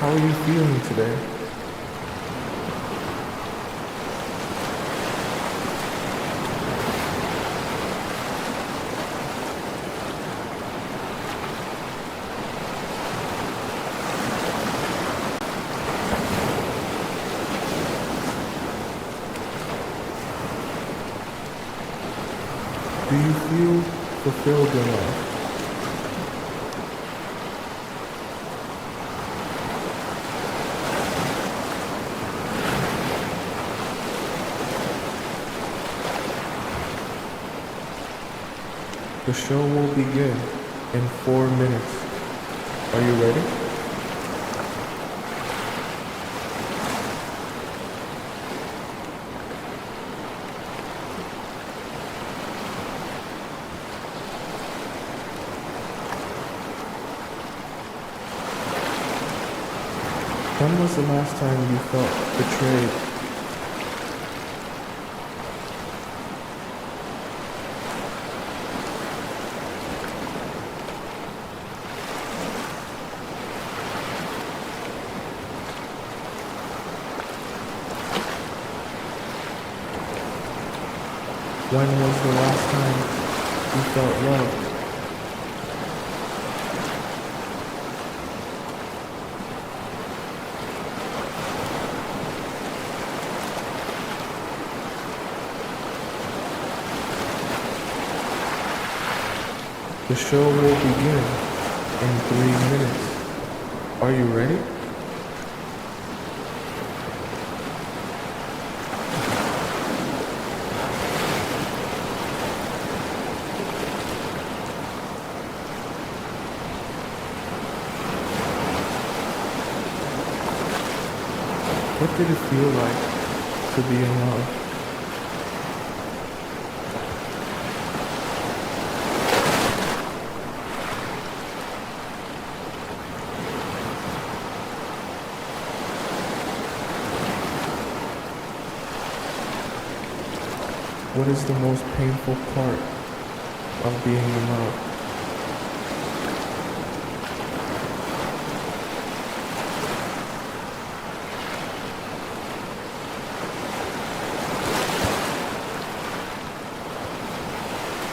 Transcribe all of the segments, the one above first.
How are you feeling today? Do you feel fulfilled in life? The show will begin in 4 minutes. Are you ready? When was the last time you felt betrayed? When was the last time you felt loved? The show will begin in 3 minutes. Are you ready? What did it feel like to be in love? What is the most painful part of being in love?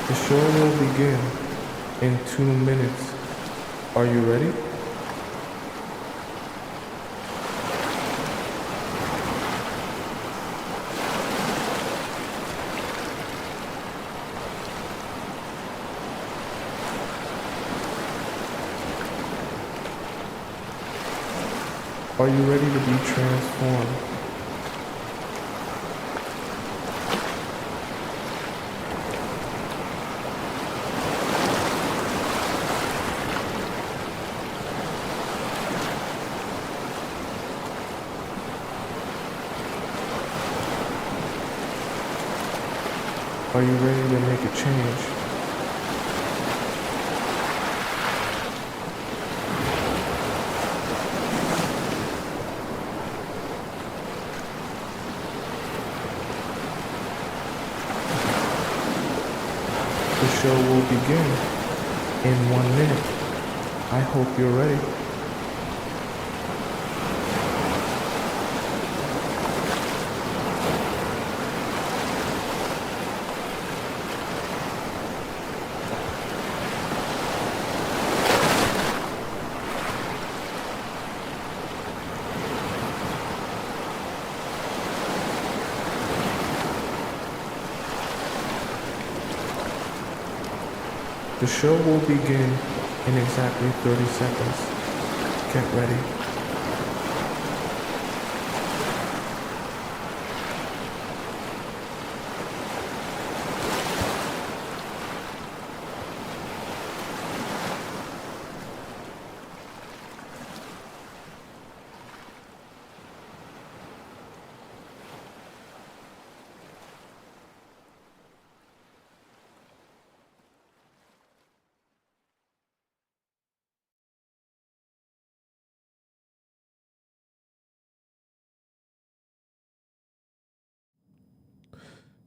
The show will begin in 2 minutes. Are you ready? Are you ready to be transformed? Are you ready to make a change? The show will begin in 1 minute. I hope you're ready. The show will begin in exactly 30 seconds. Get ready.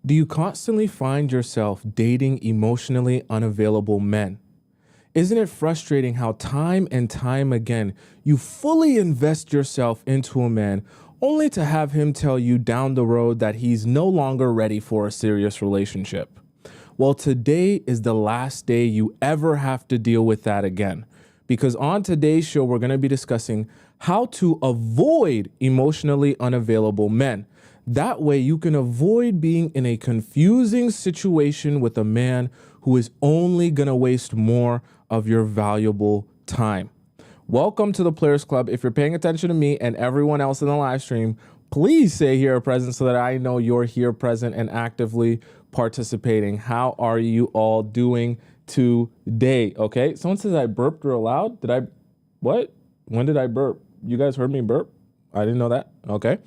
Do you constantly find yourself dating emotionally unavailable men? Isn't it frustrating how time and time again you fully invest yourself into a man only to have him tell you down the road that he's no longer ready for a serious relationship? Well, today is the last day you ever have to deal with that again. Because on today's show, we're going to be discussing how to avoid emotionally unavailable men. That way you can avoid being in a confusing situation with a man who is only going to waste more of your valuable time. Welcome to the Players Club. If you're paying attention to me and everyone else in the live stream, please say here present so that I know you're here present and actively participating. How are you all doing today? Okay, someone says I burped real loud. What? When did I burp? You guys heard me burp? I didn't know that. Okay.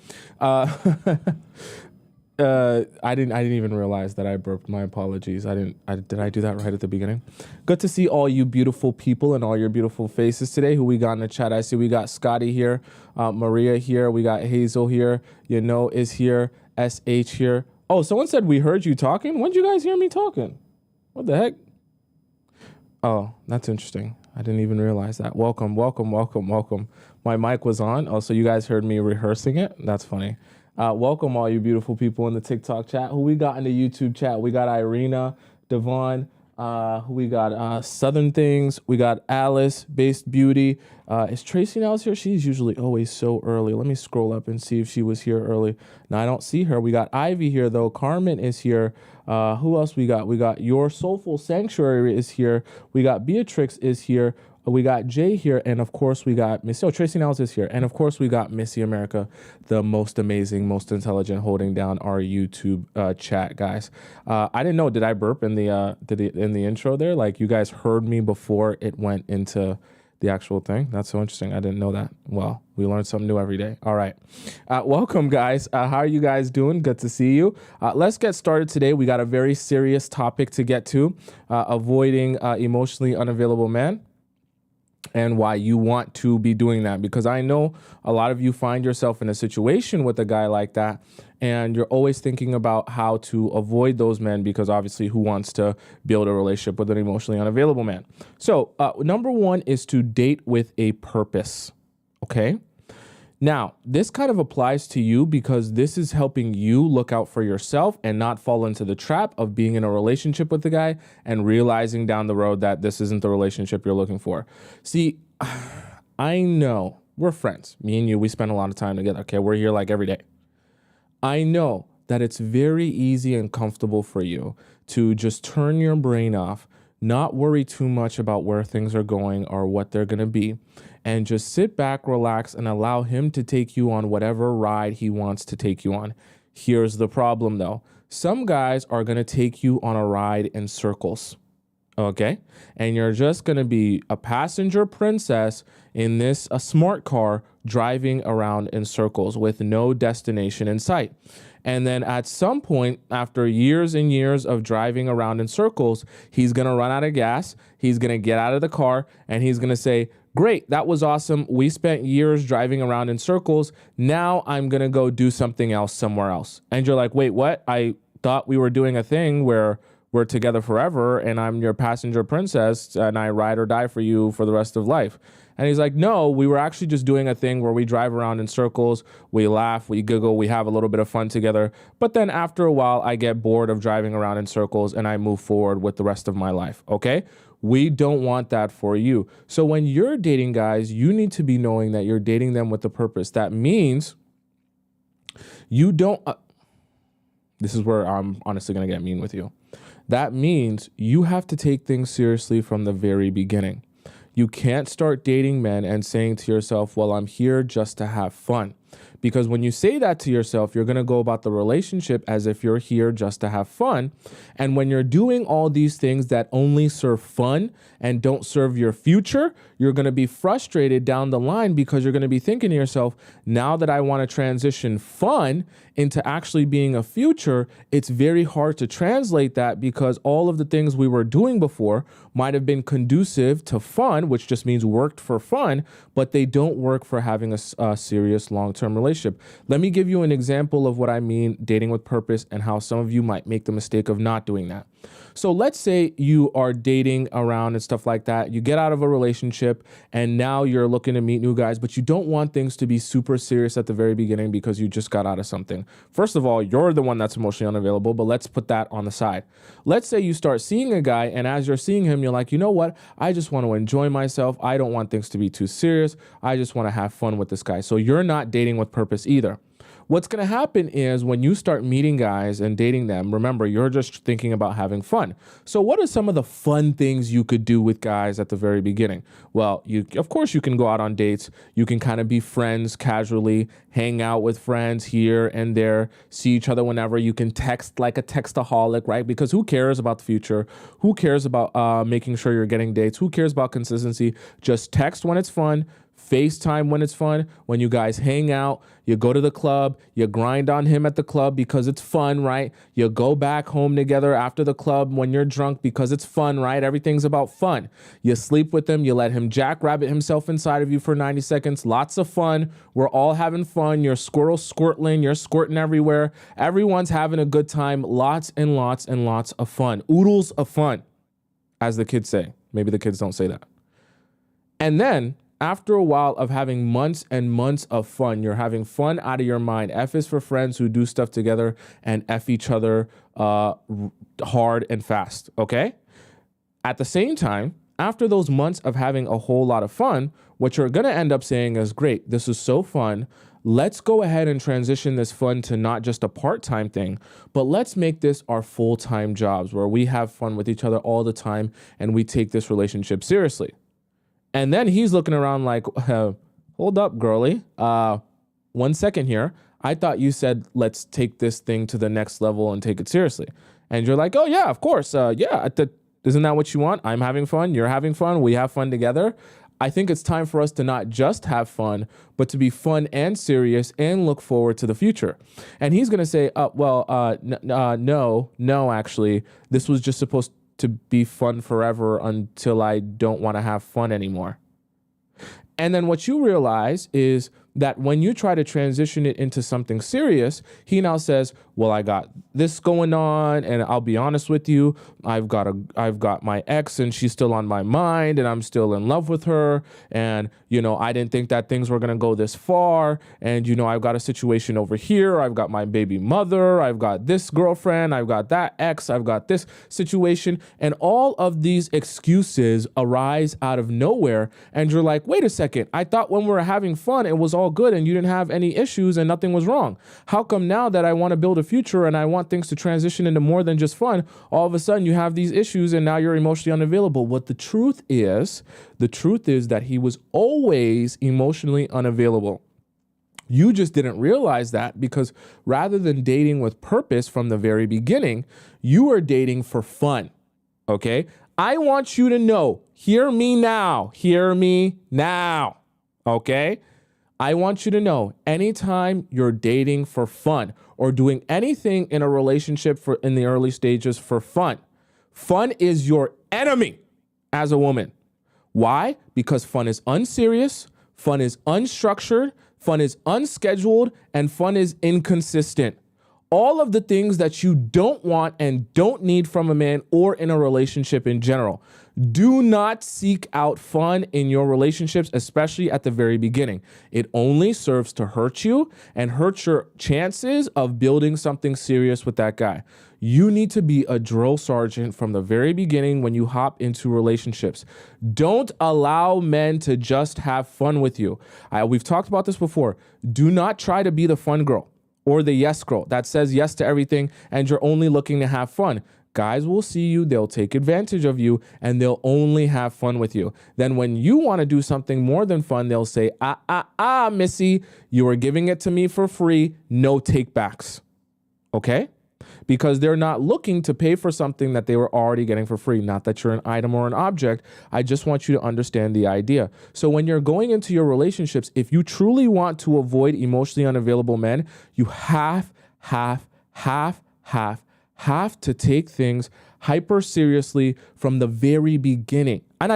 I didn't even realize that I burped. My apologies. Did I do that right at the beginning? Good to see all you beautiful people and all your beautiful faces today. Who we got in the chat? I see we got Scotty here, Maria here, we got Hazel here, is here, SH here. Oh, someone said we heard you talking. When did you guys hear me talking? What the heck? Oh, that's interesting. I didn't even realize that. Welcome. My mic was on. Oh, so you guys heard me rehearsing it? That's funny. Welcome all you beautiful people in the TikTok chat. Who we got in the YouTube chat? We got Irina, Devon, who we got Southern Things. We got Alice, Based Beauty. Is Tracy Nels here? She's usually always so early. Let me scroll up and see if she was here early. No, I don't see her. We got Ivy here though. Carmen is here. Who else we got? We got Your Soulful Sanctuary is here. We got Beatrix is here. We got Jay here, and of course we got Tracy Nels is here, and of course we got Missy America, the most amazing, most intelligent, holding down our YouTube chat, guys. I didn't know. Did I burp in the intro there? Like you guys heard me before it went into the actual thing? That's so interesting. I didn't know that. Well, we learn something new every day. All right. Welcome, guys. How are you guys doing? Good to see you. Let's get started today. We got a very serious topic to get to, avoiding emotionally unavailable men. And why you want to be doing that, because I know a lot of you find yourself in a situation with a guy like that, and you're always thinking about how to avoid those men, because obviously who wants to build a relationship with an emotionally unavailable man? So number one is to date with a purpose. Okay. Now, this kind of applies to you because this is helping you look out for yourself and not fall into the trap of being in a relationship with the guy and realizing down the road that this isn't the relationship you're looking for. See, I know we're friends. Me and you, we spend a lot of time together. Okay, we're here like every day. I know that it's very easy and comfortable for you to just turn your brain off, not worry too much about where things are going or what they're going to be, and just sit back, relax, and allow him to take you on whatever ride he wants to take you on. Here's the problem, though. Some guys are going to take you on a ride in circles, okay? And you're just going to be a passenger princess in a smart car driving around in circles with no destination in sight. And then at some point, after years and years of driving around in circles, he's going to run out of gas. He's going to get out of the car and he's going to say, great, that was awesome. We spent years driving around in circles. Now I'm going to go do something else somewhere else. And you're like, wait, what? I thought we were doing a thing where we're together forever and I'm your passenger princess and I ride or die for you for the rest of life. And he's like, no, we were actually just doing a thing where we drive around in circles, we laugh, we giggle, we have a little bit of fun together. But then after a while, I get bored of driving around in circles and I move forward with the rest of my life, okay? We don't want that for you. So when you're dating guys, you need to be knowing that you're dating them with a purpose. That means you don't, this is where I'm honestly going to get mean with you. That means you have to take things seriously from the very beginning. You can't start dating men and saying to yourself, well, I'm here just to have fun. Because when you say that to yourself, you're going to go about the relationship as if you're here just to have fun. And when you're doing all these things that only serve fun and don't serve your future, you're going to be frustrated down the line because you're going to be thinking to yourself, now that I want to transition fun into actually being a future, it's very hard to translate that because all of the things we were doing before might have been conducive to fun, which just means worked for fun, but they don't work for having a serious long-term relationship. relationship. Let me give you an example of what I mean dating with purpose and how some of you might make the mistake of not doing that. So let's say you are dating around and stuff like that. You get out of a relationship and now you're looking to meet new guys, but you don't want things to be super serious at the very beginning because you just got out of something. First of all, you're the one that's emotionally unavailable, but let's put that on the side. Let's say you start seeing a guy and as you're seeing him, you're like, you know what? I just want to enjoy myself. I don't want things to be too serious. I just want to have fun with this guy. So you're not dating with purpose either. What's going to happen is when you start meeting guys and dating them, remember, you're just thinking about having fun. So what are some of the fun things you could do with guys at the very beginning? Well, of course, you can go out on dates. You can kind of be friends casually, hang out with friends here and there, see each other whenever. You can text like a textaholic, right? Because who cares about the future? Who cares about making sure you're getting dates? Who cares about consistency? Just text when it's fun. FaceTime when it's fun, when you guys hang out, you go to the club, you grind on him at the club because it's fun, right? You go back home together after the club when you're drunk because it's fun, right? Everything's about fun. You sleep with him, you let him jackrabbit himself inside of you for 90 seconds. Lots of fun. We're all having fun. You're squirrel squirtling, you're squirting everywhere. Everyone's having a good time. Lots and lots and lots of fun. Oodles of fun, as the kids say. Maybe the kids don't say that. And then after a while of having months and months of fun, you're having fun out of your mind. F is for friends who do stuff together and F each other hard and fast, okay? At the same time, after those months of having a whole lot of fun, what you're gonna end up saying is, great, this is so fun. Let's go ahead and transition this fun to not just a part-time thing, but let's make this our full-time jobs where we have fun with each other all the time and we take this relationship seriously. And then he's looking around like, hold up, girly. 1 second here. I thought you said, let's take this thing to the next level and take it seriously. And you're like, oh, yeah, of course. Isn't that what you want? I'm having fun. You're having fun. We have fun together. I think it's time for us to not just have fun, but to be fun and serious and look forward to the future. And he's going to say, no, actually, this was just supposed to be fun forever until I don't want to have fun anymore. And then what you realize is that when you try to transition it into something serious, he now says, well, I got this going on, and I'll be honest with you, I've got my ex and she's still on my mind and I'm still in love with her. And, I didn't think that things were going to go this far. And, I've got a situation over here. I've got my baby mother. I've got this girlfriend. I've got that ex. I've got this situation. And all of these excuses arise out of nowhere. And you're like, wait a second. I thought when we were having fun, it was all good and you didn't have any issues and nothing was wrong. How come now that I want to build a future and I want things to transition into more than just fun, all of a sudden you have these issues and now you're emotionally unavailable? What the truth is that he was always emotionally unavailable. You just didn't realize that because rather than dating with purpose from the very beginning, you were dating for fun, okay? I want you to know, hear me now, okay? I want you to know, anytime you're dating for fun or doing anything in a relationship in the early stages for fun, fun is your enemy as a woman. Why? Because fun is unserious, fun is unstructured, fun is unscheduled, and fun is inconsistent. All of the things that you don't want and don't need from a man or in a relationship in general. Do not seek out fun in your relationships, especially at the very beginning. It only serves to hurt you and hurt your chances of building something serious with that guy. You need to be a drill sergeant from the very beginning when you hop into relationships. Don't allow men to just have fun with you. We've talked about this before. Do not try to be the fun girl or the yes girl that says yes to everything and you're only looking to have fun. Guys will see you, they'll take advantage of you, and they'll only have fun with you. Then when you want to do something more than fun, they'll say, Missy, you were giving it to me for free, no takebacks, okay? Because they're not looking to pay for something that they were already getting for free. Not that you're an item or an object. I just want you to understand the idea. So when you're going into your relationships, if you truly want to avoid emotionally unavailable men, you have to take things hyper seriously from the very beginning. And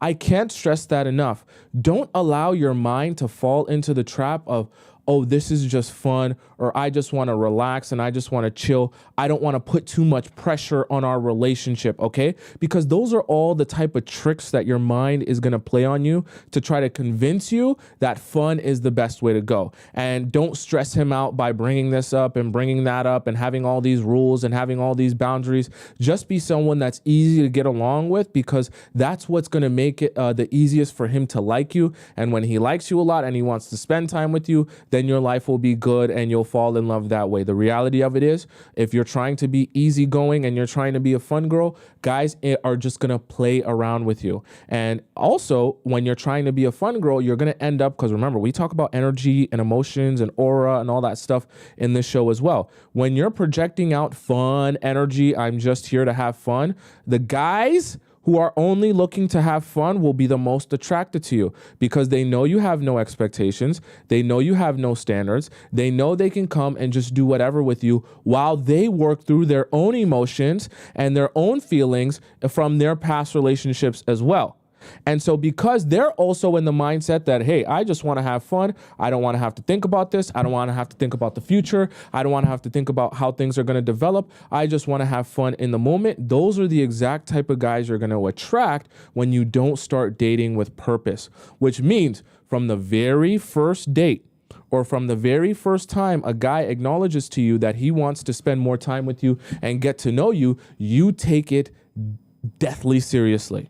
I can't stress that enough. Don't allow your mind to fall into the trap of, oh, this is just fun, or I just want to relax and I just want to chill. I don't want to put too much pressure on our relationship, okay? Because those are all the type of tricks that your mind is going to play on you to try to convince you that fun is the best way to go. And don't stress him out by bringing this up and bringing that up and having all these rules and having all these boundaries. Just be someone that's easy to get along with, because that's what's going to make it the easiest for him to like you. And when he likes you a lot and he wants to spend time with you, then your life will be good and you'll fall in love that way. The reality of it is, if you're trying to be easygoing and you're trying to be a fun girl, guys are just going to play around with you. And also, when you're trying to be a fun girl, you're going to end up, because remember, we talk about energy and emotions and aura and all that stuff in this show as well. When you're projecting out fun energy, I'm just here to have fun, the guys who are only looking to have fun will be the most attracted to you, because they know you have no expectations. They know you have no standards. They know they can come and just do whatever with you while they work through their own emotions and their own feelings from their past relationships as well. And so because they're also in the mindset that, hey, I just want to have fun. I don't want to have to think about this. I don't want to have to think about the future. I don't want to have to think about how things are going to develop. I just want to have fun in the moment. Those are the exact type of guys you're going to attract when you don't start dating with purpose, which means from the very first date, or from the very first time a guy acknowledges to you that he wants to spend more time with you and get to know you, you take it deathly seriously.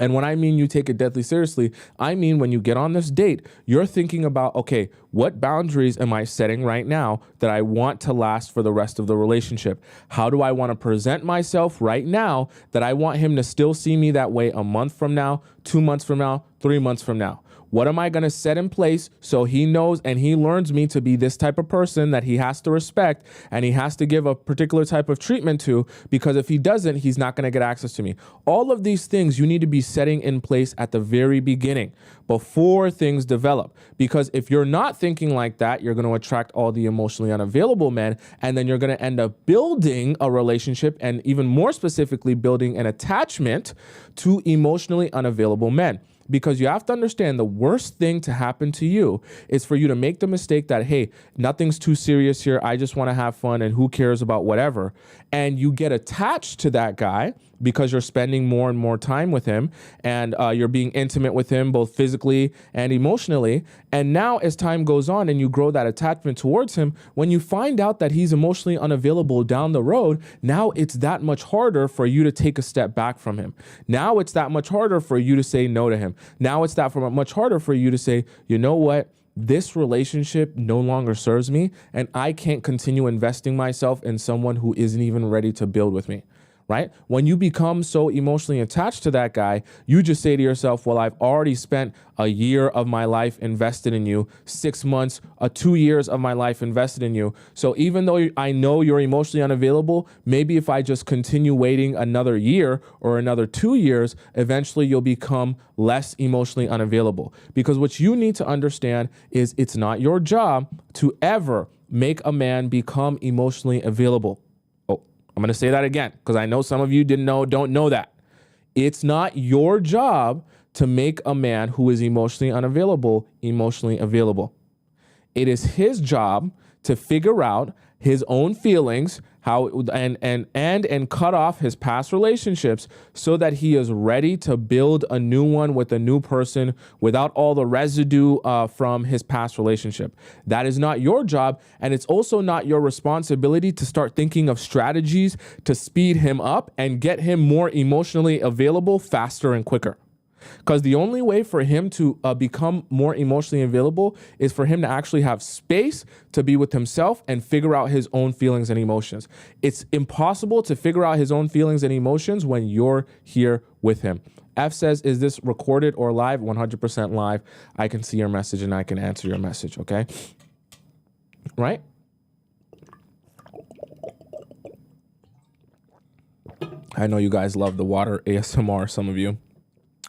And when I mean you take it deathly seriously, I mean when you get on this date, you're thinking about, okay, what boundaries am I setting right now that I want to last for the rest of the relationship? How do I want to present myself right now that I want him to still see me that way a month from now, 2 months from now, 3 months from now? What am I going to set in place so he knows and he learns me to be this type of person that he has to respect and he has to give a particular type of treatment to, because if he doesn't, he's not going to get access to me. All of these things you need to be setting in place at the very beginning before things develop, because if you're not thinking like that, you're going to attract all the emotionally unavailable men, and then you're going to end up building a relationship, and even more specifically building an attachment to emotionally unavailable men. Because you have to understand, the worst thing to happen to you is for you to make the mistake that, hey, nothing's too serious here. I just want to have fun and who cares about whatever. And you get attached to that guy because you're spending more and more time with him, and you're being intimate with him both physically and emotionally. And now as time goes on and you grow that attachment towards him, when you find out that he's emotionally unavailable down the road, now it's that much harder for you to take a step back from him. Now it's that much harder for you to say no to him. Now it's that much harder for you to say, you know what? This relationship no longer serves me, and I can't continue investing myself in someone who isn't even ready to build with me. Right? When you become so emotionally attached to that guy, you just say to yourself, well, I've already spent a year of my life invested in you, 6 months, 2 years of my life invested in you. So even though I know you're emotionally unavailable, maybe if I just continue waiting another year or another 2 years, eventually you'll become less emotionally unavailable. Because what you need to understand is it's not your job to ever make a man become emotionally available. I'm going to say that again, because I know some of you don't know that. It's not your job to make a man who is emotionally unavailable emotionally available. It is his job to figure out his own feelings, how and cut off his past relationships so that he is ready to build a new one with a new person without all the residue from his past relationship. That is not your job, and it's also not your responsibility to start thinking of strategies to speed him up and get him more emotionally available faster and quicker. Because the only way for him to become more emotionally available is for him to actually have space to be with himself and figure out his own feelings and emotions. It's impossible to figure out his own feelings and emotions when you're here with him. F says, is this recorded or live? 100% live. I can see your message and I can answer your message, okay? Right? I know you guys love the water ASMR, some of you.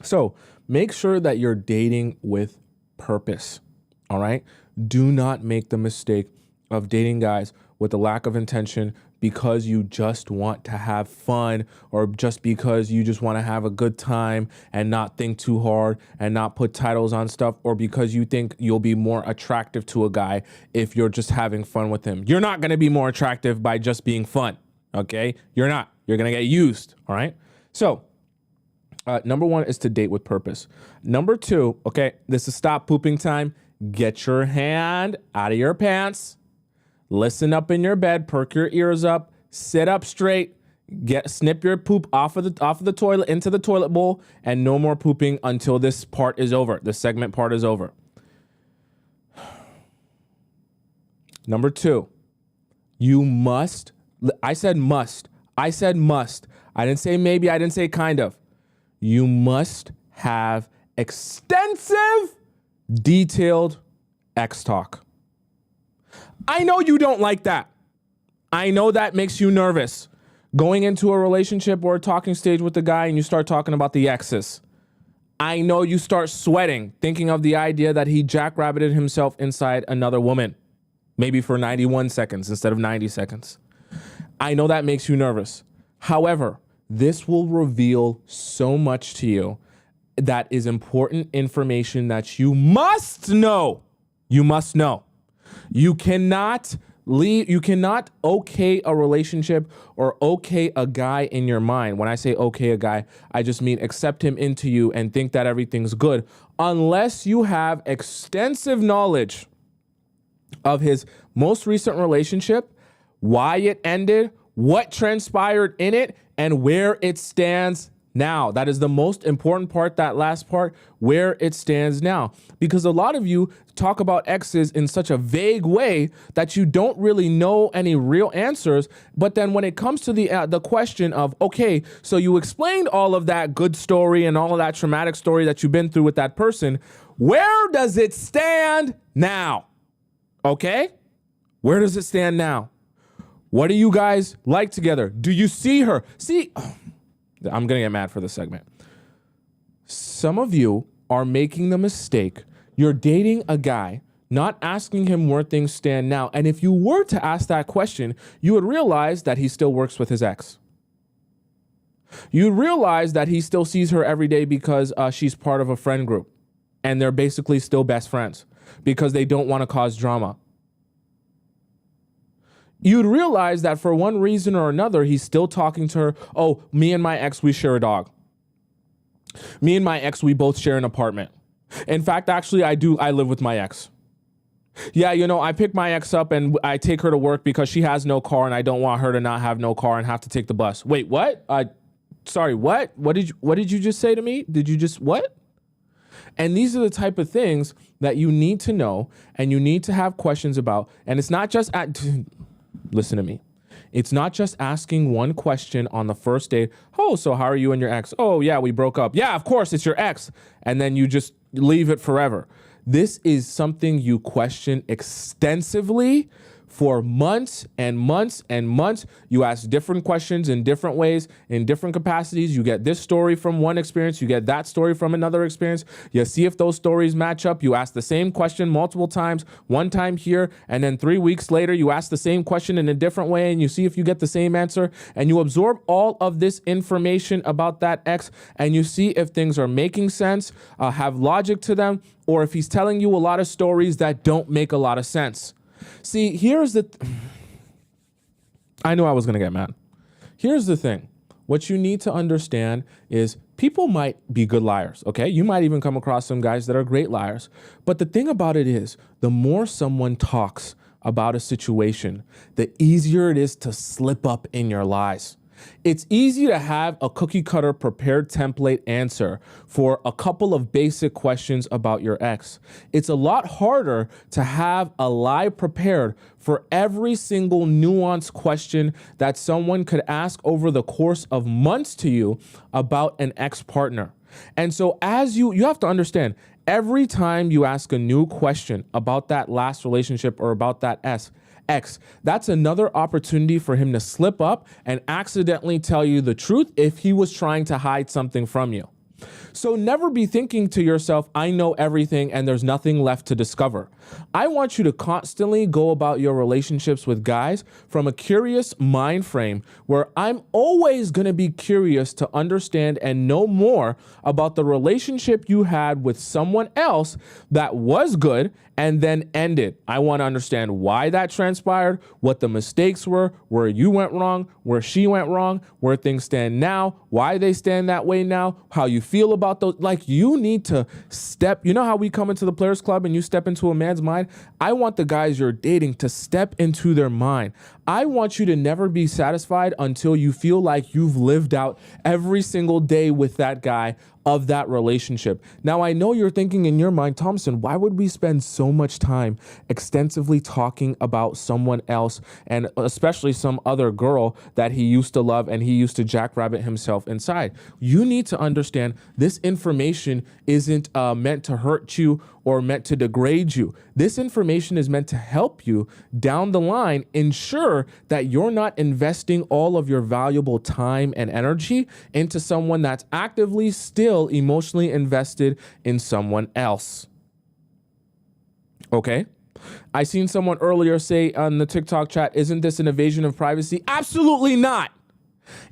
So make sure that you're dating with purpose, all right? Do not make the mistake of dating guys with a lack of intention because you just want to have fun, or just because you just want to have a good time and not think too hard and not put titles on stuff, or because you think you'll be more attractive to a guy if you're just having fun with him. You're not going to be more attractive by just being fun, okay? You're not. You're going to get used, all right? So number one is to date with purpose. Number two, okay, this is stop pooping time. Get your hand out of your pants. Listen up in your bed, perk your ears up, sit up straight, snip your poop off of the toilet into the toilet bowl, and no more pooping until this part is over. The segment part is over. Number two, you must, I said must. I said must. I didn't say maybe, I didn't say kind of. You must have extensive, detailed X talk. I know you don't like that. I know that makes you nervous. Going into a relationship or a talking stage with the guy and you start talking about the exes. I know you start sweating, thinking of the idea that he jackrabbited himself inside another woman, maybe for 91 seconds instead of 90 seconds. I know that makes you nervous. However, this will reveal so much to you that is important information that you must know. You must know. You cannot okay a relationship or okay a guy in your mind. When I say okay a guy, I just mean accept him into you and think that everything's good, unless you have extensive knowledge of his most recent relationship, why it ended, what transpired in it, and where it stands now. That is the most important part, that last part, where it stands now. Because a lot of you talk about exes in such a vague way that you don't really know any real answers. But then when it comes to the question of, okay, so you explained all of that good story and all of that traumatic story that you've been through with that person, where does it stand now? Okay? Where does it stand now? What do you guys like together? Do you see her? See, I'm going to get mad for this segment. Some of you are making the mistake. You're dating a guy, not asking him where things stand now. And if you were to ask that question, you would realize that he still works with his ex. You'd realize that he still sees her every day because she's part of a friend group. And they're basically still best friends because they don't want to cause drama. You'd realize that for one reason or another, he's still talking to her. Oh, me and my ex, we share a dog. Me and my ex, we both share an apartment. In fact, actually, I live with my ex. Yeah, I pick my ex up and I take her to work because she has no car and I don't want her to not have no car and have to take the bus. Wait, what? Sorry, what? What did you just say to me? Did you just, what? And these are the type of things that you need to know and you need to have questions about. And it's not just listen to me. It's not just asking one question on the first date. Oh, so how are you and your ex? Oh, yeah, we broke up. Yeah, of course, it's your ex. And then you just leave it forever. This is something you question extensively for months and months and months. You ask different questions in different ways, in different capacities. You get this story from one experience. You get that story from another experience. You see if those stories match up. You ask the same question multiple times, one time here, and then 3 weeks later, you ask the same question in a different way, and you see if you get the same answer. And you absorb all of this information about that ex, and you see if things are making sense, have logic to them, or if he's telling you a lot of stories that don't make a lot of sense. See, I knew I was going to get mad. Here's the thing. What you need to understand is people might be good liars, okay? You might even come across some guys that are great liars. But the thing about it is, the more someone talks about a situation, the easier it is to slip up in your lies. It's easy to have a cookie cutter prepared template answer for a couple of basic questions about your ex. It's a lot harder to have a lie prepared for every single nuanced question that someone could ask over the course of months to you about an ex-partner. And so as you have to understand, every time you ask a new question about that last relationship or about that ex, that's another opportunity for him to slip up and accidentally tell you the truth if he was trying to hide something from you. So never be thinking to yourself, I know everything and there's nothing left to discover. I want you to constantly go about your relationships with guys from a curious mind frame where I'm always going to be curious to understand and know more about the relationship you had with someone else that was good and then ended. I want to understand why that transpired, what the mistakes were, where you went wrong, where she went wrong, where things stand now, why they stand that way now, how you feel about those. Like, you need to step, you know how we come into the Players Club and you step into a man's mind? I want the guys you're dating to step into their mind. I want you to never be satisfied until you feel like you've lived out every single day with that guy of that relationship. Now, I know you're thinking in your mind, Tomisin, why would we spend so much time extensively talking about someone else, and especially some other girl that he used to love and he used to jackrabbit himself inside? You need to understand this information isn't meant to hurt you or meant to degrade you. This information is meant to help you down the line ensure that you're not investing all of your valuable time and energy into someone that's actively still emotionally invested in someone else. Okay? I seen someone earlier say on the TikTok chat, isn't this an invasion of privacy? Absolutely not.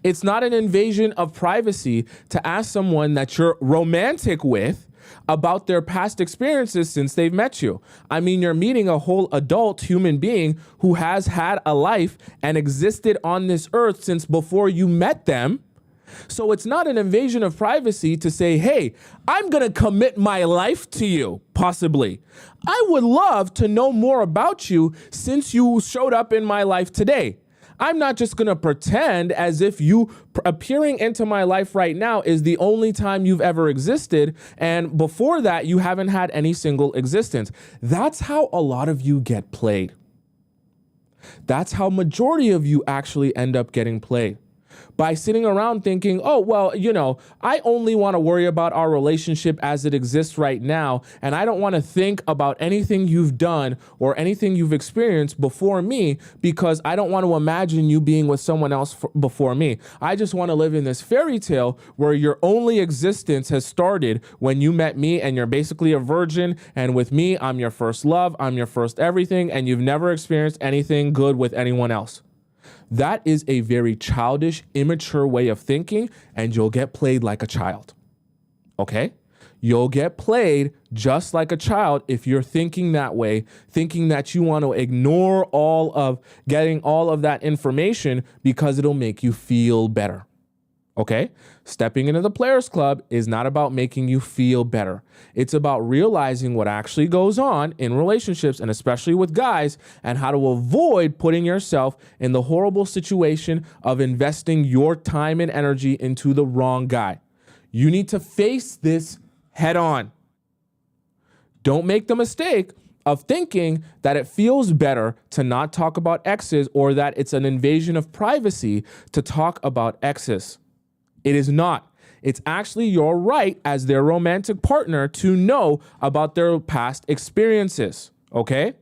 It's not an invasion of privacy to ask someone that you're romantic with about their past experiences since they've met you. I mean, you're meeting a whole adult human being who has had a life and existed on this earth since before you met them. So it's not an invasion of privacy to say, hey, I'm going to commit my life to you, possibly. I would love to know more about you since you showed up in my life today. I'm not just going to pretend as if you appearing into my life right now is the only time you've ever existed. And before that, you haven't had any single existence. That's how a lot of you get played. That's how majority of you actually end up getting played. By sitting around thinking, oh, well, you know, I only want to worry about our relationship as it exists right now, and I don't want to think about anything you've done or anything you've experienced before me because I don't want to imagine you being with someone else before me. I just want to live in this fairy tale where your only existence has started when you met me and you're basically a virgin, and with me, I'm your first love, I'm your first everything, and you've never experienced anything good with anyone else. That is a very childish, immature way of thinking, and you'll get played like a child. Okay? You'll get played just like a child if you're thinking that way, thinking that you want to ignore getting all of that information because it'll make you feel better. Okay? Stepping into the Players Club is not about making you feel better. It's about realizing what actually goes on in relationships, and especially with guys, and how to avoid putting yourself in the horrible situation of investing your time and energy into the wrong guy. You need to face this head on. Don't make the mistake of thinking that it feels better to not talk about exes or that it's an invasion of privacy to talk about exes. It is not. It's actually your right as their romantic partner to know about their past experiences, okay?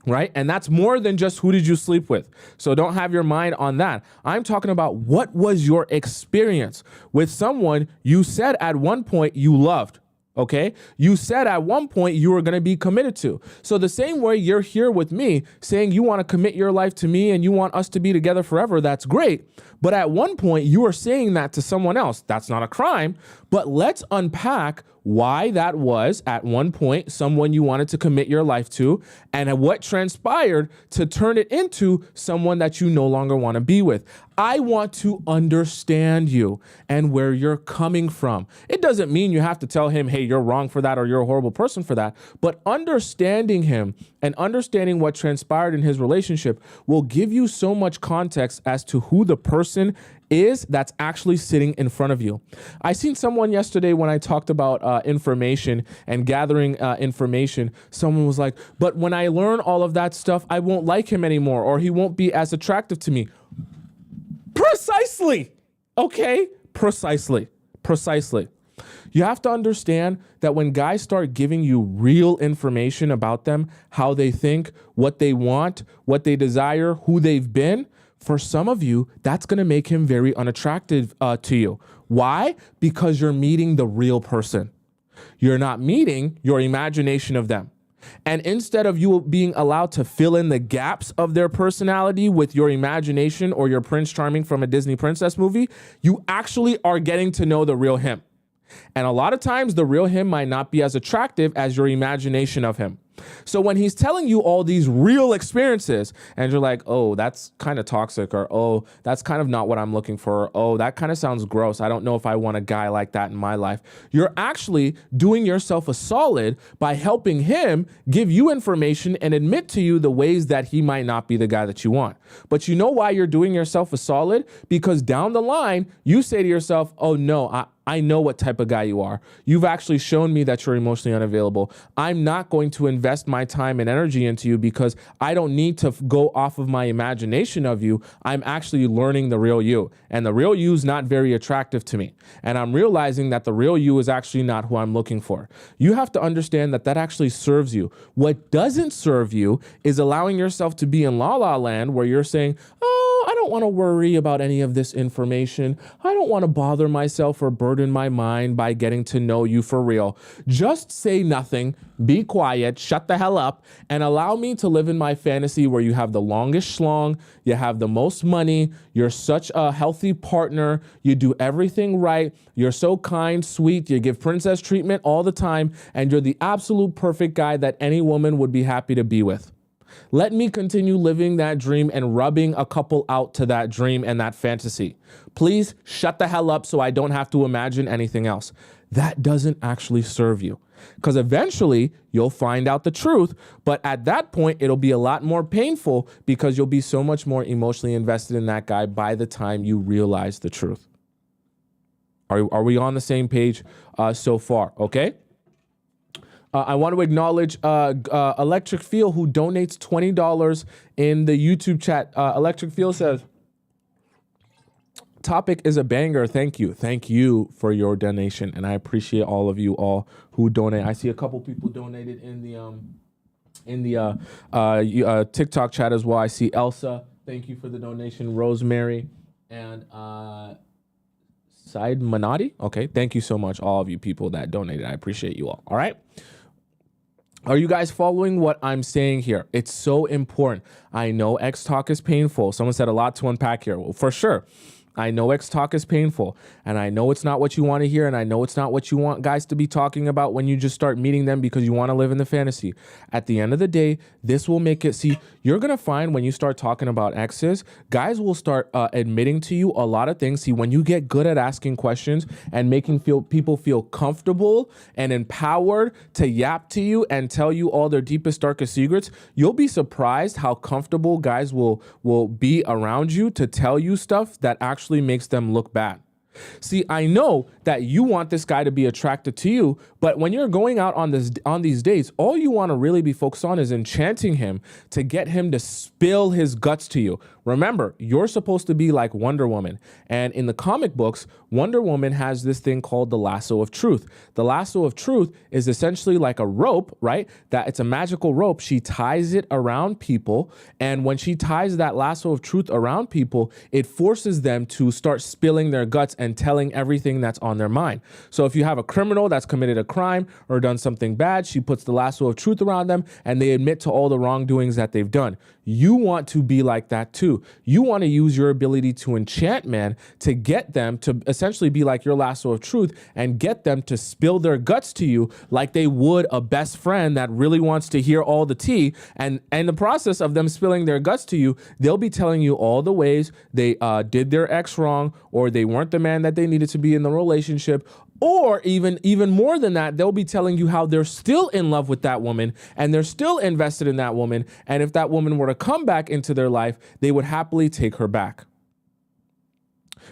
Right? And that's more than just who did you sleep with. So don't have your mind on that. I'm talking about what was your experience with someone you said at one point you loved. Okay? You said at one point you were going to be committed to. So the same way you're here with me saying you want to commit your life to me and you want us to be together forever, that's great. But at one point you were saying that to someone else. That's not a crime. But let's unpack why that was at one point someone you wanted to commit your life to and what transpired to turn it into someone that you no longer want to be with. I want to understand you and where you're coming from. It doesn't mean you have to tell him, hey, you're wrong for that or you're a horrible person for that. But understanding him and understanding what transpired in his relationship will give you so much context as to who the person is that's actually sitting in front of you. I seen someone yesterday when I talked about information and gathering information, someone was like, but when I learn all of that stuff, I won't like him anymore or he won't be as attractive to me. Precisely. Okay? Precisely. You have to understand that when guys start giving you real information about them, how they think, what they want, what they desire, who they've been, for some of you, that's going to make him very unattractive to you. Why? Because you're meeting the real person. You're not meeting your imagination of them. And instead of you being allowed to fill in the gaps of their personality with your imagination or your Prince Charming from a Disney princess movie, you actually are getting to know the real him. And a lot of times the real him might not be as attractive as your imagination of him. So when he's telling you all these real experiences and you're like, oh, that's kind of toxic, or, oh, that's kind of not what I'm looking for, or, oh, that kind of sounds gross, I don't know if I want a guy like that in my life, you're actually doing yourself a solid by helping him give you information and admit to you the ways that he might not be the guy that you want. But you know why you're doing yourself a solid? Because down the line, you say to yourself, oh no, I know what type of guy you are. You've actually shown me that you're emotionally unavailable. I'm not going to invest my time and energy into you because I don't need to go off of my imagination of you. I'm actually learning the real you. And the real you is not very attractive to me. And I'm realizing that the real you is actually not who I'm looking for. You have to understand that that actually serves you. What doesn't serve you is allowing yourself to be in la la land where you're saying, oh, I don't want to worry about any of this information. I don't want to bother myself or burden my mind by getting to know you for real. Just say nothing, be quiet, shut the hell up, and allow me to live in my fantasy where you have the longest schlong, you have the most money, you're such a healthy partner, you do everything right, you're so kind, sweet, you give princess treatment all the time, and you're the absolute perfect guy that any woman would be happy to be with. Let me continue living that dream and rubbing a couple out to that dream and that fantasy. Please shut the hell up so I don't have to imagine anything else. That doesn't actually serve you, because eventually you'll find out the truth. But at that point, it'll be a lot more painful because you'll be so much more emotionally invested in that guy by the time you realize the truth. Are we on the same page so far? Okay. I want to acknowledge Electric Feel, who donates $20 in the YouTube chat. Electric Feel says, topic is a banger. Thank you. Thank you for your donation. And I appreciate all of you all who donate. I see a couple people donated in the TikTok chat as well. I see Elsa. Thank you for the donation. Rosemary and Said Manati. Okay. Thank you so much, all of you people that donated. I appreciate you all. All right. Are you guys following what I'm saying here? It's so important. I know X talk is painful. Someone said a lot to unpack here. Well, for sure. I know X talk is painful, and I know it's not what you want to hear, and I know it's not what you want guys to be talking about when you just start meeting them because you want to live in the fantasy. At the end of the day, this will make it, see, you're going to find when you start talking about exes, guys will start admitting to you a lot of things. See, when you get good at asking questions and making people feel comfortable and empowered to yap to you and tell you all their deepest, darkest secrets, you'll be surprised how comfortable guys will be around you to tell you stuff that actually makes them look bad. See, I know that you want this guy to be attracted to you, but when you're going out on these dates, all you want to really be focused on is enchanting him to get him to spill his guts to you. Remember, you're supposed to be like Wonder Woman. And in the comic books, Wonder Woman has this thing called the lasso of truth. The lasso of truth is essentially like a rope, right? That it's a magical rope. She ties it around people. And when she ties that lasso of truth around people, it forces them to start spilling their guts and telling everything that's on their mind. So if you have a criminal that's committed a crime or done something bad, she puts the lasso of truth around them and they admit to all the wrongdoings that they've done. You want to be like that too. You want to use your ability to enchant men to get them to essentially be like your lasso of truth and get them to spill their guts to you like they would a best friend that really wants to hear all the tea. And in the process of them spilling their guts to you, they'll be telling you all the ways they did their ex wrong, or they weren't the man that they needed to be in the relationship. Or even more than that, they'll be telling you how they're still in love with that woman and they're still invested in that woman. And if that woman were to come back into their life, they would happily take her back.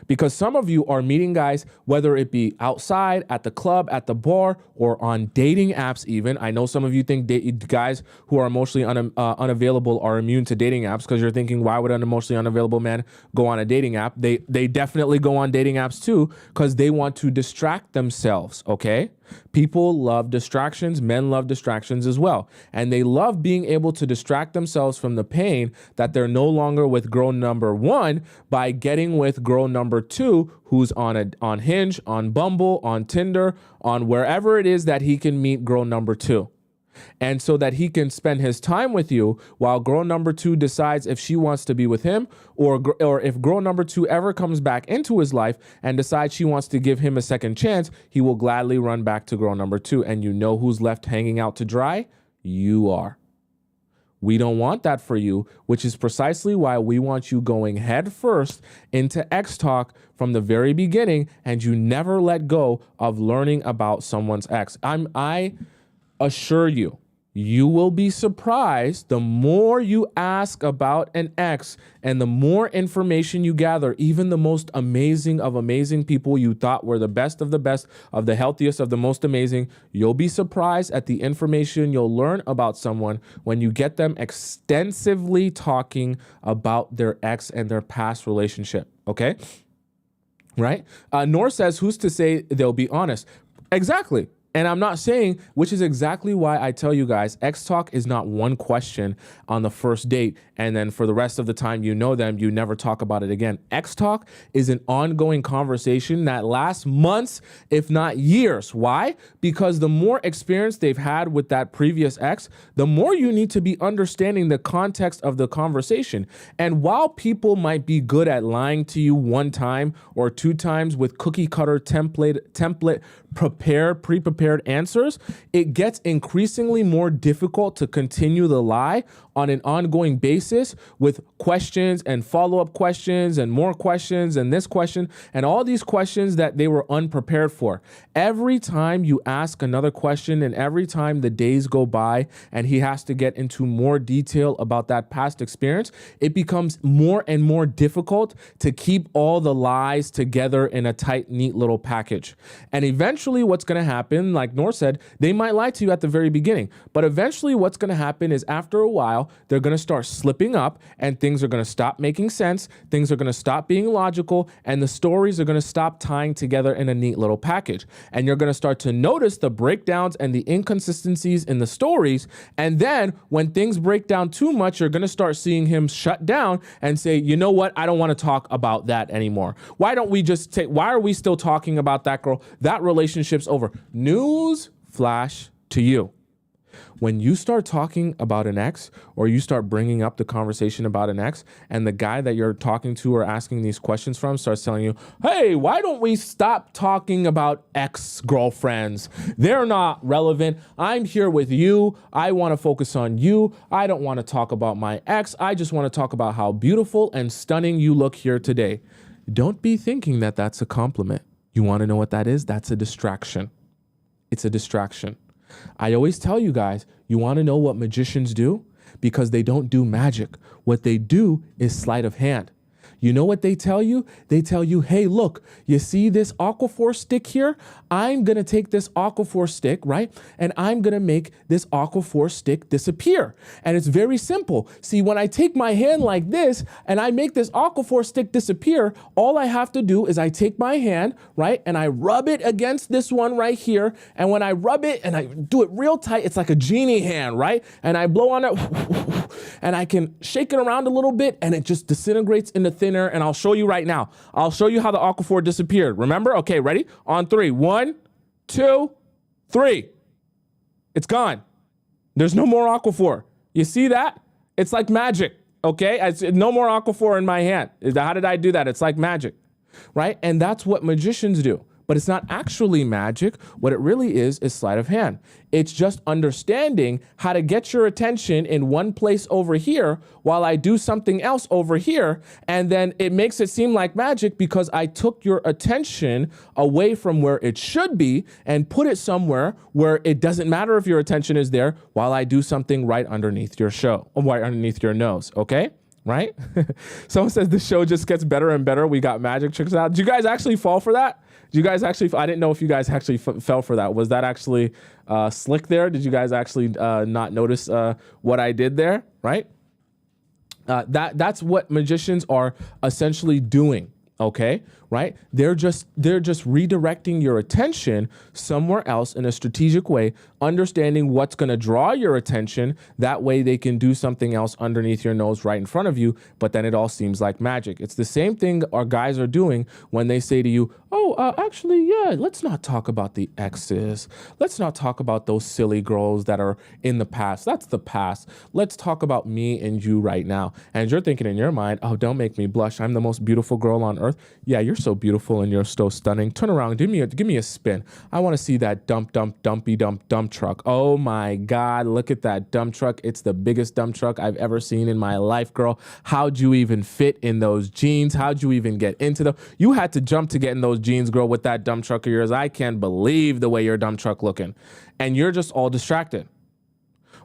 Because some of you are meeting guys, whether it be outside, at the club, at the bar, or on dating apps even. I know some of you think guys who are emotionally unavailable are immune to dating apps because you're thinking, why would an emotionally unavailable man go on a dating app? They definitely go on dating apps too because they want to distract themselves, okay? People love distractions. Men love distractions as well. And they love being able to distract themselves from the pain that they're no longer with girl number one by getting with girl number two, who's on Hinge, on Bumble, on Tinder, on wherever it is that he can meet girl number two. And so that he can spend his time with you while girl number two decides if she wants to be with him, or if girl number two ever comes back into his life and decides she wants to give him a second chance, he will gladly run back to girl number two. And you know who's left hanging out to dry? You are. We don't want that for you, which is precisely why we want you going head first into X Talk from the very beginning, and you never let go of learning about someone's ex. I assure you, you will be surprised the more you ask about an ex and the more information you gather. Even the most amazing of amazing people you thought were the best, of the healthiest, of the most amazing, you'll be surprised at the information you'll learn about someone when you get them extensively talking about their ex and their past relationship, okay? Right? Nor says, who's to say they'll be honest? Exactly. And I'm not saying, which is exactly why I tell you guys, X Talk is not one question on the first date, and then for the rest of the time you know them, you never talk about it again. X Talk is an ongoing conversation that lasts months, if not years. Why? Because the more experience they've had with that previous ex, the more you need to be understanding the context of the conversation. And while people might be good at lying to you one time or two times with cookie cutter template pre-prepared answers, it gets increasingly more difficult to continue the lie on an ongoing basis with questions and follow-up questions and more questions and this question and all these questions that they were unprepared for. Every time you ask another question and every time the days go by and he has to get into more detail about that past experience, it becomes more and more difficult to keep all the lies together in a tight, neat little package. And eventually what's going to happen, like Nor said, they might lie to you at the very beginning, but eventually what's going to happen is after a while, they're going to start slipping up and things are going to stop making sense. Things are going to stop being logical and the stories are going to stop tying together in a neat little package. And you're going to start to notice the breakdowns and the inconsistencies in the stories. And then when things break down too much, you're going to start seeing him shut down and say, you know what? I don't want to talk about that anymore. Why are we still talking about that girl? That relationship's over. News flash to you. When you start talking about an ex or you start bringing up the conversation about an ex and the guy that you're talking to or asking these questions from starts telling you, hey, why don't we stop talking about ex-girlfriends? They're not relevant. I'm here with you. I want to focus on you. I don't want to talk about my ex. I just want to talk about how beautiful and stunning you look here today. Don't be thinking that that's a compliment. You want to know what that is? That's a distraction. It's a distraction. I always tell you guys, you want to know what magicians do? Because they don't do magic. What they do is sleight of hand. You know what they tell you? They tell you, hey, look, you see this Aquaphor stick here? I'm going to take this Aquaphor stick, right? And I'm going to make this Aquaphor stick disappear. And it's very simple. See, when I take my hand like this and I make this Aquaphor stick disappear, all I have to do is I take my hand, right? And I rub it against this one right here. And when I rub it and I do it real tight, it's like a genie hand, right? And I blow on it and I can shake it around a little bit and it just disintegrates into thin air. And I'll show you right now. I'll show you how the Aquaphor disappeared. Remember? Okay, ready? On 3. 1, 2, 3. It's gone. There's no more Aquaphor. You see that? It's like magic, okay? No more Aquaphor in my hand. How did I do that? It's like magic, right? And that's what magicians do. But it's not actually magic. What it really is sleight of hand. It's just understanding how to get your attention in one place over here while I do something else over here. And then it makes it seem like magic because I took your attention away from where it should be and put it somewhere where it doesn't matter if your attention is there while I do something right underneath your right underneath your nose, okay? Right? Someone says the show just gets better and better. We got magic tricks out. Did you guys actually fall for that? Did you guys actually, I didn't know if you guys actually fell for that. Was that actually slick there? Did you guys actually not notice what I did there? Right? That's what magicians are essentially doing. Okay, right? They're just redirecting your attention somewhere else in a strategic way, understanding what's going to draw your attention. That way they can do something else underneath your nose right in front of you, but then it all seems like magic. It's the same thing our guys are doing when they say to you, oh, actually, yeah, let's not talk about the exes. Let's not talk about those silly girls that are in the past. That's the past. Let's talk about me and you right now. And you're thinking in your mind, oh, don't make me blush. I'm the most beautiful girl on earth. Yeah, you're so beautiful and you're so stunning. Turn around, give me a spin. I want to see that dump truck. Oh my God, look at that dump truck. It's the biggest dump truck I've ever seen in my life, girl. How'd you even fit in those jeans? How'd you even get into them? You had to jump to get in those jeans, girl, with that dump truck of yours. I can't believe the way your dump truck looking. And you're just all distracted.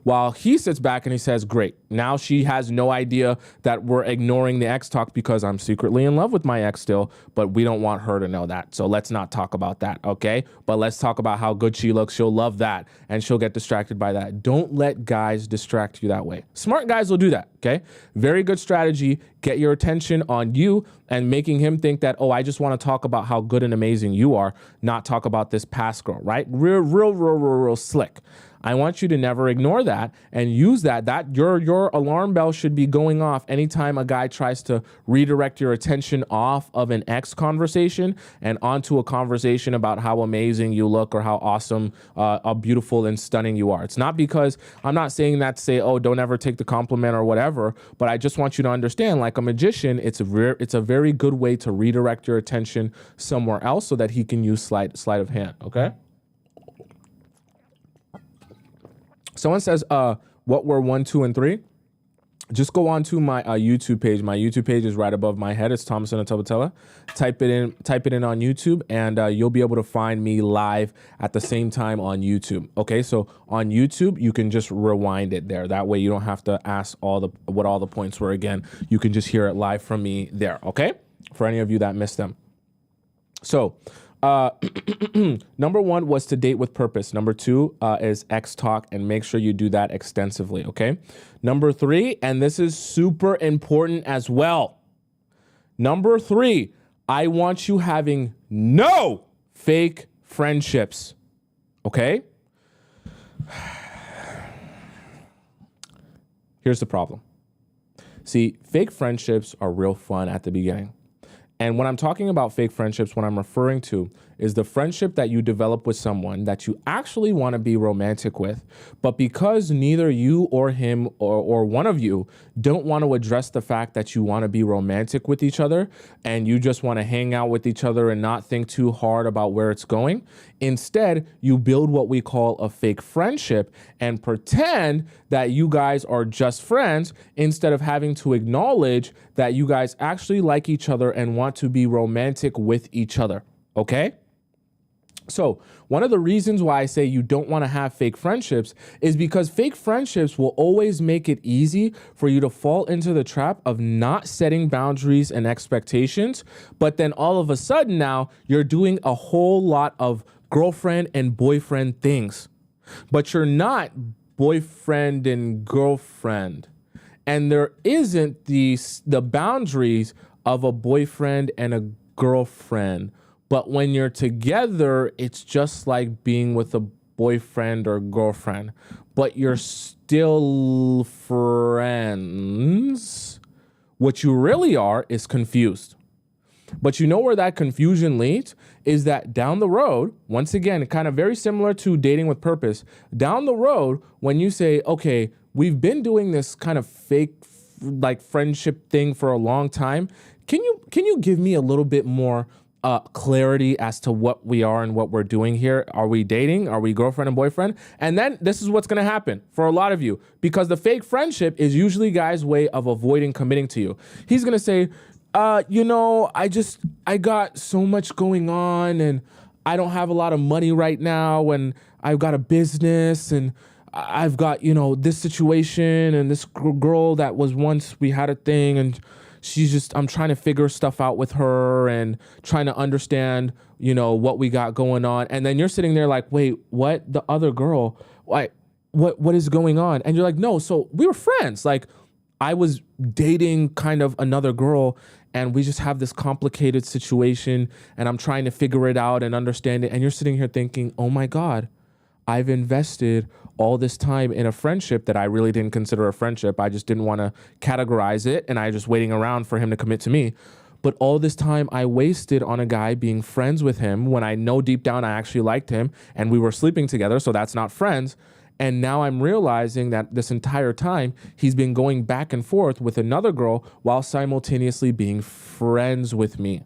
While he sits back and he says, great, now she has no idea that we're ignoring the ex talk because I'm secretly in love with my ex still, but we don't want her to know that. So let's not talk about that, okay? But let's talk about how good she looks. She'll love that, and she'll get distracted by that. Don't let guys distract you that way. Smart guys will do that, okay? Very good strategy. Get your attention on you and making him think that, oh, I just want to talk about how good and amazing you are, not talk about this past girl, right? Real slick. I want you to never ignore that and use that. Your alarm bell should be going off anytime a guy tries to redirect your attention off of an ex conversation and onto a conversation about how amazing you look or how awesome, how beautiful and stunning you are. It's not because I'm not saying that to say, oh, don't ever take the compliment or whatever, but I just want you to understand, like a magician, it's a very good way to redirect your attention somewhere else so that he can use sleight of hand, okay? Someone says, what were 1, 2, and 3? Just go on to my YouTube page. My YouTube page is right above my head. It's Tomisin Tobatella. Type it in on YouTube, and you'll be able to find me live at the same time on YouTube. Okay, so on YouTube, you can just rewind it there. That way you don't have to ask what all the points were again. You can just hear it live from me there, okay? For any of you that missed them. So, number 1 was to date with purpose. Number 2 is X talk, and make sure you do that extensively, okay? Number 3, and this is super important as well. Number 3, I want you having no fake friendships, okay? Here's the problem. See, fake friendships are real fun at the beginning. And when I'm talking about fake friendships, what I'm referring to is the friendship that you develop with someone that you actually want to be romantic with, but because neither you or him or one of you don't want to address the fact that you want to be romantic with each other and you just want to hang out with each other and not think too hard about where it's going, instead, you build what we call a fake friendship and pretend that you guys are just friends instead of having to acknowledge that you guys actually like each other and want to be romantic with each other, okay? So one of the reasons why I say you don't want to have fake friendships is because fake friendships will always make it easy for you to fall into the trap of not setting boundaries and expectations. But then all of a sudden now you're doing a whole lot of girlfriend and boyfriend things, but you're not boyfriend and girlfriend. And there isn't the boundaries of a boyfriend and a girlfriend. But when you're together, it's just like being with a boyfriend or girlfriend, but you're still friends. What you really are is confused. But you know where that confusion leads is that down the road, once again, kind of very similar to dating with purpose, down the road, when you say, okay, we've been doing this kind of fake like friendship thing for a long time. Can you give me a little bit more clarity as to what we are and what we're doing here? Are we dating? Are we girlfriend and boyfriend? And then this is what's going to happen for a lot of you, because the fake friendship is usually guys' way of avoiding committing to you. He's going to say, I got so much going on and I don't have a lot of money right now and I've got a business and I've got, this situation and this girl that was once we had a thing and I'm trying to figure stuff out with her and trying to understand, what we got going on. And then you're sitting there like, wait, what? The other girl? What is going on? And you're like, no, so we were friends. Like I was dating kind of another girl and we just have this complicated situation, and I'm trying to figure it out and understand it. And you're sitting here thinking, oh my God, I've invested all this time in a friendship that I really didn't consider a friendship. I just didn't want to categorize it, and I just waiting around for him to commit to me. But all this time I wasted on a guy being friends with him when I know deep down I actually liked him and we were sleeping together, so that's not friends. And now I'm realizing that this entire time he's been going back and forth with another girl while simultaneously being friends with me.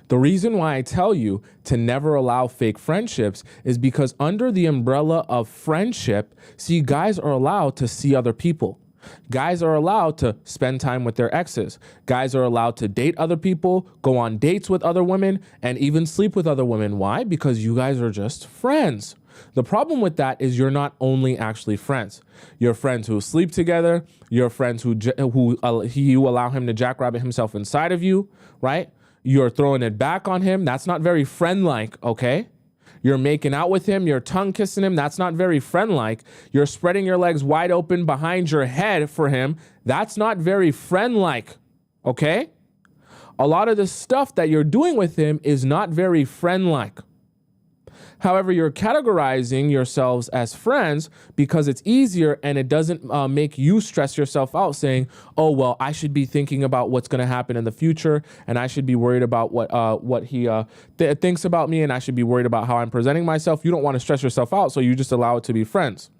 The reason why I tell you to never allow fake friendships is because under the umbrella of friendship, see, guys are allowed to see other people. Guys are allowed to spend time with their exes. Guys are allowed to date other people, go on dates with other women, and even sleep with other women. Why? Because you guys are just friends. The problem with that is you're not only actually friends. You're friends who sleep together. You're friends who you allow him to jackrabbit himself inside of you, right? You're throwing it back on him. That's not very friend-like, okay? You're making out with him. You're tongue kissing him. That's not very friend-like. You're spreading your legs wide open behind your head for him. That's not very friend-like, okay? A lot of the stuff that you're doing with him is not very friend-like. However, you're categorizing yourselves as friends because it's easier and it doesn't make you stress yourself out saying, oh, well, I should be thinking about what's going to happen in the future, and I should be worried about what he thinks about me, and I should be worried about how I'm presenting myself. You don't want to stress yourself out, so you just allow it to be friends.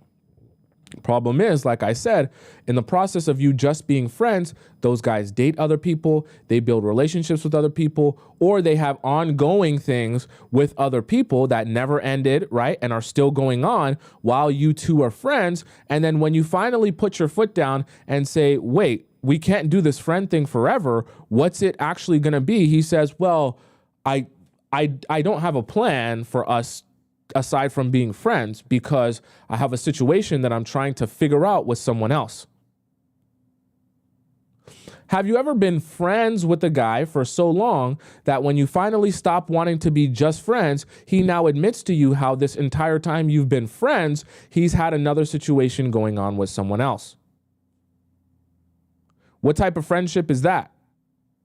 Problem is, like I said, in the process of you just being friends, those guys date other people, they build relationships with other people, or they have ongoing things with other people that never ended, right? And are still going on while you two are friends. And then when you finally put your foot down and say, wait, we can't do this friend thing forever. What's it actually going to be? He says, well, I don't have a plan for us aside from being friends because I have a situation that I'm trying to figure out with someone else. Have you ever been friends with a guy for so long that when you finally stop wanting to be just friends, he now admits to you how this entire time you've been friends, he's had another situation going on with someone else? What type of friendship is that,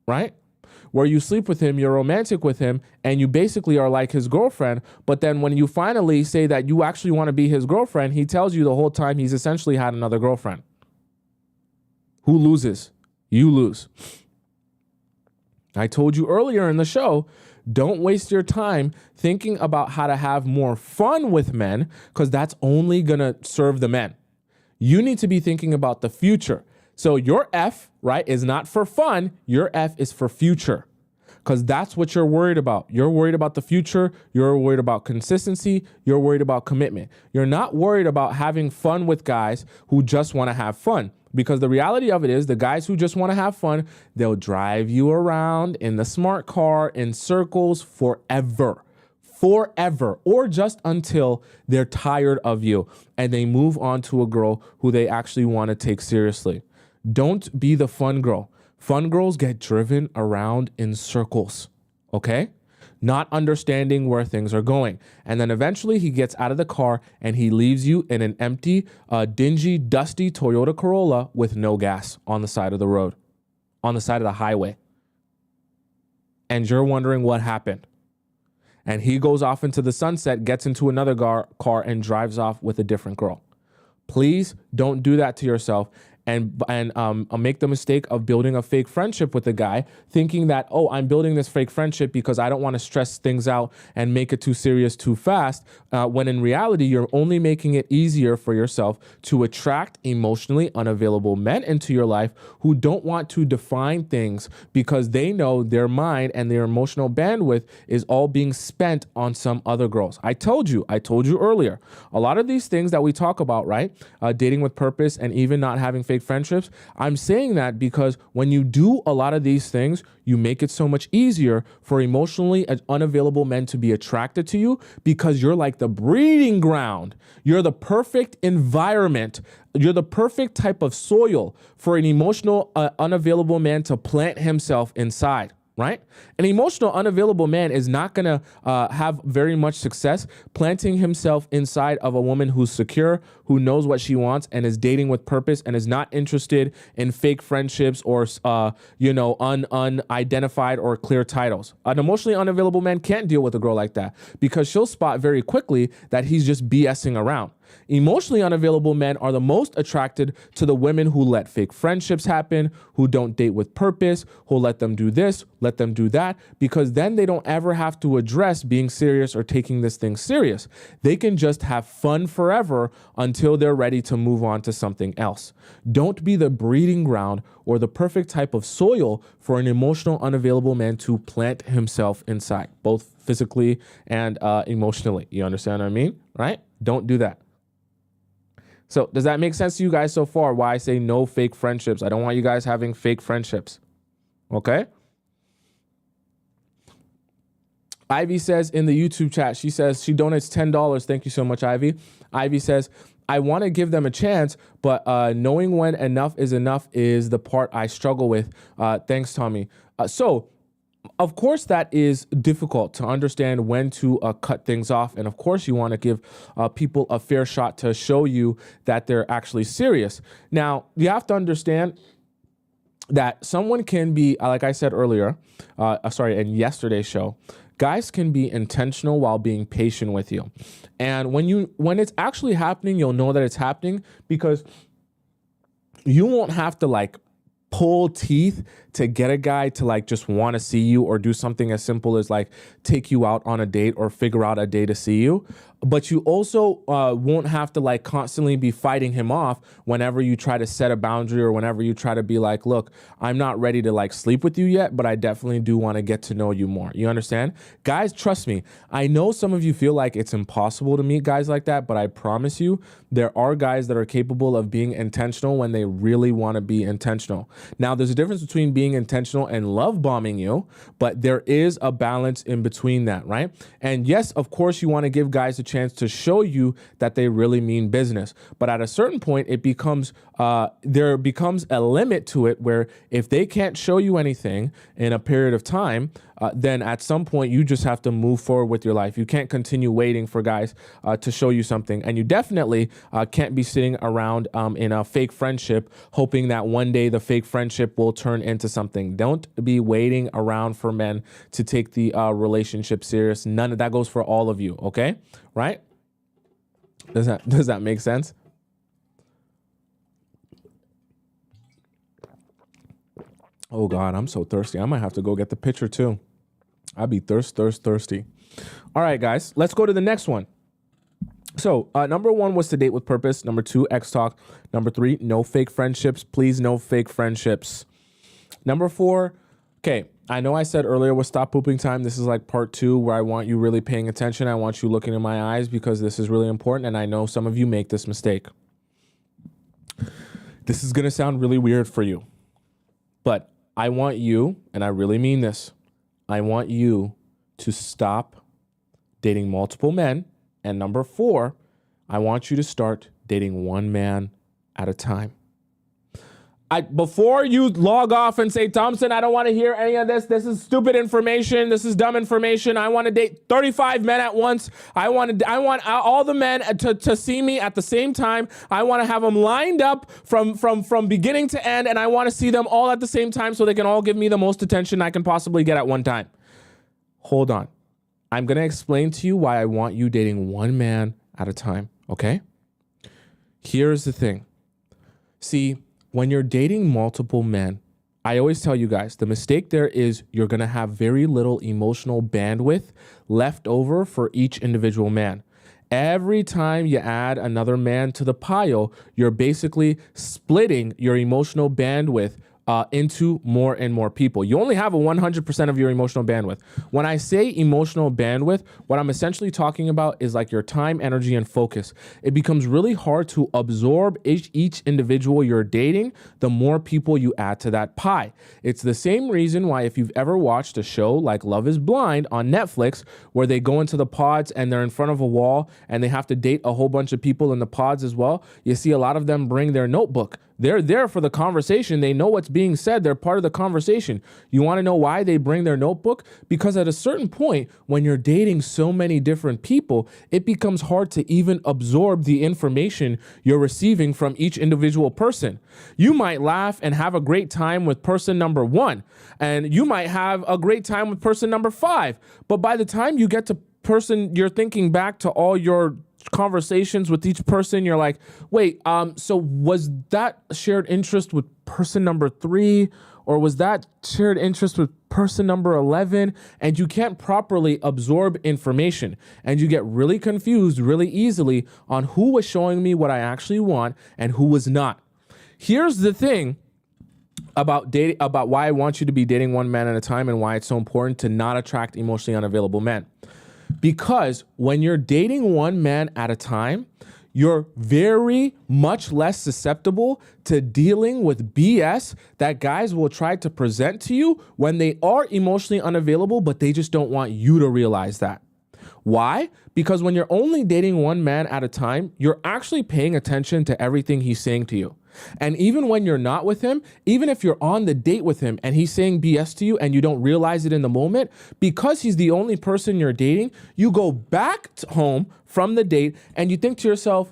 right? Where you sleep with him, you're romantic with him, and you basically are like his girlfriend. But then when you finally say that you actually want to be his girlfriend, he tells you the whole time he's essentially had another girlfriend. Who loses? You lose. I told you earlier in the show, don't waste your time thinking about how to have more fun with men because that's only going to serve the men. You need to be thinking about the future. So your F, right, is not for fun. Your F is for future because that's what you're worried about. You're worried about the future. You're worried about consistency. You're worried about commitment. You're not worried about having fun with guys who just want to have fun because the reality of it is the guys who just want to have fun, they'll drive you around in the smart car in circles forever, or just until they're tired of you and they move on to a girl who they actually want to take seriously. Don't be the fun girl. Fun girls get driven around in circles, okay? Not understanding where things are going. And then eventually he gets out of the car and he leaves you in an empty, dingy, dusty Toyota Corolla with no gas on the side of the road, on the side of the highway. And you're wondering what happened. And he goes off into the sunset, gets into another car and drives off with a different girl. Please don't do that to yourself and make the mistake of building a fake friendship with a guy, thinking that, oh, I'm building this fake friendship because I don't want to stress things out and make it too serious too fast, when in reality, you're only making it easier for yourself to attract emotionally unavailable men into your life who don't want to define things because they know their mind and their emotional bandwidth is all being spent on some other girls. I told you earlier, a lot of these things that we talk about, right? Dating with purpose and even not having fake friendships. I'm saying that because when you do a lot of these things, you make it so much easier for emotionally unavailable men to be attracted to you because you're like the breeding ground. You're the perfect environment. You're the perfect type of soil for an emotional unavailable man to plant himself inside. Right? An emotional unavailable man is not going to have very much success planting himself inside of a woman who's secure, who knows what she wants and is dating with purpose and is not interested in fake friendships or, unidentified or clear titles. An emotionally unavailable man can't deal with a girl like that because she'll spot very quickly that he's just BSing around. Emotionally unavailable men are the most attracted to the women who let fake friendships happen, who don't date with purpose, who let them do this, let them do that, because then they don't ever have to address being serious or taking this thing serious. They can just have fun forever until they're ready to move on to something else. Don't be the breeding ground or the perfect type of soil for an emotional unavailable man to plant himself inside, both physically and emotionally. You understand what I mean, right? Don't do that. So does that make sense to you guys so far? Why I say no fake friendships? I don't want you guys having fake friendships. Okay? Ivy says in the YouTube chat, she says she donates $10. Thank you so much, Ivy. Ivy says, I want to give them a chance, but knowing when enough is the part I struggle with. Thanks, Tommy. Of course, that is difficult to understand when to cut things off. And of course, you want to give people a fair shot to show you that they're actually serious. Now, you have to understand that someone can be, like I said earlier, in yesterday's show, guys can be intentional while being patient with you. And when it's actually happening, you'll know that it's happening because you won't have to pull teeth to get a guy to just want to see you or do something as simple as take you out on a date or figure out a day to see you. But you also won't have to constantly be fighting him off whenever you try to set a boundary or whenever you try to be look, I'm not ready to sleep with you yet, but I definitely do want to get to know you more. You understand? Guys, trust me. I know some of you feel like it's impossible to meet guys like that, but I promise you there are guys that are capable of being intentional when they really want to be intentional. Now, there's a difference between being intentional and love bombing you, but there is a balance in between that, right? And yes, of course, you want to give guys a chance to show you that they really mean business. But at a certain point, it becomes there becomes a limit to it where if they can't show you anything in a period of time, then at some point you just have to move forward with your life. You can't continue waiting for guys to show you something. And you definitely can't be sitting around in a fake friendship hoping that one day the fake friendship will turn into something. Don't be waiting around for men to take the relationship serious. None of that goes for all of you. Okay. Right? Does that make sense? Oh God, I'm so thirsty. I might have to go get the pitcher too. I'll be thirsty. All right, guys, let's go to the next one. So number 1 was to date with purpose. Number 2, X talk. Number 3, no fake friendships. Please, no fake friendships. Number 4, okay, I know I said earlier was stop pooping time. This is part 2 where I want you really paying attention. I want you looking in my eyes because this is really important. And I know some of you make this mistake. This is going to sound really weird for you, but I want you, and I really mean this, I want you to stop dating multiple men. And number 4, I want you to start dating one man at a time. Before you log off and say, Tomisin, I don't want to hear any of this. This is stupid information. This is dumb information. I want to date 35 men at once. I want all the men to see me at the same time. I want to have them lined up from beginning to end, and I want to see them all at the same time so they can all give me the most attention I can possibly get at one time. Hold on. I'm going to explain to you why I want you dating one man at a time, okay? Here's the thing. See, when you're dating multiple men, I always tell you guys, the mistake there is you're going to have very little emotional bandwidth left over for each individual man. Every time you add another man to the pile, you're basically splitting your emotional bandwidth into more and more people. You only have a 100% of your emotional bandwidth. When I say emotional bandwidth, what I'm essentially talking about is your time, energy, and focus. It becomes really hard to absorb each individual you're dating the more people you add to that pie. It's the same reason why if you've ever watched a show like Love is Blind on Netflix, where they go into the pods and they're in front of a wall and they have to date a whole bunch of people in the pods as well, you see a lot of them bring their notebook They're there for the conversation. They know what's being said. They're part of the conversation. You want to know why they bring their notebook? Because at a certain point, when you're dating so many different people, it becomes hard to even absorb the information you're receiving from each individual person. You might laugh and have a great time with person number 1, and you might have a great time with person number 5. But by the time you get to person, you're thinking back to all your conversations with each person, you're like, wait, so was that shared interest with person number 3, or was that shared interest with person number 11? And you can't properly absorb information, and you get really confused really easily on who was showing me what I actually want and who was not. Here's the thing about dating, about why I want you to be dating one man at a time, and why it's so important to not attract emotionally unavailable men. Because when you're dating one man at a time, you're very much less susceptible to dealing with BS that guys will try to present to you when they are emotionally unavailable, but they just don't want you to realize that. Why? Because when you're only dating one man at a time, you're actually paying attention to everything he's saying to you. And even when you're not with him, even if you're on the date with him and he's saying BS to you and you don't realize it in the moment, because he's the only person you're dating, you go back home from the date and you think to yourself,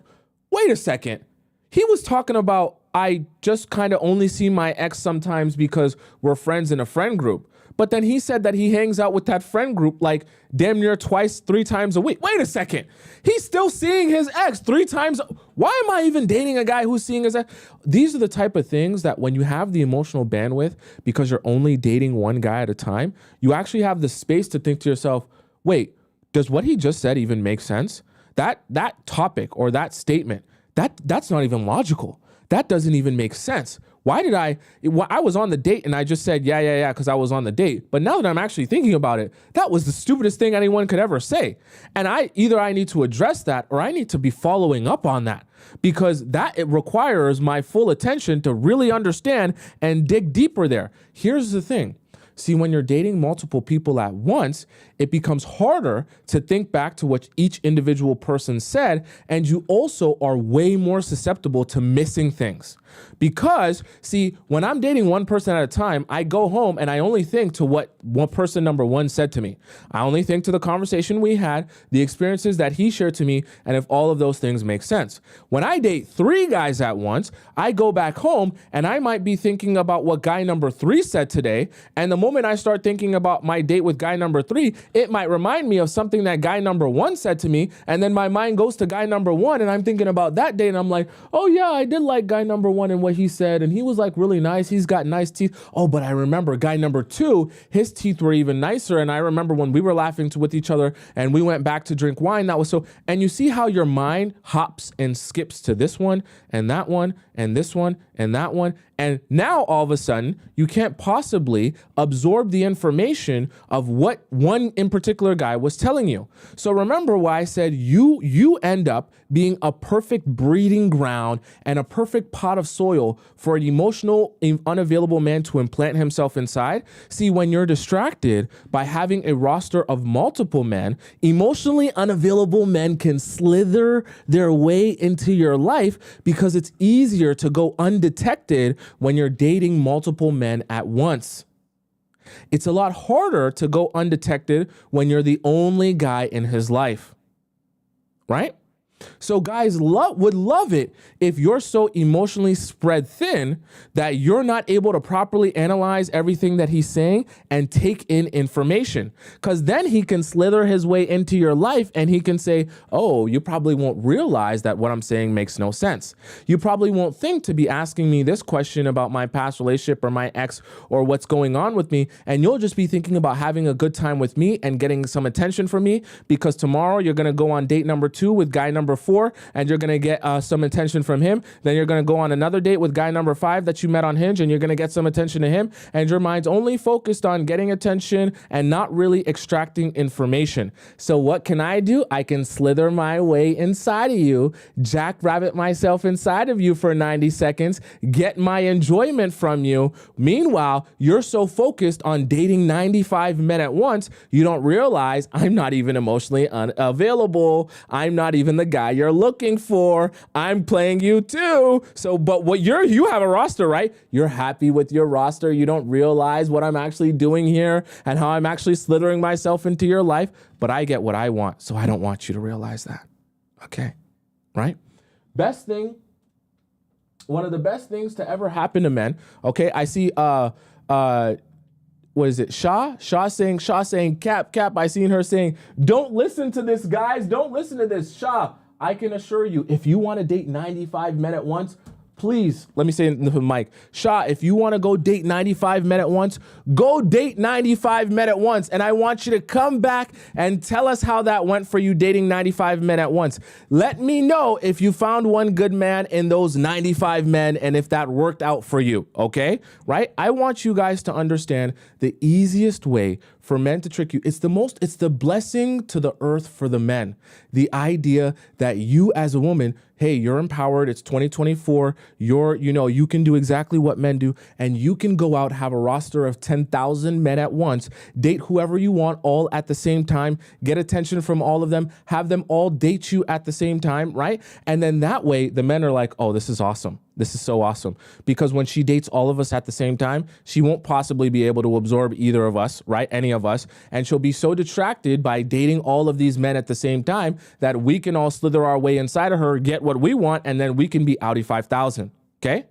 wait a second, he was talking about I just kind of only see my ex sometimes because we're friends in a friend group. But then he said that he hangs out with that friend group like damn near 2-3 times a week. Wait a second. He's still seeing his ex 3 times. Why am I even dating a guy who's seeing his ex? These are the type of things that when you have the emotional bandwidth, because you're only dating one guy at a time, you actually have the space to think to yourself, wait, does what he just said even make sense? That topic or that statement, that's not even logical. That doesn't even make sense. Why did I was on the date and I just said, yeah, because I was on the date. But now that I'm actually thinking about it, that was the stupidest thing anyone could ever say. And either I need to address that or I need to be following up on that, because it requires my full attention to really understand and dig deeper there. Here's the thing. See, when you're dating multiple people at once, it becomes harder to think back to what each individual person said, and you also are way more susceptible to missing things. Because, see, when I'm dating one person at a time, I go home and I only think to what person number 1 said to me. I only think to the conversation we had, the experiences that he shared to me, and if all of those things make sense. When I date 3 guys at once, I go back home and I might be thinking about what guy number 3 said today, and the moment I start thinking about my date with guy number 3, it might remind me of something that guy number 1 said to me, and then my mind goes to guy number 1 and I'm thinking about that date and I'm like, oh yeah, I did like guy number 1 and what he said, and he was like really nice. He's got nice teeth. Oh, but I remember guy number 2, his teeth were even nicer, and I remember when we were laughing with each other and we went back to drink wine, that was so, and you see how your mind hops and skips to this one and that one and this one and that one. And now all of a sudden, you can't possibly absorb the information of what one in particular guy was telling you. So remember why I said you end up being a perfect breeding ground and a perfect pot of soil for an emotional, unavailable man to implant himself inside. See, when you're distracted by having a roster of multiple men, emotionally unavailable men can slither their way into your life because it's easier to go undetected when you're dating multiple men at once. It's a lot harder to go undetected when you're the only guy in his life, right? So guys would love it if you're so emotionally spread thin that you're not able to properly analyze everything that he's saying and take in information. Because then he can slither his way into your life and he can say, oh, you probably won't realize that what I'm saying makes no sense. You probably won't think to be asking me this question about my past relationship or my ex or what's going on with me. And you'll just be thinking about having a good time with me and getting some attention from me, because tomorrow you're going to go on date number 2 with guy number 4 and you're going to get some attention from him. Then you're going to go on another date with guy number 5 that you met on Hinge and you're going to get some attention to him. And your mind's only focused on getting attention and not really extracting information. So what can I do? I can slither my way inside of you, jackrabbit myself inside of you for 90 seconds, get my enjoyment from you. Meanwhile, you're so focused on dating 95 men at once, you don't realize I'm not even emotionally unavailable. I'm not even the guy guy you're looking for. I'm playing you too. So, but you have a roster, right? You're happy with your roster. You don't realize what I'm actually doing here and how I'm actually slithering myself into your life, but I get what I want. So I don't want you to realize that. Okay. Right? One of the best things to ever happen to men. Okay. I see, what is it? Shaw saying, Cap. I seen her saying, don't listen to this, guys. Don't listen to this. Shaw, I can assure you, if you want to date 95 men at once, please, let me say it in the mic. Shaw, if you want to go date 95 men at once, go date 95 men at once. And I want you to come back and tell us how that went for you dating 95 men at once. Let me know if you found one good man in those 95 men and if that worked out for you, okay? Right? I want you guys to understand the easiest way for men to trick you. It's the blessing to the earth for the men. The idea that you as a woman, hey, you're empowered. It's 2024. You can do exactly what men do, and you can go out, have a roster of 10,000 men at once, date whoever you want all at the same time, get attention from all of them, have them all date you at the same time, right? And then that way the men are like, oh, this is awesome. This is so awesome. Because when she dates all of us at the same time, she won't possibly be able to absorb either of us, right? Any of us. And she'll be so distracted by dating all of these men at the same time that we can all slither our way inside of her, get what we want, and then we can be Audi 5000. Okay?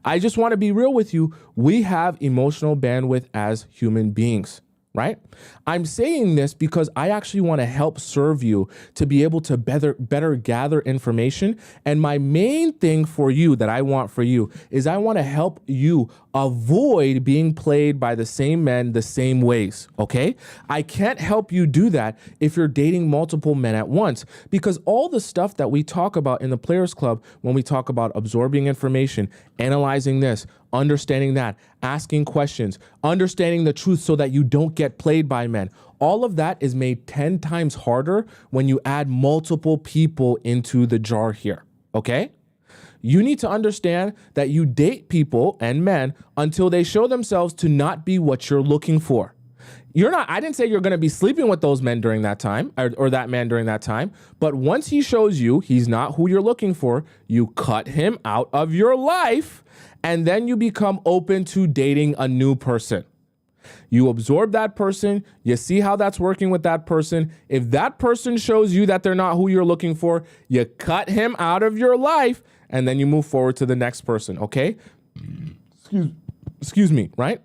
I just want to be real with you. We have emotional bandwidth as human beings. Right? I'm saying this because I actually want to help serve you to be able to better gather information. And my main thing for you that I want for you is I want to help you avoid being played by the same men the same ways, okay? I can't help you do that if you're dating multiple men at once, because all the stuff that we talk about in the Players Club, when we talk about absorbing information, analyzing this, understanding that, asking questions, understanding the truth so that you don't get played by men. All of that is made 10 times harder when you add multiple people into the jar here, okay? You need to understand that you date people and men until they show themselves to not be what you're looking for. I didn't say you're going to be sleeping with those men during that time or that man during that time. But once he shows you he's not who you're looking for, you cut him out of your life. And then you become open to dating a new person. You absorb that person. You see how that's working with that person. If that person shows you that they're not who you're looking for, you cut him out of your life. And then you move forward to the next person. Okay. Excuse me. Right.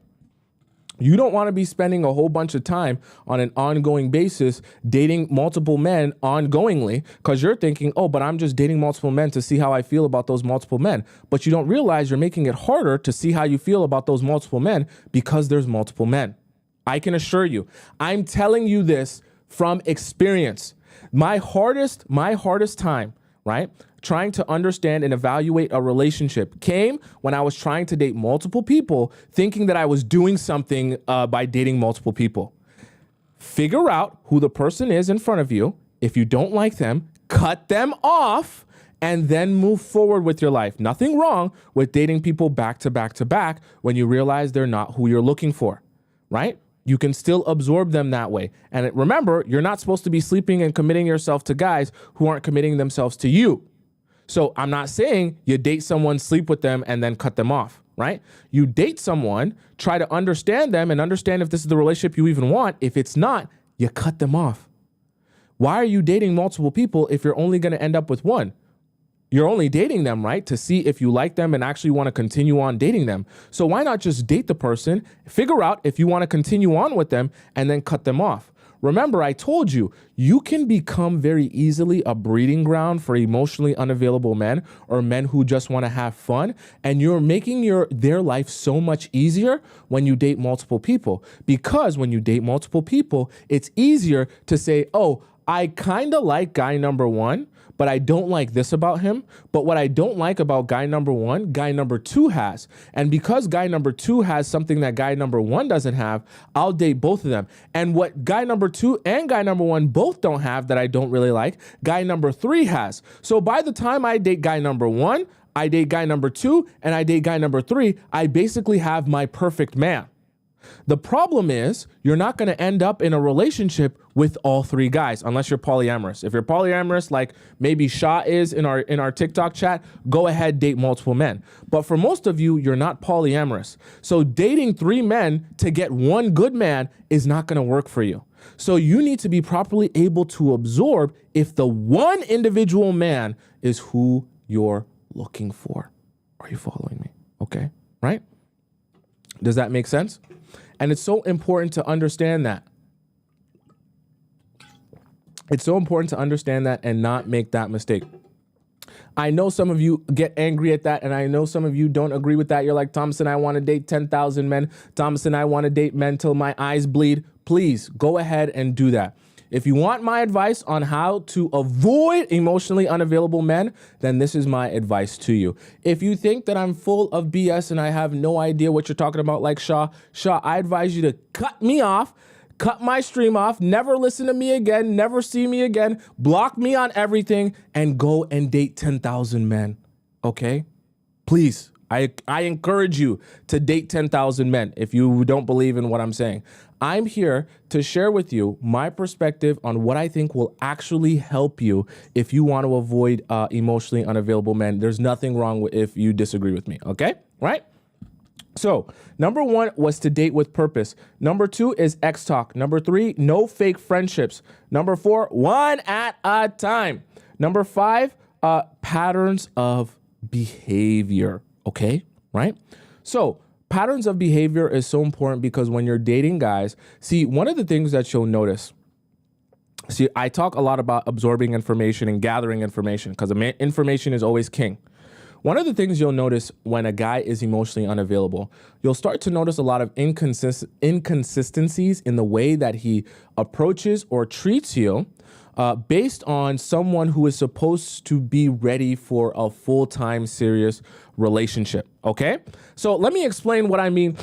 You don't want to be spending a whole bunch of time on an ongoing basis dating multiple men ongoingly because you're thinking, oh, but I'm just dating multiple men to see how I feel about those multiple men. But you don't realize you're making it harder to see how you feel about those multiple men because there's multiple men. I can assure you, I'm telling you this from experience. My hardest time, right, trying to understand and evaluate a relationship came when I was trying to date multiple people, thinking that I was doing something by dating multiple people. Figure out who the person is in front of you. If you don't like them, cut them off and then move forward with your life. Nothing wrong with dating people back to back to back when you realize they're not who you're looking for, right? You can still absorb them that way. And remember, you're not supposed to be sleeping and committing yourself to guys who aren't committing themselves to you. So I'm not saying you date someone, sleep with them, and then cut them off, right? You date someone, try to understand them and understand if this is the relationship you even want. If it's not, you cut them off. Why are you dating multiple people if you're only going to end up with one? You're only dating them, right, to see if you like them and actually want to continue on dating them. So why not just date the person, figure out if you want to continue on with them, and then cut them off? Remember, I told you, you can become very easily a breeding ground for emotionally unavailable men or men who just want to have fun. And you're making their life so much easier when you date multiple people. Because when you date multiple people, it's easier to say, oh, I kind of like guy number one, but I don't like this about him. But what I don't like about guy number one, guy number two has. And because guy number two has something that guy number one doesn't have, I'll date both of them. And what guy number two and guy number one both don't have that I don't really like, guy number three has. So by the time I date guy number one, I date guy number two, and I date guy number three, I basically have my perfect man. The problem is you're not going to end up in a relationship with all three guys unless you're polyamorous. If you're polyamorous, like maybe Shah is in our TikTok chat, go ahead, date multiple men. But for most of you, you're not polyamorous. So dating three men to get one good man is not going to work for you. So you need to be properly able to absorb if the one individual man is who you're looking for. Are you following me? Okay, right? Does that make sense? And it's so important to understand that. It's so important to understand that and not make that mistake. I know some of you get angry at that, and I know some of you don't agree with that. You're like, Tomisin, I want to date 10,000 men. Tomisin, I want to date men till my eyes bleed. Please go ahead and do that. If you want my advice on how to avoid emotionally unavailable men, then this is my advice to you. If you think that I'm full of BS and I have no idea what you're talking about, like Shah, I advise you to cut me off, cut my stream off, never listen to me again, never see me again, block me on everything, and go and date 10,000 men, okay? Please, I encourage you to date 10,000 men if you don't believe in what I'm saying. I'm here to share with you my perspective on what I think will actually help you if you want to avoid emotionally unavailable men. There's nothing wrong with if you disagree with me, okay? Right? So, number 1 was to date with purpose. Number 2 is X talk. Number 3, no fake friendships. Number 4, one at a time. Number 5, patterns of behavior, okay? Right? So, patterns of behavior is so important because when you're dating guys, see, one of the things that you'll notice, see, I talk a lot about absorbing information and gathering information because information is always king. One of the things you'll notice when a guy is emotionally unavailable, you'll start to notice a lot of inconsistencies in the way that he approaches or treats you based on someone who is supposed to be ready for a full-time serious relationship, okay? So let me explain what I mean.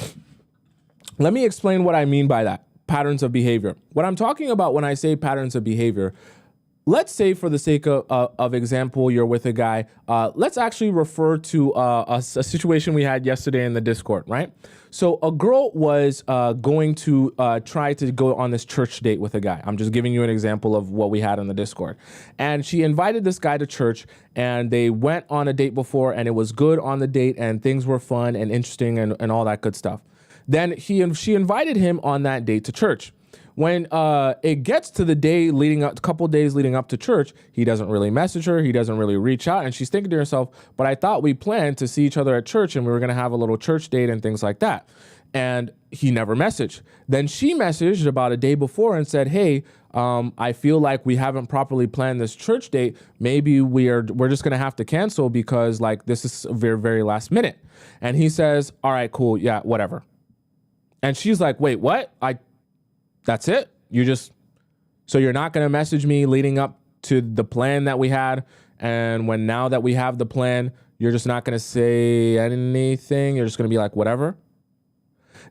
Let me explain what I mean by that, patterns of behavior. What I'm talking about when I say patterns of behavior, let's say for the sake of example, you're with a guy. Let's actually refer to a situation we had yesterday in the Discord, right? So a girl was going to try to go on this church date with a guy. I'm just giving you an example of what we had in the Discord. And she invited this guy to church and they went on a date before and it was good on the date and things were fun and interesting and all that good stuff. Then she invited him on that date to church. When it gets to the day leading up, a couple days leading up to church, he doesn't really message her. He doesn't really reach out. And she's thinking to herself, but I thought we planned to see each other at church and we were going to have a little church date and things like that. And he never messaged. Then she messaged about a day before and said, hey, I feel like we haven't properly planned this church date. Maybe we're just going to have to cancel because like this is very, very last minute. And he says, all right, cool. Yeah, whatever. And she's like, wait, what? That's it? So you're not going to message me leading up to the plan that we had. And now that we have the plan, you're just not going to say anything. You're just going to be like, whatever.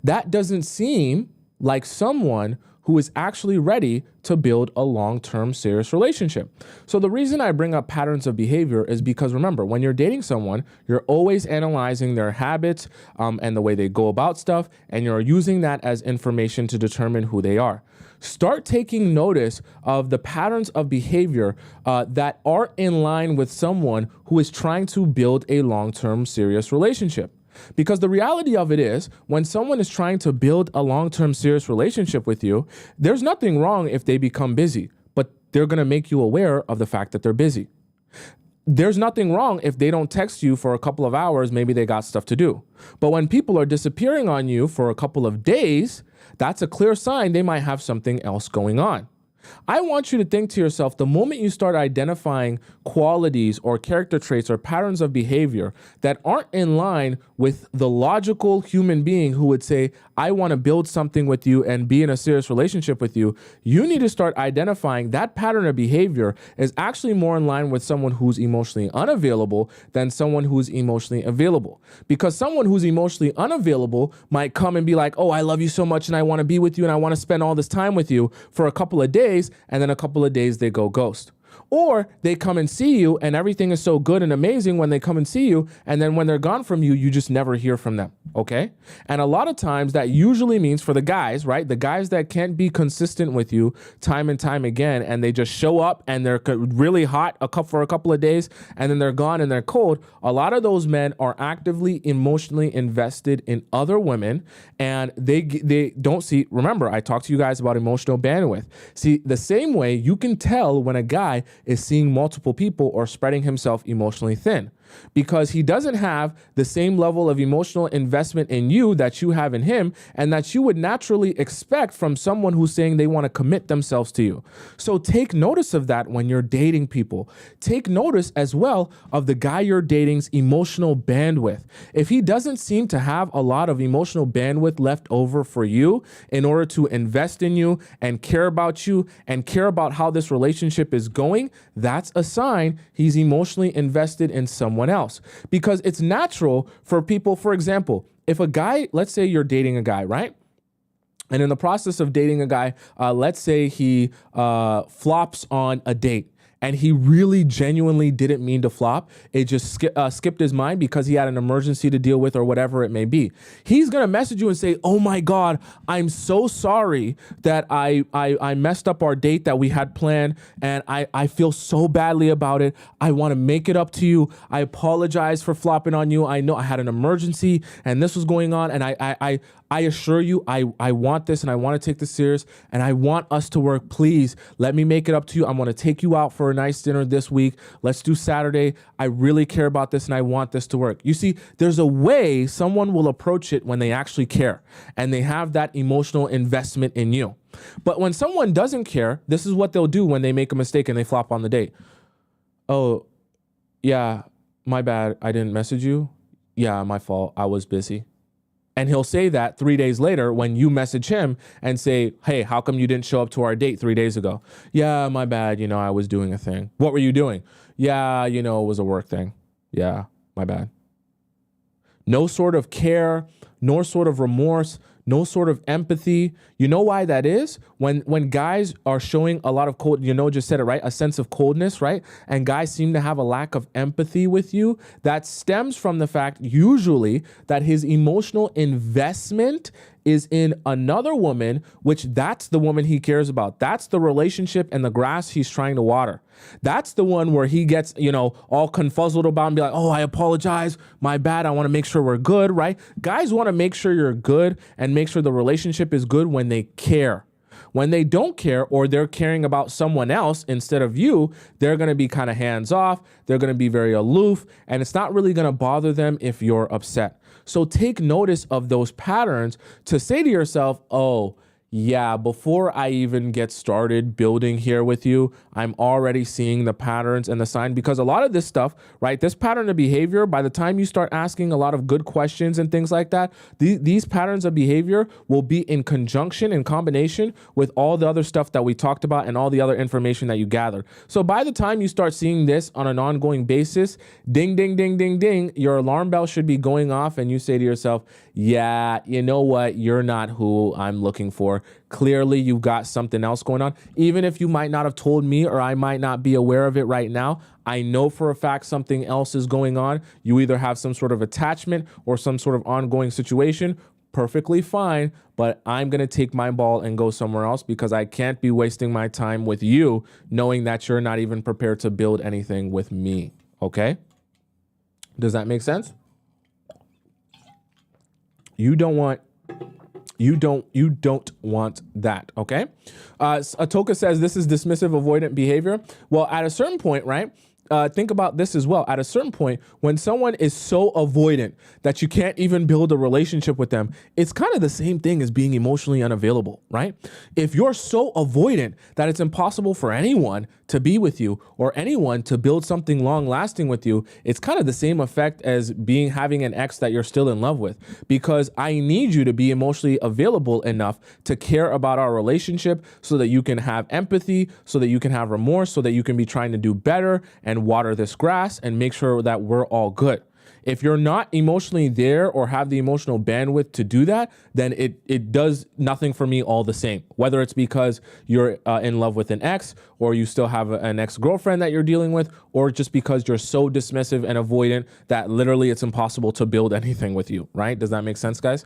That doesn't seem like someone who is actually ready to build a long-term serious relationship. So the reason I bring up patterns of behavior is because remember, when you're dating someone, you're always analyzing their habits and the way they go about stuff, and you're using that as information to determine who they are. Start taking notice of the patterns of behavior that are in line with someone who is trying to build a long-term serious relationship. Because the reality of it is, when someone is trying to build a long-term serious relationship with you, there's nothing wrong if they become busy, but they're going to make you aware of the fact that they're busy. There's nothing wrong if they don't text you for a couple of hours, maybe they got stuff to do. But when people are disappearing on you for a couple of days, that's a clear sign they might have something else going on. I want you to think to yourself, the moment you start identifying qualities or character traits or patterns of behavior that aren't in line with the logical human being who would say, I want to build something with you and be in a serious relationship with you, you need to start identifying that pattern of behavior is actually more in line with someone who's emotionally unavailable than someone who's emotionally available. Because someone who's emotionally unavailable might come and be like, oh, I love you so much and I want to be with you and I want to spend all this time with you for a couple of days, and then a couple of days they go ghost. Or they come and see you and everything is so good and amazing when they come and see you. And then when they're gone from you, you just never hear from them. Okay. And a lot of times that usually means for the guys, right? The guys that can't be consistent with you time and time again, and they just show up and they're really hot for a couple of days and then they're gone and they're cold. A lot of those men are actively emotionally invested in other women, and they don't see. Remember, I talked to you guys about emotional bandwidth. See, the same way you can tell when a guy is seeing multiple people or spreading himself emotionally thin, because he doesn't have the same level of emotional investment in you that you have in him, and that you would naturally expect from someone who's saying they want to commit themselves to you. So take notice of that when you're dating people. Take notice as well of the guy you're dating's emotional bandwidth. If he doesn't seem to have a lot of emotional bandwidth left over for you in order to invest in you and care about you and care about how this relationship is going, that's a sign he's emotionally invested in someone else. Because it's natural for people, for example, if a guy, let's say you're dating a guy, right? And in the process of dating a guy, let's say he flops on a date. And he really genuinely didn't mean to flop. It just skipped his mind because he had an emergency to deal with or whatever it may be. He's going to message you and say, oh my God, I'm so sorry that I messed up our date that we had planned. And I feel so badly about it. I want to make it up to you. I apologize for flopping on you. I know I had an emergency and this was going on. And I assure you, I want this and I want to take this serious and I want us to work. Please let me make it up to you. I want to take you out for a nice dinner this week. Let's do Saturday. I really care about this and I want this to work. You see, there's a way someone will approach it when they actually care and they have that emotional investment in you. But when someone doesn't care, this is what they'll do when they make a mistake and they flop on the date. Oh, yeah, my bad. I didn't message you. Yeah, my fault. I was busy. And he'll say that 3 days later when you message him and say, hey, how come you didn't show up to our date 3 days ago? Yeah, my bad. I was doing a thing. What were you doing? Yeah, it was a work thing. Yeah, my bad. No sort of care, no sort of remorse, no sort of empathy. You know why that is? When guys are showing a lot of cold, just said it right, a sense of coldness, right? And guys seem to have a lack of empathy with you. That stems from the fact usually that his emotional investment is in another woman, which that's the woman he cares about. That's the relationship and the grass he's trying to water. That's the one where he gets, all confuzzled about and be like, oh, I apologize. My bad. I want to make sure we're good, right? Guys want to make sure you're good and make sure the relationship is good when they care. When they don't care or they're caring about someone else instead of you, they're going to be kind of hands off. They're going to be very aloof, and it's not really going to bother them if you're upset. So take notice of those patterns to say to yourself, oh, yeah, before I even get started building here with you, I'm already seeing the patterns and the sign, because a lot of this stuff, right, this pattern of behavior, by the time you start asking a lot of good questions and things like that, these patterns of behavior will be in conjunction, in combination with all the other stuff that we talked about and all the other information that you gathered. So by the time you start seeing this on an ongoing basis, ding, ding, ding, ding, ding, your alarm bell should be going off and you say to yourself, yeah, you know what? You're not who I'm looking for. Clearly, you've got something else going on. Even if you might not have told me or I might not be aware of it right now, I know for a fact something else is going on. You either have some sort of attachment or some sort of ongoing situation. Perfectly fine, but I'm going to take my ball and go somewhere else because I can't be wasting my time with you knowing that you're not even prepared to build anything with me. Okay? Does that make sense? You don't want that, okay? Atoka says this is dismissive avoidant behavior. Well, at a certain point, right? Think about this as well. At a certain point, when someone is so avoidant that you can't even build a relationship with them, it's kind of the same thing as being emotionally unavailable, right? If you're so avoidant that it's impossible for anyone to be with you or anyone to build something long lasting with you, it's kind of the same effect as having an ex that you're still in love with, because I need you to be emotionally available enough to care about our relationship so that you can have empathy, so that you can have remorse, so that you can be trying to do better and water this grass and make sure that we're all good. If you're not emotionally there or have the emotional bandwidth to do that, then it does nothing for me all the same. Whether it's because you're in love with an ex, or you still have an ex-girlfriend that you're dealing with, or just because you're so dismissive and avoidant that literally it's impossible to build anything with you, right? Does that make sense, guys?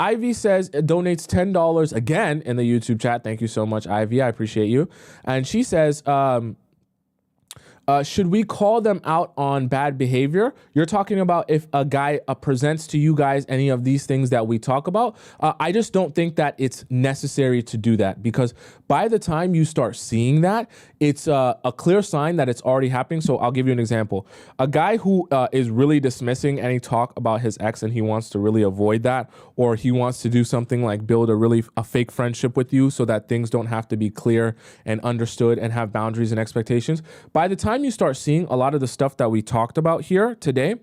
Ivy says it donates $10 again in the YouTube chat. Thank you so much, Ivy. I appreciate you. And she says, should we call them out on bad behavior? You're talking about if a guy presents to you guys any of these things that we talk about. I just don't think that it's necessary to do that, because by the time you start seeing that, it's a clear sign that it's already happening. So I'll give you an example. A guy who is really dismissing any talk about his ex and he wants to really avoid that, or he wants to do something like build a fake friendship with you so that things don't have to be clear and understood and have boundaries and expectations. By the time you start seeing a lot of the stuff that we talked about here today,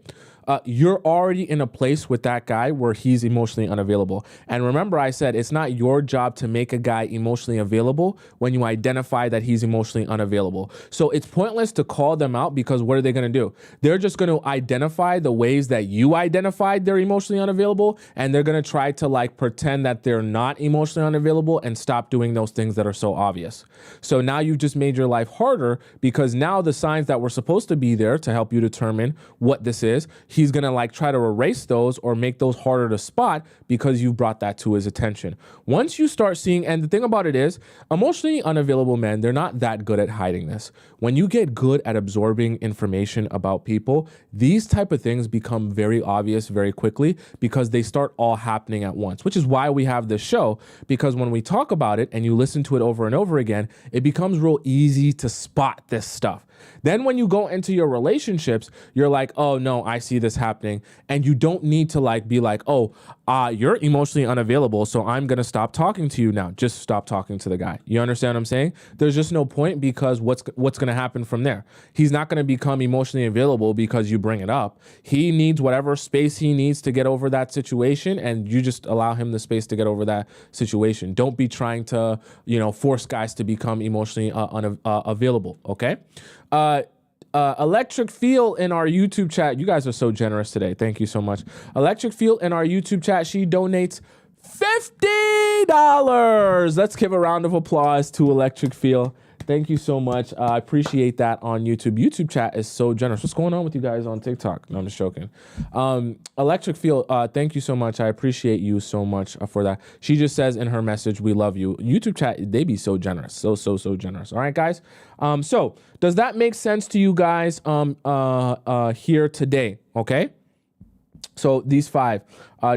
you're already in a place with that guy where he's emotionally unavailable. And remember, I said it's not your job to make a guy emotionally available when you identify that he's emotionally unavailable. So it's pointless to call them out, because what are they going to do? They're just going to identify the ways that you identified they're emotionally unavailable, and they're going to try to like pretend that they're not emotionally unavailable and stop doing those things that are so obvious. So now you've just made your life harder, because now the signs that were supposed to be there to help you determine what this is, he's going to like try to erase those or make those harder to spot because you brought that to his attention. Once you start seeing, and the thing about it is, emotionally unavailable men, they're not that good at hiding this. When you get good at absorbing information about people, these type of things become very obvious very quickly, because they start all happening at once, which is why we have this show, because when we talk about it and you listen to it over and over again, it becomes real easy to spot this stuff. Then when you go into your relationships, you're like, oh no, I see this happening. And you don't need to like be like, oh, you're emotionally unavailable, so I'm going to stop talking to you now. Just stop talking to the guy. You understand what I'm saying? There's just no point, because what's going to happen from there? He's not going to become emotionally available because you bring it up. He needs whatever space he needs to get over that situation, and you just allow him the space to get over that situation. Don't be trying to, force guys to become emotionally unavailable, okay? Electric Feel in our YouTube chat. You guys are so generous today. Thank you so much. Electric Feel in our YouTube chat. She donates $50. Let's give a round of applause to Electric Feel. Thank you so much. I appreciate that on YouTube. YouTube chat is so generous. What's going on with you guys on TikTok? No, I'm just joking. Electric Feel, thank you so much. I appreciate you so much for that. She just says in her message, we love you. YouTube chat, they be so generous. So generous. All right, guys. So does that make sense to you guys here today? Okay. So these 5,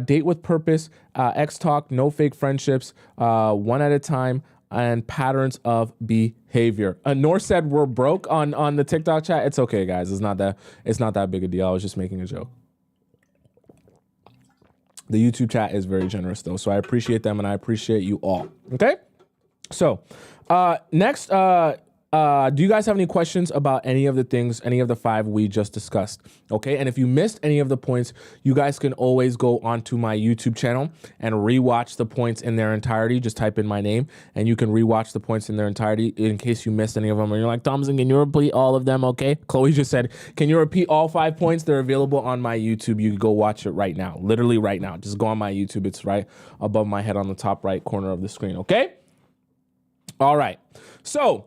date with purpose, X talk, no fake friendships, one at a time, and patterns of behavior. Nor said we're broke on the TikTok chat. It's okay, guys. It's not that big a deal. I was just making a joke. The YouTube chat is very generous though, so I appreciate them and I appreciate you all. Okay. So next, do you guys have any questions about any of the things, any of the 5 we just discussed? Okay. And if you missed any of the points, you guys can always go onto my YouTube channel and rewatch the points in their entirety. Just type in my name and you can rewatch the points in their entirety in case you missed any of them. And you're like, Tomisin, can you repeat all of them? Okay. Chloe just said, can you repeat all 5 points? They're available on my YouTube. You can go watch it right now. Literally right now. Just go on my YouTube. It's right above my head on the top right corner of the screen. Okay. All right. So,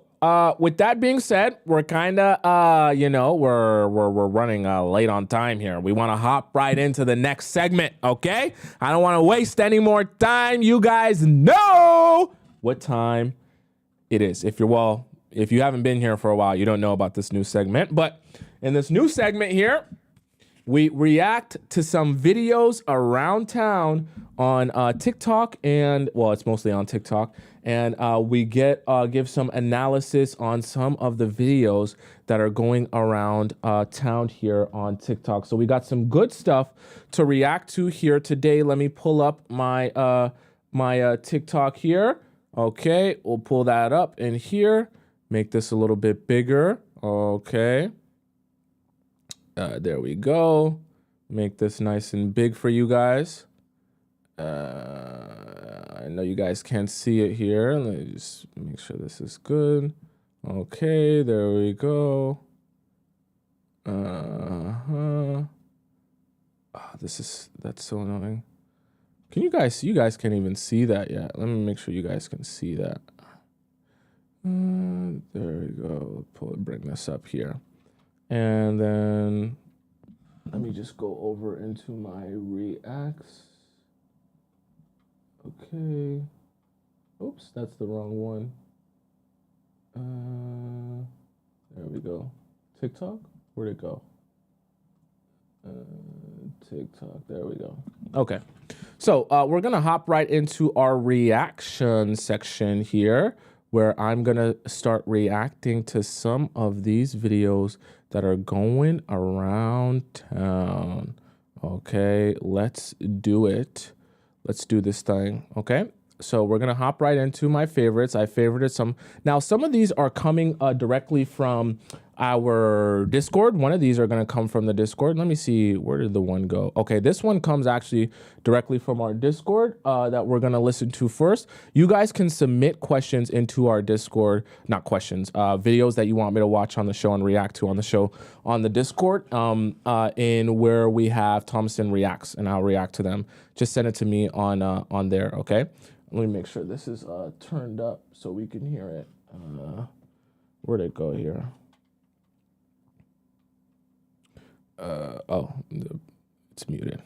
with that being said, we're kind of, we're running late on time here. We want to hop right into the next segment, okay? I don't want to waste any more time. You guys know what time it is. If you haven't been here for a while, you don't know about this new segment. But in this new segment here, we react to some videos around town on TikTok, and well, it's mostly on TikTok, and we give some analysis on some of the videos that are going around town here on TikTok. So we got some good stuff to react to here today. Let me pull up my my TikTok here. Okay, we'll pull that up in here. Make this a little bit bigger. Okay. There we go. Make this nice and big for you guys. I know you guys can't see it here. Let me just make sure this is good. Okay, there we go. That's so annoying. Can you guys can't even see that yet. Let me make sure you guys can see that. There we go. Bring this up here. And then let me just go over into my reacts. Okay. Oops, that's the wrong one. There we go. TikTok? Where'd it go? TikTok. There we go. Okay. So we're going to hop right into our reaction section here, where I'm going to start reacting to some of these videos that are going around town. Okay, let's do it. Let's do this thing. Okay. So we're going to hop right into my favorites. I favorited some. Now, some of these are coming directly from our Discord. One of these are going to come from the Discord. Let me see. Where did the one go? Okay, this one comes actually directly from our Discord that we're going to listen to first. You guys can submit questions into our Discord. Not questions, videos that you want me to watch on the show and react to on the show on the Discord in where we have Tomisin Reacts, and I'll react to them. Just send it to me on there, okay? Let me make sure this is turned up so we can hear it. Where'd it go here? Oh, it's muted.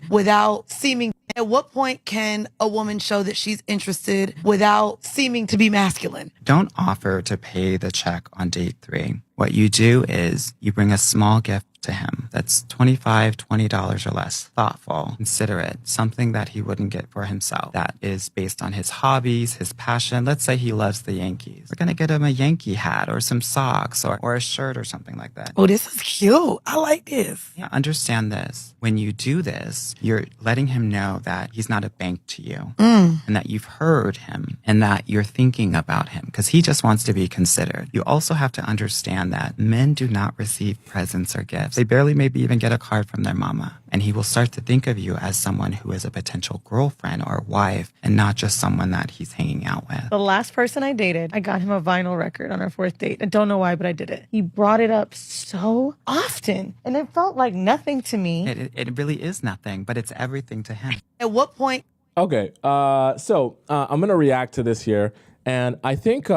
Without seeming, at what point can a woman show that she's interested without seeming to be masculine? Don't offer to pay the check on date 3. What you do is you bring a small gift to him that's $25, $20 or less, thoughtful, considerate, something that he wouldn't get for himself, that is based on his hobbies, his passion. Let's say he loves the Yankees. We're going to get him a Yankee hat or some socks or a shirt or something like that. Oh, this is cute. I like this. Yeah, understand this. When you do this, you're letting him know that he's not a bank to you and that you've heard him and that you're thinking about him because he just wants to be considered. You also have to understand that men do not receive presents or gifts. They barely maybe even get a card from their mama. And he will start to think of you as someone who is a potential girlfriend or wife and not just someone that he's hanging out with. The last person I dated, I got him a vinyl record on our 4th date. I don't know why, but I did it. He brought it up so often and it felt like nothing to me. It really is nothing, but it's everything to him. At what point? Okay, so I'm going to react to this here. And I think...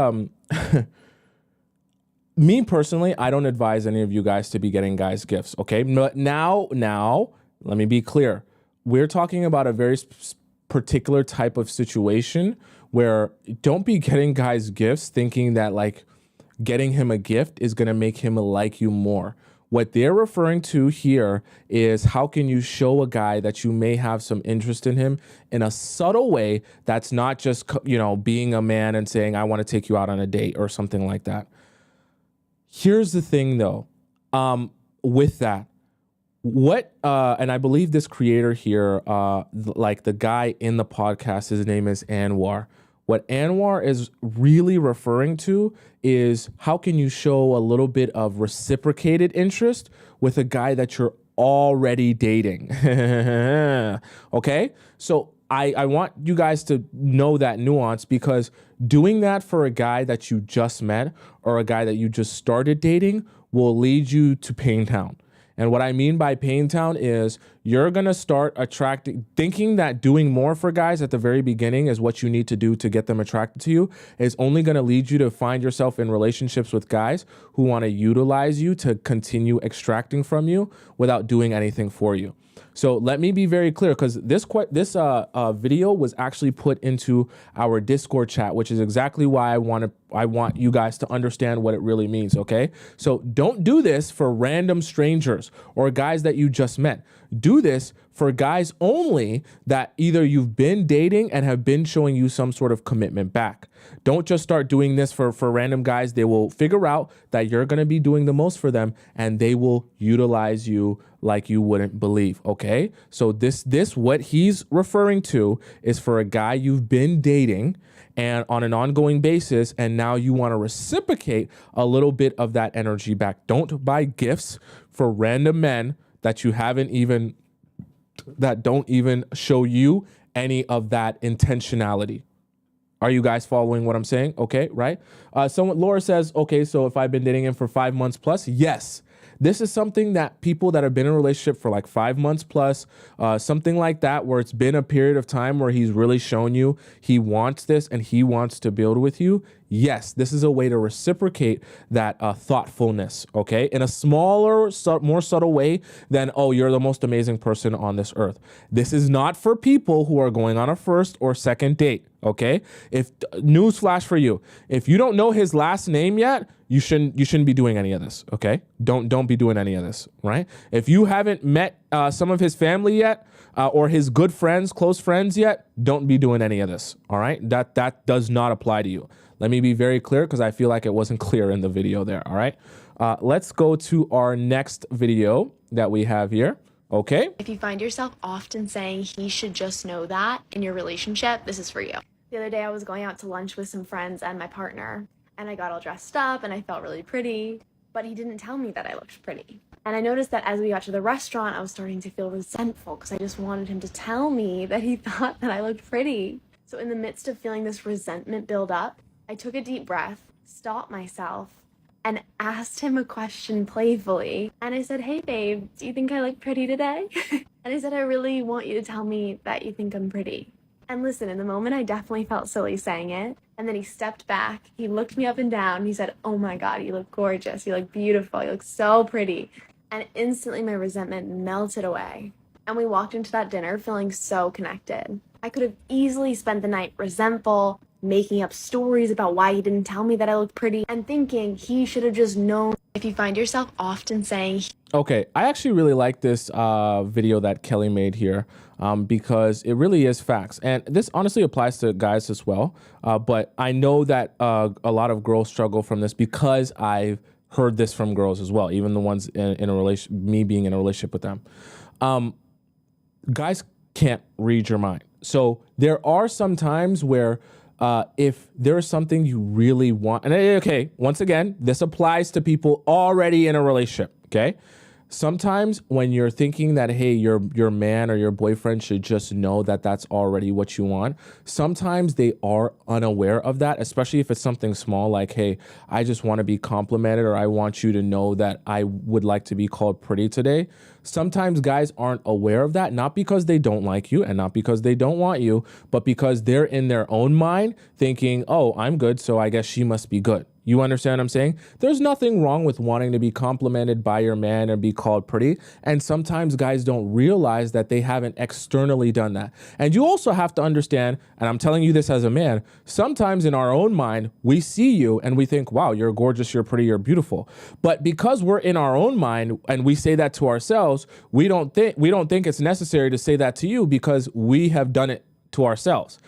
me personally, I don't advise any of you guys to be getting guys gifts, okay? But now, let me be clear. We're talking about a very particular type of situation where don't be getting guys gifts thinking that like getting him a gift is going to make him like you more. What they're referring to here is how can you show a guy that you may have some interest in him in a subtle way that's not just, you know, being a man and saying, I want to take you out on a date or something like that. Here's the thing, though, with that, and I believe this creator here, like the guy in the podcast, his name is Anwar. What Anwar is really referring to is how can you show a little bit of reciprocated interest with a guy that you're already dating? Okay, so I want you guys to know that nuance because doing that for a guy that you just met or a guy that you just started dating will lead you to Pain Town. And what I mean by Pain Town is you're going to start thinking that doing more for guys at the very beginning is what you need to do to get them attracted to you is only going to lead you to find yourself in relationships with guys who want to utilize you to continue extracting from you without doing anything for you. So let me be very clear because this video was actually put into our Discord chat, which is exactly why I want you guys to understand what it really means, okay? So don't do this for random strangers or guys that you just met. Do this for guys only that either you've been dating and have been showing you some sort of commitment back. Don't just start doing this for random guys. They will figure out that you're going to be doing the most for them and they will utilize you like you wouldn't believe, okay? So this what he's referring to is for a guy you've been dating and on an ongoing basis, and now you want to reciprocate a little bit of that energy back. Don't buy gifts for random men that don't even show you any of that intentionality. Are you guys following what I'm saying? Okay, right? Laura says, okay, so if I've been dating him for 5 months plus, yes, This is something that people that have been in a relationship for like 5 months plus, something like that, where it's been a period of time where he's really shown you he wants this and he wants to build with you. Yes, this is a way to reciprocate that thoughtfulness, okay? In a smaller, more subtle way than, oh, you're the most amazing person on this earth. This is not for people who are going on a first or second date, okay? If newsflash for you, if you don't know his last name yet, you shouldn't be doing any of this, okay? Don't be doing any of this, right? If you haven't met some of his family yet, or his good friends, close friends yet, don't be doing any of this, all right? That does not apply to you. Let me be very clear because I feel like it wasn't clear in the video there, all right? Let's go to our next video that we have here, okay? If you find yourself often saying he should just know that in your relationship, this is for you. The other day I was going out to lunch with some friends and my partner, and I got all dressed up and I felt really pretty, but he didn't tell me that I looked pretty. And I noticed that as we got to the restaurant, I was starting to feel resentful because I just wanted him to tell me that he thought that I looked pretty. So in the midst of feeling this resentment build up, I took a deep breath, stopped myself, and asked him a question playfully. And I said, hey babe, do you think I look pretty today? And I said, I really want you to tell me that you think I'm pretty. And listen, in the moment, I definitely felt silly saying it. And then he stepped back, he looked me up and down, and he said, oh my God, you look gorgeous, you look beautiful, you look so pretty. And instantly my resentment melted away. And we walked into that dinner feeling so connected. I could have easily spent the night resentful, making up stories about why he didn't tell me that I looked pretty, and thinking he should have just known. If you find yourself often saying... Okay, I actually really like this video that Kelly made here because it really is facts. And this honestly applies to guys as well. But I know that a lot of girls struggle from this because I've heard this from girls as well, even the ones in a relation, me being in a relationship with them. Guys can't read your mind. So there are some times where if there's something you really want, and okay, once again, this applies to people already in a relationship, okay? Sometimes when you're thinking that, hey, your man or your boyfriend should just know that that's already what you want, sometimes they are unaware of that, especially if it's something small like, hey, I just want to be complimented or I want you to know that I would like to be called pretty today. Sometimes guys aren't aware of that, not because they don't like you and not because they don't want you, but because they're in their own mind thinking, oh, I'm good, so I guess she must be good. You understand what I'm saying? There's nothing wrong with wanting to be complimented by your man and be called pretty. And sometimes guys don't realize that they haven't externally done that. And you also have to understand, and I'm telling you this as a man, sometimes in our own mind, we see you and we think, wow, you're gorgeous, you're pretty, you're beautiful. But because we're in our own mind and we say that to ourselves, we don't think it's necessary to say that to you because we have done it to ourselves.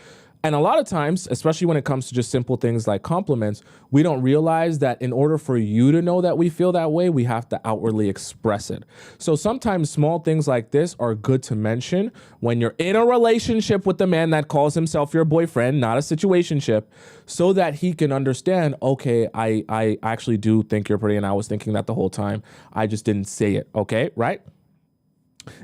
And a lot of times, especially when it comes to just simple things like compliments, we don't realize that in order for you to know that we feel that way, we have to outwardly express it. So sometimes small things like this are good to mention when you're in a relationship with the man that calls himself your boyfriend, not a situationship, so that he can understand, okay, I actually do think you're pretty and I was thinking that the whole time. I just didn't say it, okay, right?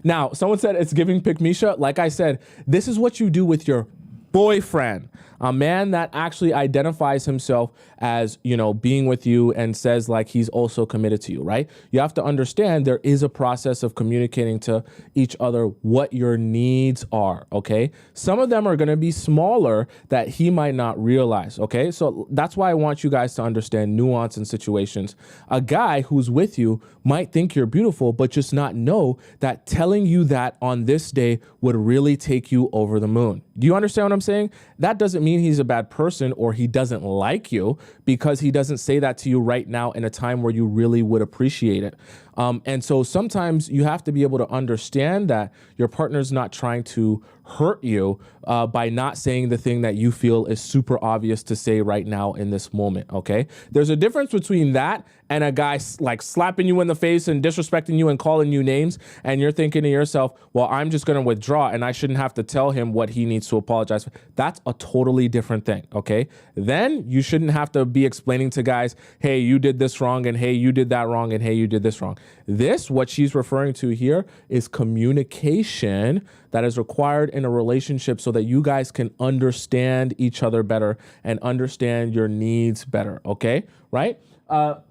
Now, someone said it's giving pick Misha. Like I said, this is what you do with your boyfriend, a man that actually identifies himself as, you know, being with you and says like he's also committed to you, right? You have to understand there is a process of communicating to each other what your needs are, okay? Some of them are going to be smaller that he might not realize, okay? So that's why I want you guys to understand nuance in situations. A guy who's with you might think you're beautiful, but just not know that telling you that on this day would really take you over the moon. Do you understand what I'm saying? That doesn't mean he's a bad person or he doesn't like you because he doesn't say that to you right now in a time where you really would appreciate it. And so sometimes you have to be able to understand that your partner's not trying to hurt you by not saying the thing that you feel is super obvious to say right now in this moment, okay? There's a difference between that and a guy like slapping you in the face and disrespecting you and calling you names, and you're thinking to yourself, well, I'm just gonna withdraw and I shouldn't have to tell him what he needs to apologize for. That's a totally different thing, okay? Then you shouldn't have to be explaining to guys, hey, you did this wrong, and hey, you did that wrong, and hey, you did this wrong. What she's referring to here is communication that is required in a relationship so that you guys can understand each other better and understand your needs better, okay? Right?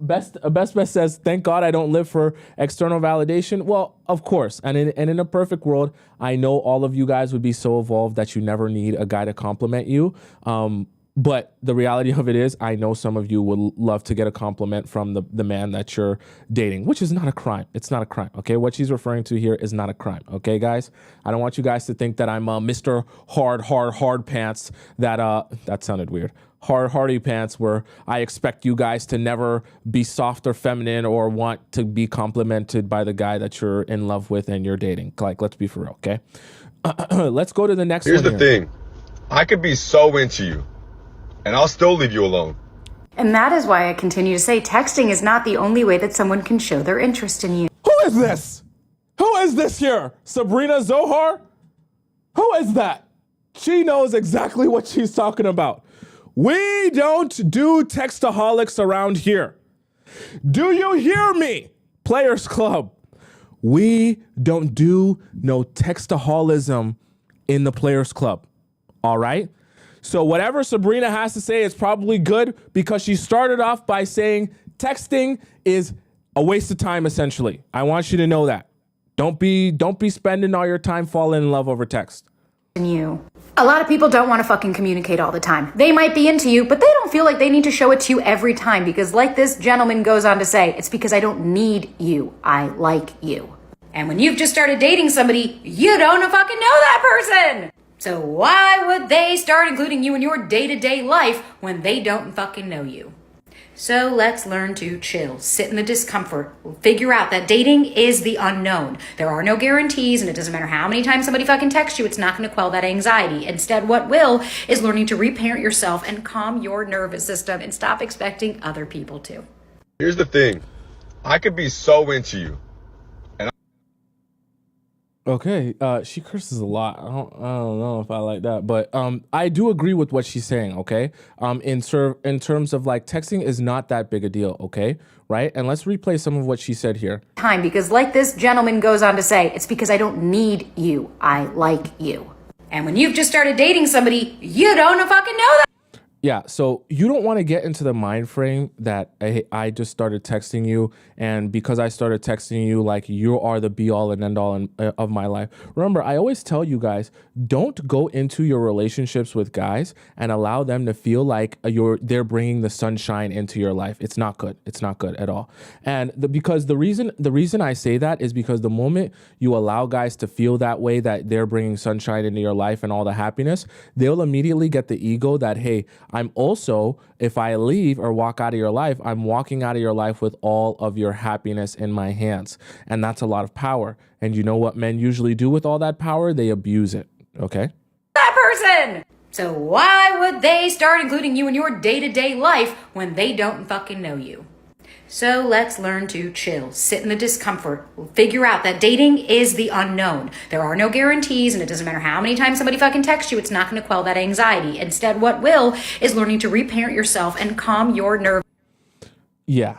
Best says, thank God I don't live for external validation. Well, of course. And in a perfect world, I know all of you guys would be so evolved that you never need a guy to compliment you. But the reality of it is, I know some of you would love to get a compliment from the man that you're dating, which is not a crime. It's not a crime, okay? What she's referring to here is not a crime, okay, guys? I don't want you guys to think that I'm Mr. Hard Pants, that sounded weird. Hardy pants, where I expect you guys to never be soft or feminine or want to be complimented by the guy that you're in love with and you're dating. Like, let's be for real, okay? Let's go to the next one. Here's the thing. I could be so into you, and I'll still leave you alone. And that is why I continue to say texting is not the only way that someone can show their interest in you. Who is this? Who is this here? Sabrina Zohar? Who is that? She knows exactly what she's talking about. We don't do textaholics around here. Do you hear me, Players Club? We don't do no textaholism in the Players Club, all right? So whatever Sabrina has to say is probably good because she started off by saying texting is a waste of time, essentially. I want you to know that. Don't be spending all your time falling in love over text. You. A lot of people don't want to fucking communicate all the time. They might be into you, but they don't feel like they need to show it to you every time because like this gentleman goes on to say, it's because I don't need you. I like you. And when you've just started dating somebody, you don't fucking know that person. So why would they start including you in your day-to-day life when they don't fucking know you? So let's learn to chill, sit in the discomfort, figure out that dating is the unknown. There are no guarantees, and it doesn't matter how many times somebody fucking texts you, it's not going to quell that anxiety. Instead, what will is learning to reparent yourself and calm your nervous system and stop expecting other people to. Here's the thing. I could be so into you. Okay, she curses a lot. I don't know if I like that, but I do agree with what she's saying. Okay, in terms of like texting is not that big a deal. Okay, right? And let's replay some of what she said here. Time, because like this gentleman goes on to say, it's because I don't need you. I like you. And when you've just started dating somebody, you don't fucking know that. Yeah, so you don't want to get into the mind frame that I just started texting you, and because I started texting you, like you are the be all and end all of my life. Remember, I always tell you guys, don't go into your relationships with guys and allow them to feel like they're bringing the sunshine into your life. It's not good. It's not good at all. And because the reason I say that is because the moment you allow guys to feel that way, that they're bringing sunshine into your life and all the happiness, they'll immediately get the ego that, hey, I'm also, if I leave or walk out of your life, I'm walking out of your life with all of your happiness in my hands. And that's a lot of power. And you know what men usually do with all that power? They abuse it. Okay? That person. So why would they start including you in your day-to-day life when they don't fucking know you? So let's learn to chill, sit in the discomfort, figure out that dating is the unknown. There are no guarantees, and it doesn't matter how many times somebody fucking texts you, it's not going to quell that anxiety. Instead, what will is learning to reparent yourself and calm your nerves. Yeah.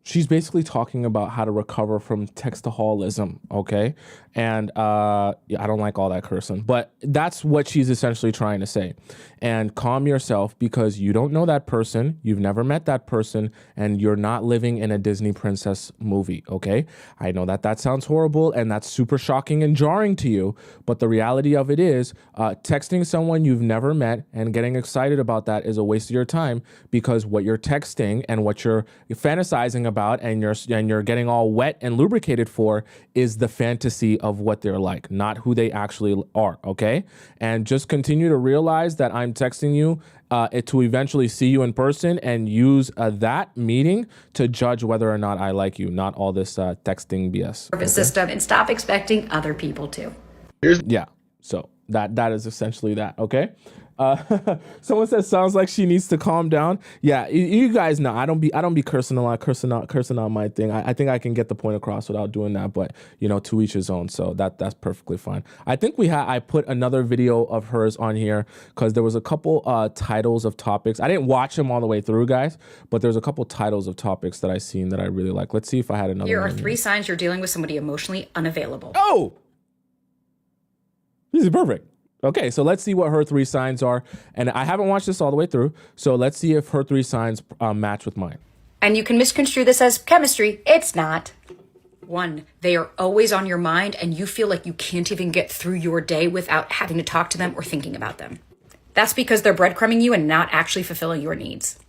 She's basically talking about how to recover from textaholism, okay? And I don't like all that cursing, but that's what she's essentially trying to say. And calm yourself because you don't know that person, you've never met that person, and you're not living in a Disney princess movie, okay? I know that sounds horrible and that's super shocking and jarring to you, but the reality of it is texting someone you've never met and getting excited about that is a waste of your time because what you're texting and what you're fantasizing about and you're getting all wet and lubricated for is the fantasy of what they're like, not who they actually are, okay? And just continue to realize that I'm texting you to eventually see you in person and use that meeting to judge whether or not I like you, not all this texting BS. Nervous system and stop expecting other people to. Yeah, so that is essentially that, okay? Someone says sounds like she needs to calm down. Yeah, you guys know I don't be cursing a lot, cursing out my thing. I think I can get the point across without doing that, but to each his own. So that's perfectly fine. I think I put another video of hers on here because there was a couple titles of topics. I didn't watch them all the way through, guys, but there's a couple titles of topics that I seen that I really like. Let's see if I had another. Here are one 3 signs you're dealing with somebody emotionally unavailable. Oh, this is perfect. Okay, so let's see what her 3 signs are. And I haven't watched this all the way through, so let's see if her 3 signs match with mine. And you can misconstrue this as chemistry. It's not. 1, they are always on your mind and you feel like you can't even get through your day without having to talk to them or thinking about them. That's because they're breadcrumbing you and not actually fulfilling your needs.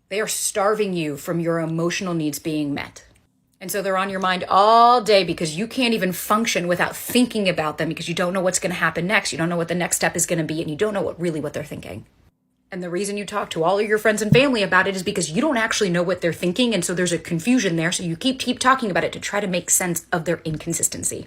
They are starving you from your emotional needs being met. And so they're on your mind all day because you can't even function without thinking about them because you don't know what's going to happen next. You don't know what the next step is going to be and you don't know what they're thinking. And the reason you talk to all of your friends and family about it is because you don't actually know what they're thinking. And so there's a confusion there. So you keep talking about it to try to make sense of their inconsistency.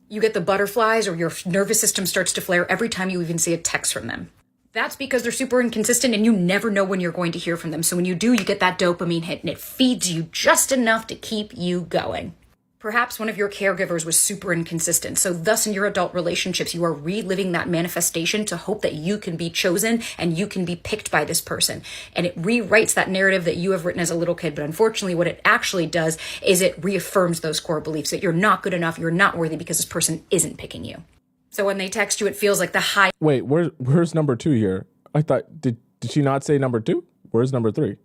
You get the butterflies or your nervous system starts to flare every time you even see a text from them. That's because they're super inconsistent and you never know when you're going to hear from them. So when you do, you get that dopamine hit and it feeds you just enough to keep you going. Perhaps one of your caregivers was super inconsistent. So thus in your adult relationships, you are reliving that manifestation to hope that you can be chosen and you can be picked by this person. And it rewrites that narrative that you have written as a little kid. But unfortunately, what it actually does is it reaffirms those core beliefs that you're not good enough, you're not worthy because this person isn't picking you. So when they text you, it feels like the high. Wait, where's number 2 here? I thought, did she not say number 2? Where's number 3?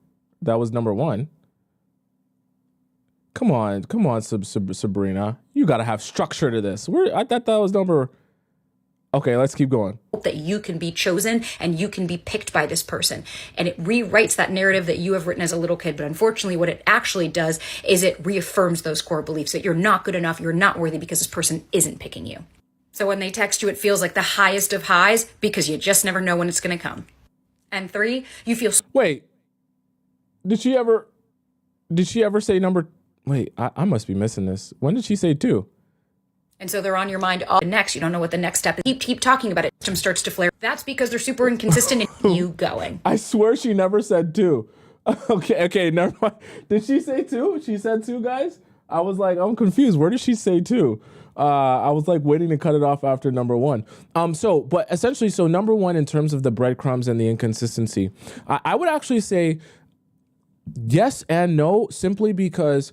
That was number 1. Come on, Sabrina. You got to have structure to this. I thought that was number. Okay, let's keep going. That you can be chosen and you can be picked by this person. And it rewrites that narrative that you have written as a little kid. But unfortunately, what it actually does is it reaffirms those core beliefs that you're not good enough, you're not worthy because this person isn't picking you. So when they text you, it feels like the highest of highs because you just never know when it's going to come. And 3, you feel. Wait, did she ever say number? Wait, I must be missing this. When did she say 2? And so they're on your mind all next. You don't know what the next step is. Keep talking about it. System starts to flare. That's because they're super inconsistent and you going. I swear she never said 2. Okay, never mind. Did she say 2? She said 2, guys? I was like, I'm confused. Where did she say 2? I was like waiting to cut it off after number 1. But essentially, number 1 in terms of the breadcrumbs and the inconsistency, I would actually say yes and no, simply because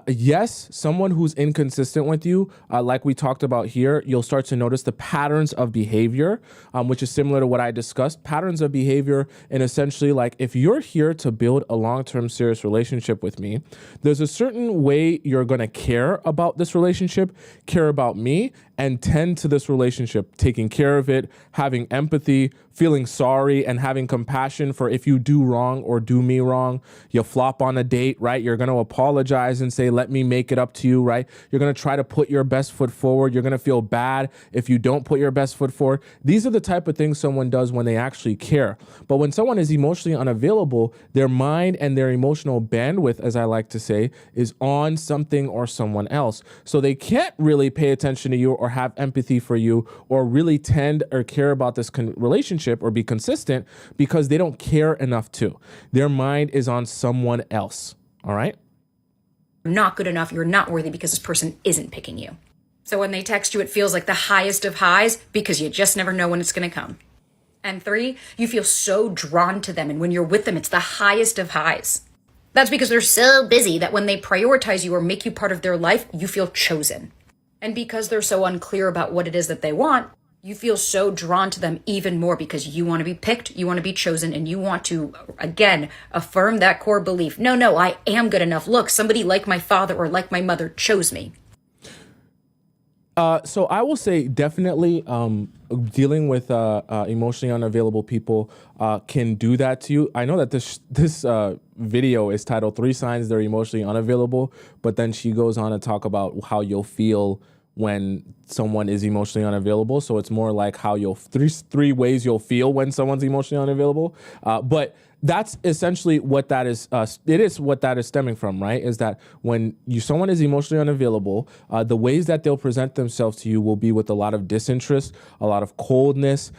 yes, someone who's inconsistent with you, like we talked about here, you'll start to notice the patterns of behavior, which is similar to what I discussed. Patterns of behavior, and essentially, like, if you're here to build a long-term serious relationship with me, there's a certain way you're going to care about this relationship, care about me, and tend to this relationship, taking care of it, having empathy, feeling sorry, and having compassion for if you do wrong or do me wrong. You flop on a date, right? You're going to apologize and say, let me make it up to you, right? You're going to try to put your best foot forward. You're going to feel bad if you don't put your best foot forward. These are the type of things someone does when they actually care. But when someone is emotionally unavailable, their mind and their emotional bandwidth, as I like to say, is on something or someone else. So they can't really pay attention to you or have empathy for you or really tend or care about this relationship or be consistent because they don't care enough to. Their mind is on someone else. All right? Not good enough, you're not worthy because this person isn't picking you. So when they text you, it feels like the highest of highs because you just never know when it's going to come. And 3, you feel so drawn to them. And when you're with them, it's the highest of highs. That's because they're so busy that when they prioritize you or make you part of their life, you feel chosen. And because they're so unclear about what it is that they want, you feel so drawn to them even more because you want to be picked, you want to be chosen, and you want to, again, affirm that core belief. No, I am good enough. Look, somebody like my father or like my mother chose me. So I will say definitely dealing with emotionally unavailable people can do that to you. I know that this video is titled 3 Signs They're Emotionally Unavailable, but then she goes on to talk about how you'll feel when someone is emotionally unavailable. So it's more like how you'll three ways you'll feel when someone's emotionally unavailable. But that's essentially what that is. It is what that is stemming from, right? Is that when someone is emotionally unavailable, the ways that they'll present themselves to you will be with a lot of disinterest, a lot of coldness,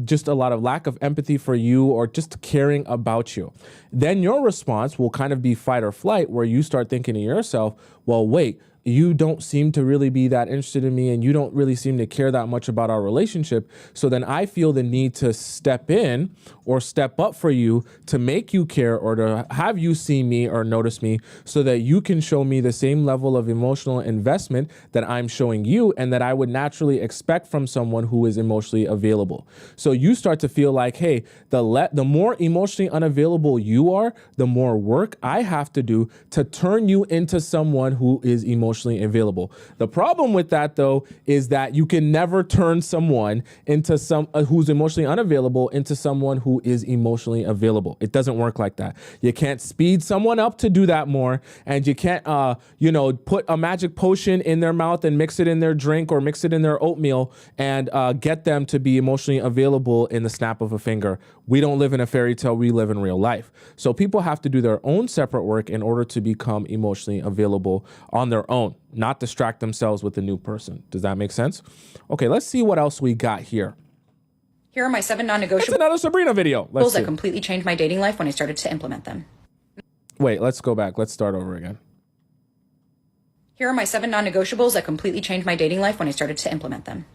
just a lot of lack of empathy for you, or just caring about you. Then your response will kind of be fight or flight, where you start thinking to yourself, well, wait, you don't seem to really be that interested in me, and you don't really seem to care that much about our relationship. So then I feel the need to step in or step up for you to make you care, or to have you see me or notice me, so that you can show me the same level of emotional investment that I'm showing you, and that I would naturally expect from someone who is emotionally available. So you start to feel like, hey, the more emotionally unavailable you are, the more work I have to do to turn you into someone who is emotionally available. The problem with that, though, is that you can never turn someone into who's emotionally unavailable into someone who is emotionally available. It doesn't work like that. You can't speed someone up to do that more, and you can't, put a magic potion in their mouth and mix it in their drink or mix it in their oatmeal and get them to be emotionally available in the snap of a finger. We don't live in a fairy tale. We live in real life. So people have to do their own separate work in order to become emotionally available on their own, not distract themselves with a new person. Does that make sense? Okay, let's see what else we got here. Here are my 7 It's non-negotiables another Sabrina video. Let's see. that completely changed my dating life when I started to implement them. Wait, let's go back. Let's start over again. Here are my 7 non-negotiables that completely changed my dating life when I started to implement them.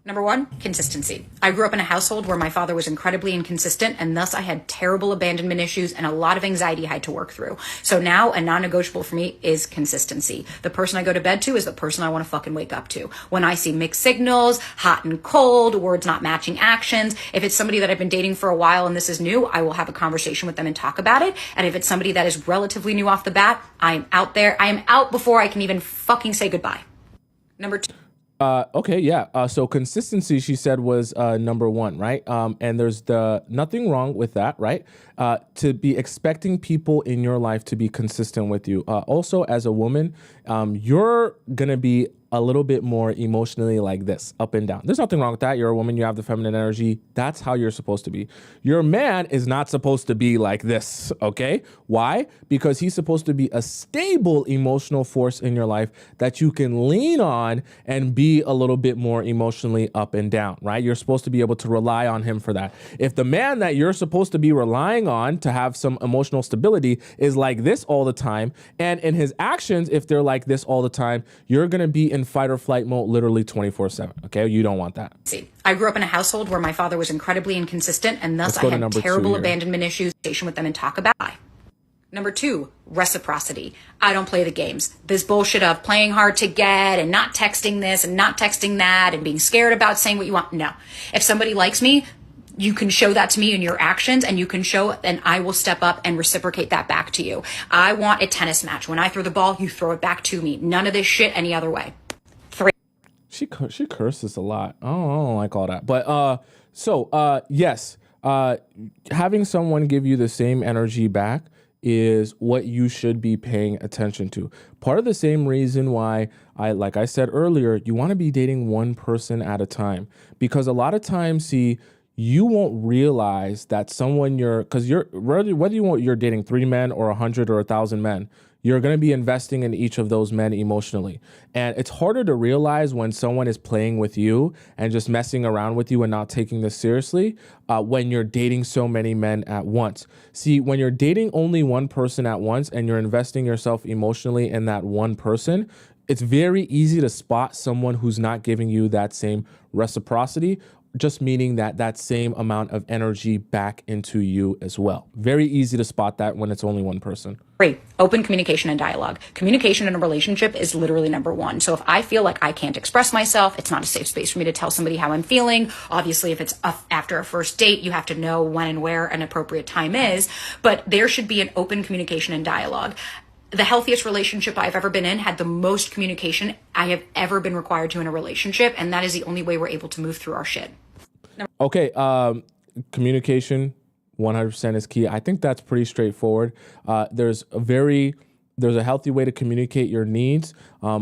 Number 1, consistency. I grew up in a household where my father was incredibly inconsistent, and thus I had terrible abandonment issues and a lot of anxiety I had to work through. So now a non-negotiable for me is consistency. The person I go to bed to is the person I want to fucking wake up to. When I see mixed signals, hot and cold, words not matching actions, if it's somebody that I've been dating for a while and this is new, I will have a conversation with them and talk about it. And if it's somebody that is relatively new off the bat, I am out there. I am out before I can even fucking say goodbye. Number 2. Okay, yeah. So consistency, she said, was number 1, right? And there's nothing wrong with that, right? To be expecting people in your life to be consistent with you. Also, as a woman, you're gonna be a little bit more emotionally like this, up and down. There's nothing wrong with that. You're a woman, you have the feminine energy. That's how you're supposed to be. Your man is not supposed to be like this, okay? Why? Because he's supposed to be a stable emotional force in your life that you can lean on and be a little bit more emotionally up and down, right? You're supposed to be able to rely on him for that. If the man that you're supposed to be relying on to have some emotional stability is like this all the time, and in his actions, if they're like this all the time, you're gonna be in fight or flight mode literally 24/7. Okay, you don't want that. See, I grew up in a household where my father was incredibly inconsistent, and thus I had terrible abandonment issues. With them and talk about it. Number 2, reciprocity. I don't play the games. This bullshit of playing hard to get and not texting this and not texting that and being scared about saying what you want. No, if somebody likes me, you can show that to me in your actions, and you can show, and I will step up and reciprocate that back to you. I want a tennis match. When I throw the ball, you throw it back to me. None of this shit any other way. 3. She curses a lot. I don't like all that. But yes, having someone give you the same energy back is what you should be paying attention to. Part of the same reason why like I said earlier, you want to be dating one person at a time, because a lot of times, you won't realize that someone whether you're dating 3 men or 100 or 1,000 men, you're going to be investing in each of those men emotionally. And it's harder to realize when someone is playing with you and just messing around with you and not taking this seriously when you're dating so many men at once. See, when you're dating only one person at once and you're investing yourself emotionally in that one person, it's very easy to spot someone who's not giving you that same reciprocity, just meaning that same amount of energy back into you as well. Very easy to spot that when it's only one person. 3, open communication and dialogue. Communication in a relationship is literally number 1. So if I feel like I can't express myself, it's not a safe space for me to tell somebody how I'm feeling. Obviously, if it's after a first date, you have to know when and where an appropriate time is, but there should be an open communication and dialogue. The healthiest relationship I've ever been in had the most communication I have ever been required to in a relationship, and that is the only way we're able to move through our shit. Okay, communication 100% is key. I think that's pretty straightforward. There's a very there's a healthy way to communicate your needs.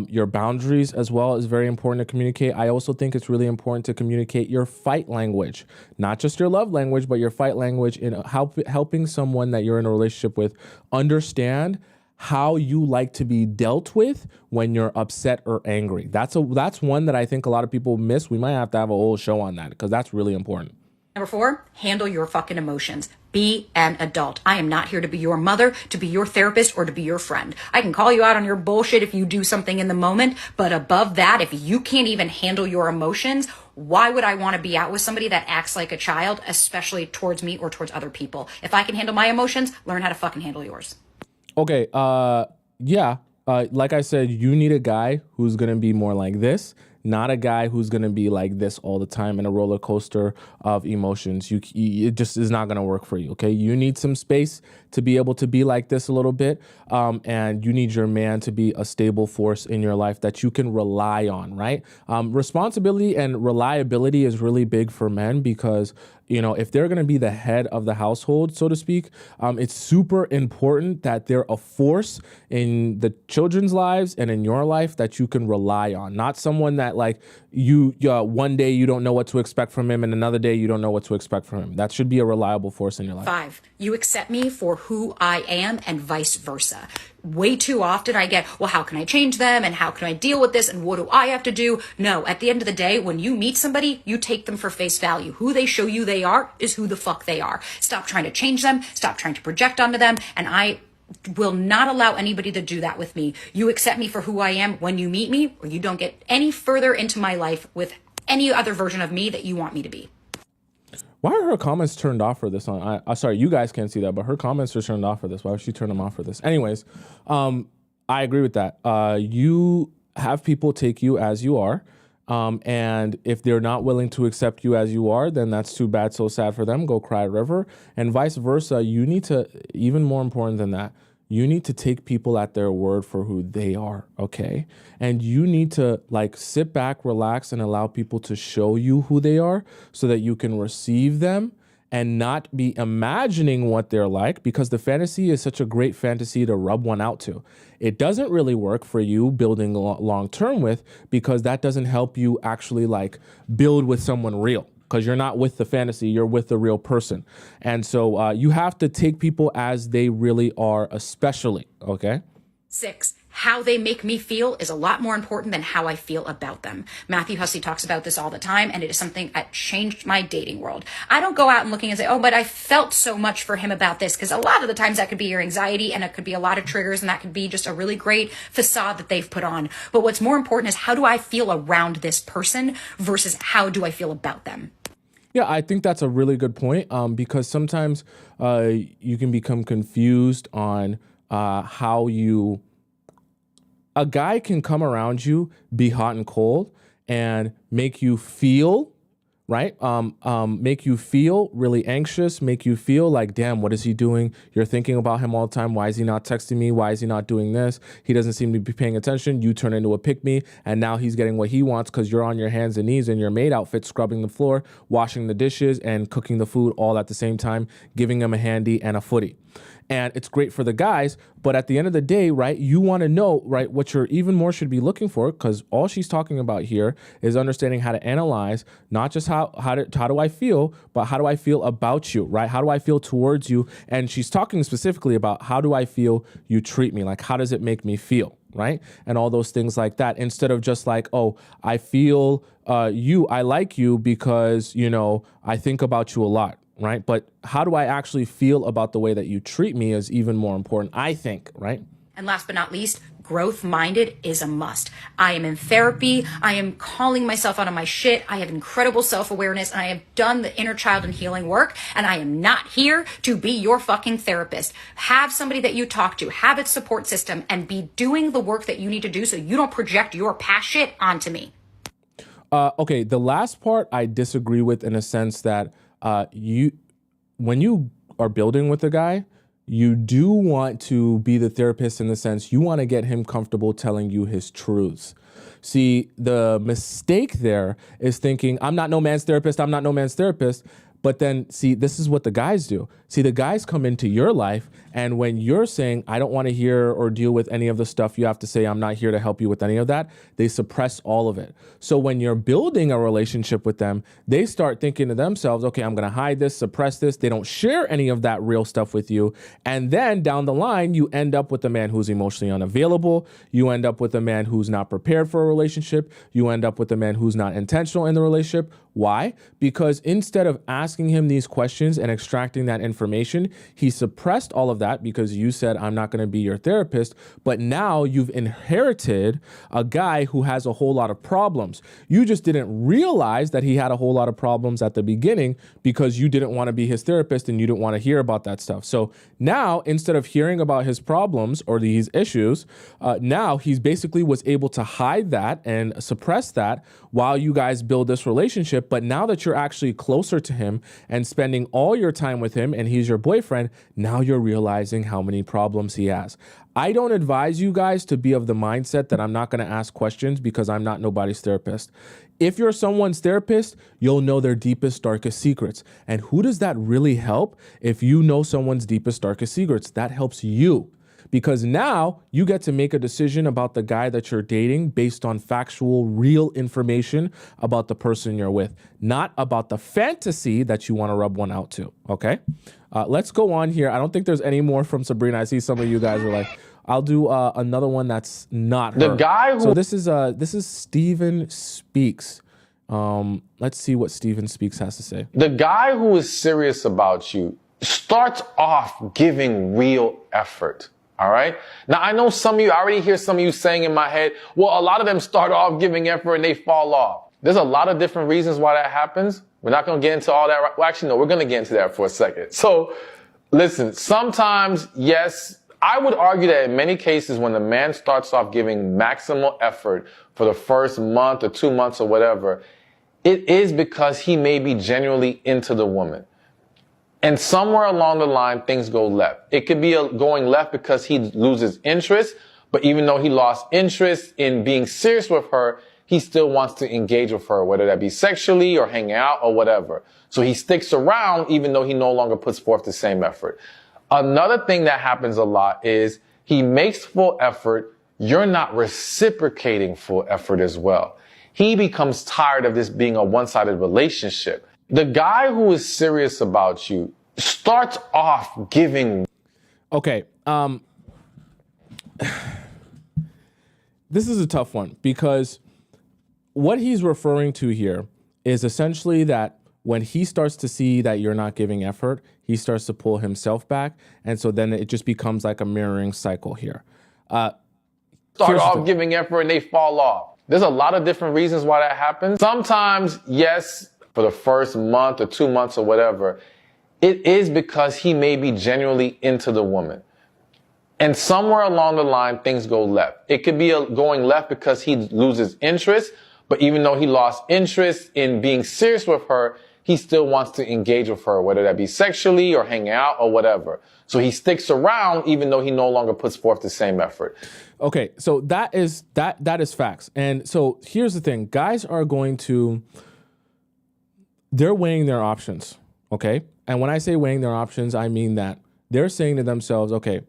Your boundaries as well is very important to communicate. I also think it's really important to communicate your fight language, not just your love language, but your fight language in helping someone that you're in a relationship with understand how you like to be dealt with when you're upset or angry. That's one that I think a lot of people miss. We might have to have a whole show on that because that's really important. Number 4, handle your fucking emotions. Be an adult. I am not here to be your mother, to be your therapist, or to be your friend. I can call you out on your bullshit if you do something in the moment, but above that, if you can't even handle your emotions, why would I want to be out with somebody that acts like a child, especially towards me or towards other people? If I can handle my emotions, learn how to fucking handle yours. Okay, yeah. Like I said, you need a guy who's going to be more like this, not a guy who's going to be like this all the time in a roller coaster of emotions. It just is not going to work for you, okay? You need some space to be able to be like this a little bit, and you need your man to be a stable force in your life that you can rely on, right? Responsibility and reliability is really big for men because, you know, if they're going to be the head of the household, so to speak, it's super important that they're a force in the children's lives and in your life that you can rely on, not someone that like you one day you don't know what to expect from him and another day you don't know what to expect from him. That should be a reliable force in your life. 5, you accept me for who I am and vice versa. Way too often I get, well, how can I change them? And how can I deal with this? And what do I have to do? No, at the end of the day, when you meet somebody, you take them for face value. Who they show you they are is who the fuck they are. Stop trying to change them. Stop trying to project onto them. And I will not allow anybody to do that with me. You accept me for who I am when you meet me, or you don't get any further into my life with any other version of me that you want me to be. Why are her comments turned off for this one? Sorry, you guys can't see that, but her comments are turned off for this. Why would she turn them off for this? Anyways, I agree with that. You have people take you as you are. And if they're not willing to accept you as you are, then that's too bad, so sad for them. Go cry a river. And vice versa, you need to, even more important than that, you need to take people at their word for who they are, okay? And you need to like sit back, relax, and allow people to show you who they are so that you can receive them and not be imagining what they're like, because the fantasy is such a great fantasy to rub one out to. It doesn't really work for you building long term with, because that doesn't help you actually like build with someone real, because you're not with the fantasy, you're with the real person. And so you have to take people as they really are, especially, okay? 6, how they make me feel is a lot more important than how I feel about them. Matthew Hussey talks about this all the time, and it is something that changed my dating world. I don't go out and looking and say, oh, but I felt so much for him about this, because a lot of the times that could be your anxiety, and it could be a lot of triggers, and that could be just a really great facade that they've put on. But what's more important is how do I feel around this person versus how do I feel about them? Yeah, I think that's a really good point, because sometimes you can become confused on how you... A guy can come around you, be hot and cold, and make you feel, right? Make you feel really anxious, make you feel like, damn, what is he doing? You're thinking about him all the time. Why is he not texting me? Why is he not doing this? He doesn't seem to be paying attention. You turn into a pick-me, and now he's getting what he wants because you're on your hands and knees in your maid outfit, scrubbing the floor, washing the dishes, and cooking the food all at the same time, giving him a handy and a footy. And it's great for the guys, but at the end of the day, right, you want to know, right, what you're even more should be looking for, because all she's talking about here is understanding how to analyze, not just how do I feel, but how do I feel about you, right? How do I feel towards you? And she's talking specifically about how do I feel you treat me? Like, how does it make me feel, right? And all those things like that, instead of just like, oh, I feel I like you because, you know, I think about you a lot. Right? But how do I actually feel about the way that you treat me is even more important, I think, right? And last but not least, growth-minded is a must. I am in therapy. I am calling myself out of my shit. I have incredible self-awareness, and I have done the inner child and healing work, and I am not here to be your fucking therapist. Have somebody that you talk to, have a support system, and be doing the work that you need to do so you don't project your past shit onto me. Okay, the last part I disagree with in a sense that when you are building with a guy, you do want to be the therapist in the sense you want to get him comfortable telling you his truths. See, the mistake there is thinking, I'm not no man's therapist, I'm not no man's therapist. But then, see, this is what the guys do. See, the guys come into your life, and when you're saying, I don't want to hear or deal with any of the stuff you have to say, I'm not here to help you with any of that, they suppress all of it. So when you're building a relationship with them, they start thinking to themselves, okay, I'm going to hide this, suppress this. They don't share any of that real stuff with you. And then down the line, you end up with a man who's emotionally unavailable. You end up with a man who's not prepared for a relationship. You end up with a man who's not intentional in the relationship. Why? Because instead of asking him these questions and extracting that information, he suppressed all of that because you said, I'm not going to be your therapist. But now you've inherited a guy who has a whole lot of problems. You just didn't realize that he had a whole lot of problems at the beginning because you didn't want to be his therapist and you didn't want to hear about that stuff. So now, instead of hearing about his problems or these issues, now he's basically was able to hide that and suppress that while you guys build this relationship. But now that you're actually closer to him and spending all your time with him and he's your boyfriend, now you're realizing how many problems he has. I don't advise you guys to be of the mindset that I'm not going to ask questions because I'm not nobody's therapist. If you're someone's therapist, you'll know their deepest, darkest secrets. And who does that really help? If you know someone's deepest, darkest secrets, that helps you. Because now you get to make a decision about the guy that you're dating based on factual, real information about the person you're with, not about the fantasy that you want to rub one out to, okay? Let's go on here. I don't think there's any more from Sabrina. I see some of you guys are like, I'll do another one that's not her. The guy who... So this is Steven Speaks. Let's see what Steven Speaks has to say. The guy who is serious about you starts off giving real effort. All right. Now, I know some of you, I already hear some of you saying in my head, well, a lot of them start off giving effort and they fall off. There's a lot of different reasons why that happens. We're not going to get into all that. Well, actually, no, we're going to get into that for a second. So listen, sometimes, yes, I would argue that in many cases, when the man starts off giving maximal effort for the first month or 2 months or whatever, it is because he may be genuinely into the woman. And somewhere along the line, things go left. It could be going left because he loses interest, but even though he lost interest in being serious with her, he still wants to engage with her, whether that be sexually or hang out or whatever. So he sticks around even though he no longer puts forth the same effort. Another thing that happens a lot is he makes full effort. You're not reciprocating full effort as well. He becomes tired of this being a one-sided relationship. The guy who is serious about you starts off giving. Okay. This is a tough one because what he's referring to here is essentially that when he starts to see that you're not giving effort, he starts to pull himself back. And so then it just becomes like a mirroring cycle here. Start off giving effort and they fall off. There's a lot of different reasons why that happens. Sometimes, yes, for the first month or 2 months or whatever, it is because he may be genuinely into the woman. And somewhere along the line, things go left. It could be going left because he loses interest, but even though he lost interest in being serious with her, he still wants to engage with her, whether that be sexually or hang out or whatever. So he sticks around even though he no longer puts forth the same effort. Okay, so that is facts. And so here's the thing. Guys are going to... they're weighing their options, okay? And when I say weighing their options, I mean that they're saying to themselves, okay,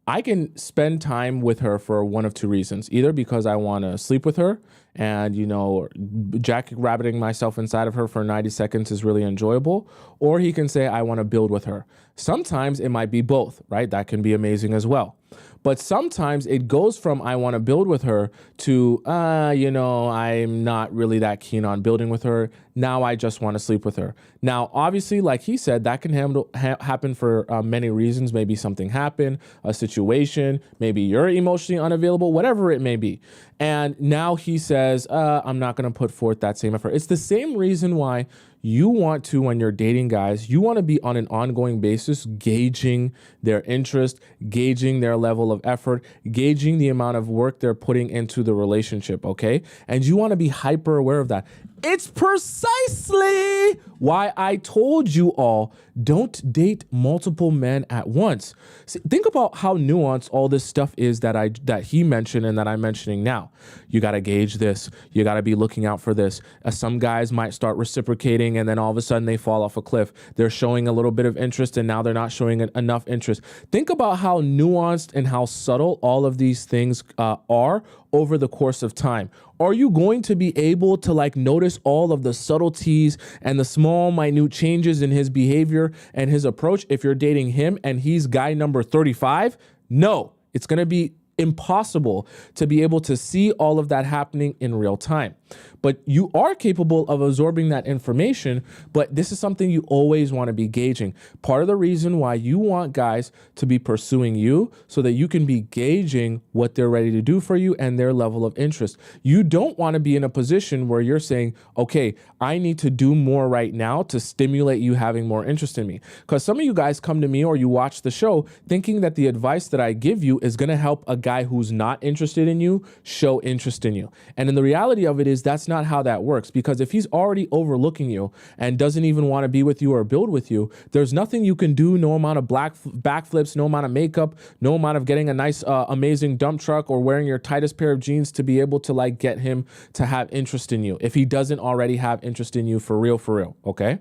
I can spend time with her for one of two reasons. Either because I want to sleep with her and, jackrabbiting myself inside of her for 90 seconds is really enjoyable. Or he can say, I want to build with her. Sometimes it might be both, right? That can be amazing as well. But sometimes it goes from I want to build with her to, I'm not really that keen on building with her. Now I just want to sleep with her. Now, obviously, like he said, that can happen for many reasons. Maybe something happened, a situation, maybe you're emotionally unavailable, whatever it may be. And now he says, I'm not going to put forth that same effort. It's the same reason why you want to, when you're dating guys, you want to be on an ongoing basis, gauging their interest, gauging their level of effort, gauging the amount of work they're putting into the relationship, okay? And you want to be hyper aware of that. It's precisely why I told you all, don't date multiple men at once. See, think about how nuanced all this stuff is that he mentioned and that I'm mentioning now. You got to gauge this. You got to be looking out for this. Some guys might start reciprocating and then all of a sudden they fall off a cliff. They're showing a little bit of interest and now they're not showing enough interest. Think about how nuanced and how subtle all of these things are over the course of time. Are you going to be able to like notice all of the subtleties and the small minute changes in his behavior and his approach if you're dating him and he's guy number 35? No, it's going to be impossible to be able to see all of that happening in real time. But you are capable of absorbing that information, but this is something you always want to be gauging. Part of the reason why you want guys to be pursuing you so that you can be gauging what they're ready to do for you and their level of interest. You don't want to be in a position where you're saying, okay, I need to do more right now to stimulate you having more interest in me. Because some of you guys come to me or you watch the show thinking that the advice that I give you is going to help a guy who's not interested in you show interest in you. And in the reality of it is that's not how that works, because if he's already overlooking you and doesn't even want to be with you or build with you, there's nothing you can do, no amount of backflips, no amount of makeup, no amount of getting a nice, amazing dump truck or wearing your tightest pair of jeans to be able to like get him to have interest in you if he doesn't already have interest in you for real, okay?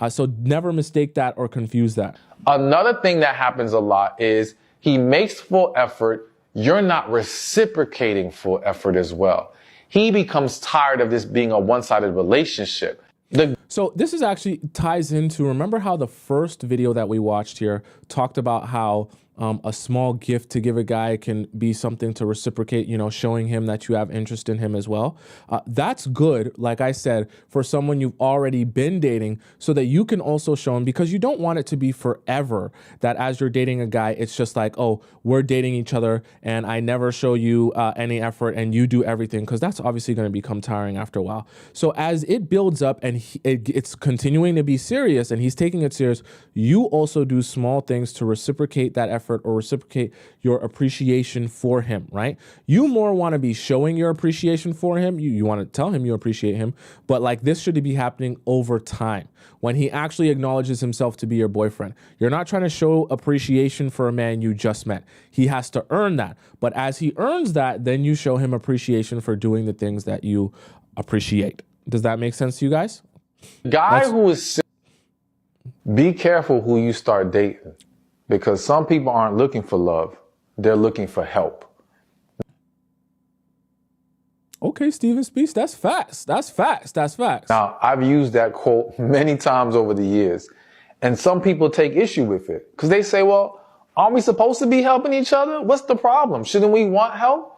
So never mistake that or confuse that. Another thing that happens a lot is he makes full effort. You're not reciprocating full effort as well. He becomes tired of this being a one-sided relationship. So this is actually ties into, remember how the first video that we watched here talked about how a small gift to give a guy can be something to reciprocate, you know, showing him that you have interest in him as well. That's good, like I said, for someone you've already been dating so that you can also show him, because you don't want it to be forever that as you're dating a guy, it's just like, oh, we're dating each other and I never show you any effort and you do everything, because that's obviously going to become tiring after a while. So as it builds up and it's continuing to be serious and he's taking it serious, you also do small things to reciprocate that effort or reciprocate your appreciation for him, right? You more want to be showing your appreciation for him. You want to tell him you appreciate him, but like this should be happening over time when he actually acknowledges himself to be your boyfriend. You're not trying to show appreciation for a man you just met. He has to earn that. But as he earns that, then you show him appreciation for doing the things that you appreciate. Does that make sense to you guys? Be careful who you start dating, because some people aren't looking for love. They're looking for help. Okay, Steven Speaks, that's facts. That's facts. That's facts. Now, I've used that quote many times over the years, and some people take issue with it because they say, well, aren't we supposed to be helping each other? What's the problem? Shouldn't we want help?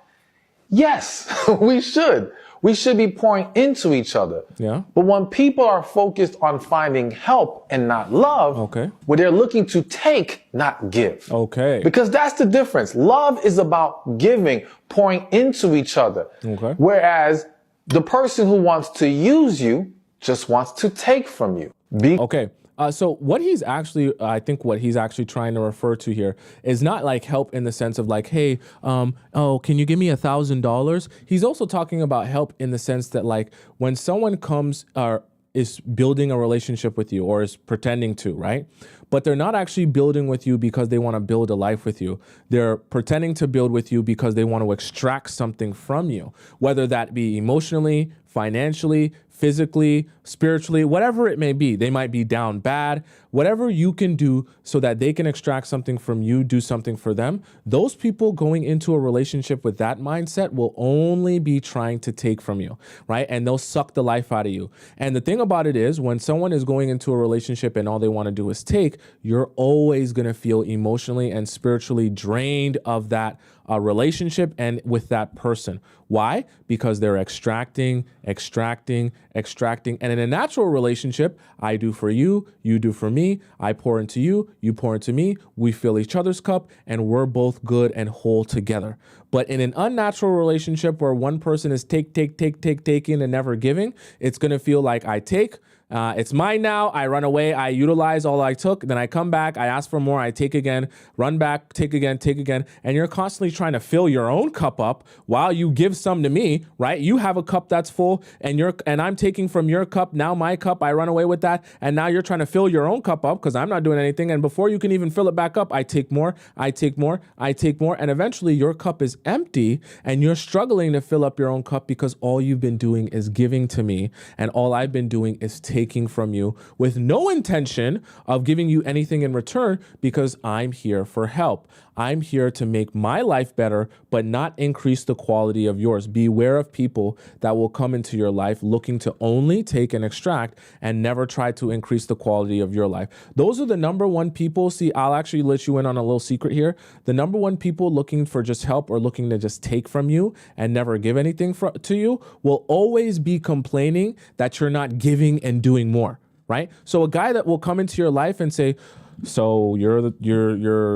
Yes, we should. We should be pouring into each other. Yeah. But when people are focused on finding help and not love, okay, where they're looking to take, not give. Okay. Because that's the difference. Love is about giving, pouring into each other. Okay. Whereas the person who wants to use you just wants to take from you. Okay. So what he's actually, I think what he's actually trying to refer to here is not like help in the sense of like, hey, oh, can you give me $1,000? He's also talking about help in the sense that like when someone comes or is building a relationship with you or is pretending to, right? But they're not actually building with you because they want to build a life with you. They're pretending to build with you because they want to extract something from you, whether that be emotionally, financially, physically, spiritually, whatever it may be. They might be down bad. Whatever you can do so that they can extract something from you, do something for them. Those people going into a relationship with that mindset will only be trying to take from you, right? And they'll suck the life out of you. And the thing about it is when someone is going into a relationship and all they want to do is take, you're always going to feel emotionally and spiritually drained of that relationship and with that person. Why? Because they're extracting. And in a natural relationship, I do for you, you do for me, I pour into you, you pour into me, we fill each other's cup, and we're both good and whole together. But in an unnatural relationship where one person is taking and never giving, it's going to feel like I take, It's mine now. I run away. I utilize all I took. Then I come back. I ask for more. I take again, run back, take again, take again. And you're constantly trying to fill your own cup up while you give some to me, right? You have a cup that's full and I'm taking from your cup. Now my cup, I run away with that. And now you're trying to fill your own cup up because I'm not doing anything. And before you can even fill it back up, I take more, I take more, I take more. And eventually your cup is empty and you're struggling to fill up your own cup because all you've been doing is giving to me. And all I've been doing is taking from you with no intention of giving you anything in return because I'm here for help. I'm here to make my life better, but not increase the quality of yours. Beware of people that will come into your life looking to only take and extract and never try to increase the quality of your life. Those are the number one people. See, I'll actually let you in on a little secret here. The number one people looking for just help or looking to just take from you and never give anything to you will always be complaining that you're not giving and doing more, right? So a guy that will come into your life and say, so you're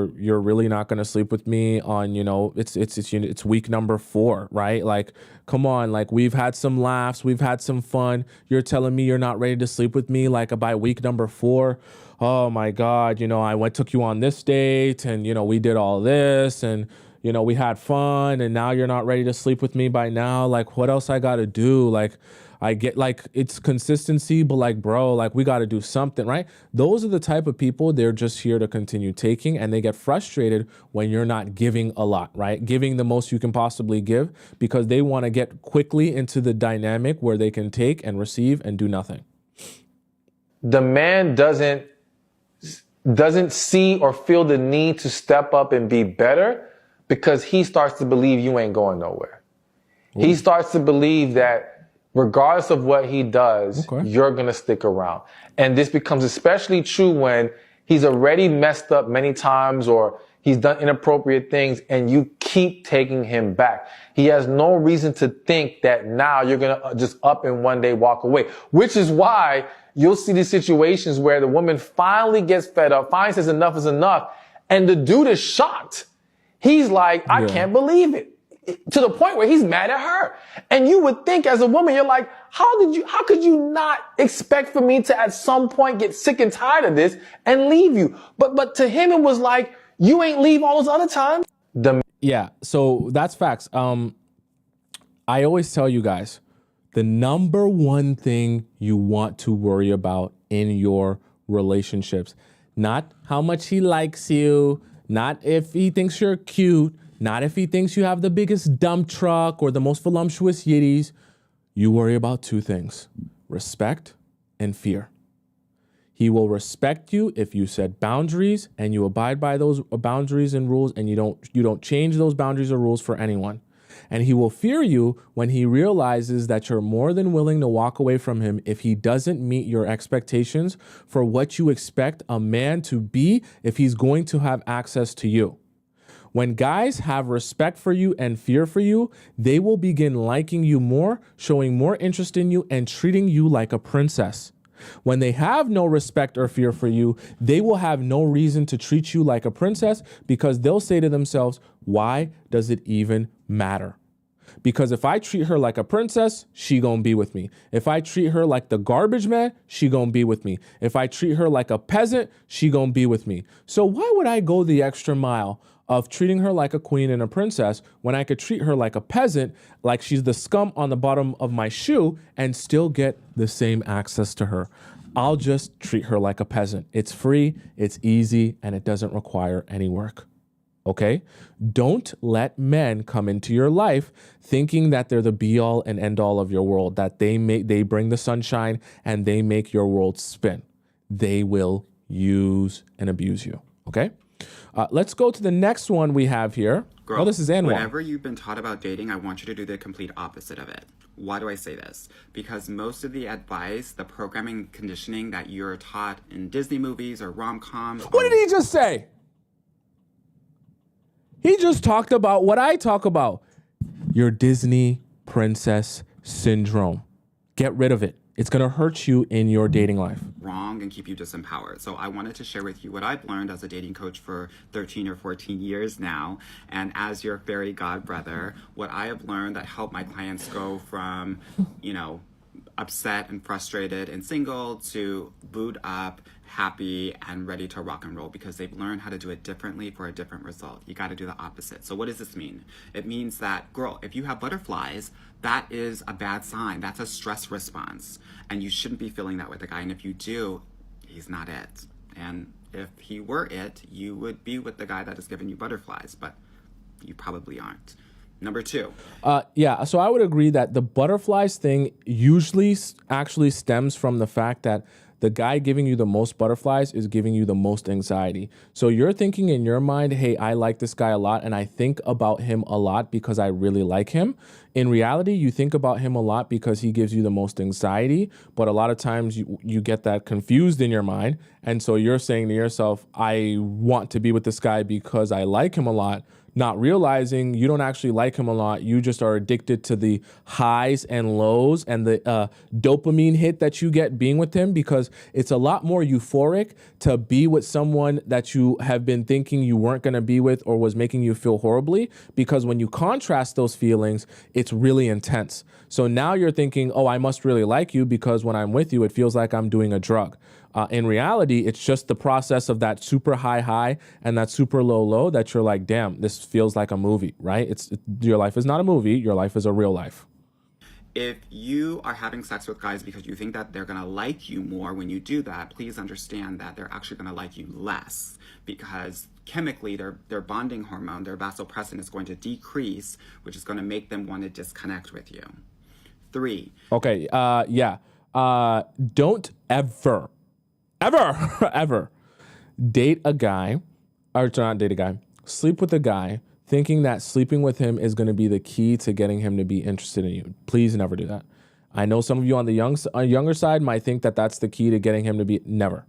really not going to sleep with me on, it's week number 4, right? Like, come on, like we've had some laughs, we've had some fun. You're telling me you're not ready to sleep with me like by week number 4. Oh my God, took you on this date and, we did all this and, we had fun and now you're not ready to sleep with me by now. Like, what else I got to do? Like, I get like it's consistency, but like, bro, like we got to do something, right? Those are the type of people, they're just here to continue taking and they get frustrated when you're not giving a lot, right? Giving the most you can possibly give because they want to get quickly into the dynamic where they can take and receive and do nothing. The man doesn't see or feel the need to step up and be better because he starts to believe you ain't going nowhere. Ooh. He starts to believe that regardless of what he does, you're going to stick around. And this becomes especially true when he's already messed up many times or he's done inappropriate things and you keep taking him back. He has no reason to think that now you're going to just up and one day walk away, which is why you'll see these situations where the woman finally gets fed up, finally says enough is enough. And the dude is shocked. He's like, I can't believe it. To the point where he's mad at her. And you would think as a woman, you're like, how could you not expect for me to at some point get sick and tired of this and leave you? But to him, it was like, you ain't leave all those other times. Yeah. So that's facts. I always tell you guys, the number one thing you want to worry about in your relationships, not how much he likes you, not if he thinks you're cute, not if he thinks you have the biggest dump truck or the most voluptuous yitties. You worry about 2 things, respect and fear. He will respect you if you set boundaries and you abide by those boundaries and rules and you don't change those boundaries or rules for anyone. And he will fear you when he realizes that you're more than willing to walk away from him if he doesn't meet your expectations for what you expect a man to be if he's going to have access to you. When guys have respect for you and fear for you, they will begin liking you more, showing more interest in you, and treating you like a princess. When they have no respect or fear for you, they will have no reason to treat you like a princess because they'll say to themselves, why does it even matter? Because if I treat her like a princess, she gonna be with me. If I treat her like the garbage man, she gonna be with me. If I treat her like a peasant, she gonna be with me. So why would I go the extra mile of treating her like a queen and a princess when I could treat her like a peasant, like she's the scum on the bottom of my shoe and still get the same access to her? I'll just treat her like a peasant. It's free, it's easy, and it doesn't require any work. Okay? Don't let men come into your life thinking that they're the be all and end all of your world, that they bring the sunshine and they make your world spin. They will use and abuse you. Okay? Let's go to the next one we have here. Girl, this is Anwar. Whatever you've been taught about dating, I want you to do the complete opposite of it. Why do I say this? Because most of the advice, the programming conditioning that you're taught in Disney movies or rom-coms... What did he just say? He just talked about what I talk about. Your Disney princess syndrome. Get rid of it. It's going to hurt you in your dating life. Wrong and keep you disempowered. So I wanted to share with you what I've learned as a dating coach for 13 or 14 years now. And as your fairy godbrother, what I have learned that helped my clients go from, upset and frustrated and single to booed up, happy, and ready to rock and roll because they've learned how to do it differently for a different result. You got to do the opposite. So what does this mean? It means that, girl, if you have butterflies, that is a bad sign. That's a stress response. And you shouldn't be feeling that with a guy. And if you do, he's not it. And if he were it, you would be with the guy that is giving you butterflies, but you probably aren't. Number 2. Yeah, so I would agree that the butterflies thing usually actually stems from the fact that the guy giving you the most butterflies is giving you the most anxiety. So you're thinking in your mind, hey, I like this guy a lot and I think about him a lot because I really like him. In reality, you think about him a lot because he gives you the most anxiety, but a lot of times you get that confused in your mind. And so you're saying to yourself, I want to be with this guy because I like him a lot, not realizing you don't actually like him a lot. You just are addicted to the highs and lows and the dopamine hit that you get being with him, because it's a lot more euphoric to be with someone that you have been thinking you weren't going to be with or was making you feel horribly, because when you contrast those feelings, it's really intense. So now you're thinking, oh, I must really like you because when I'm with you, it feels like I'm doing a drug. In reality, it's just the process of that super high and that super low that you're like, damn, this feels like a movie, right? Your life is not a movie. Your life is a real life. If you are having sex with guys because you think that they're going to like you more when you do that, please understand that they're actually going to like you less, because chemically their bonding hormone, their vasopressin, is going to decrease, which is going to make them want to disconnect with you. 3. Okay, don't ever date a guy, or not date a guy, sleep with a guy thinking that sleeping with him is going to be the key to getting him to be interested in you. Please never do that. I know some of you on the younger side might think that that's the key to getting him to be. Never.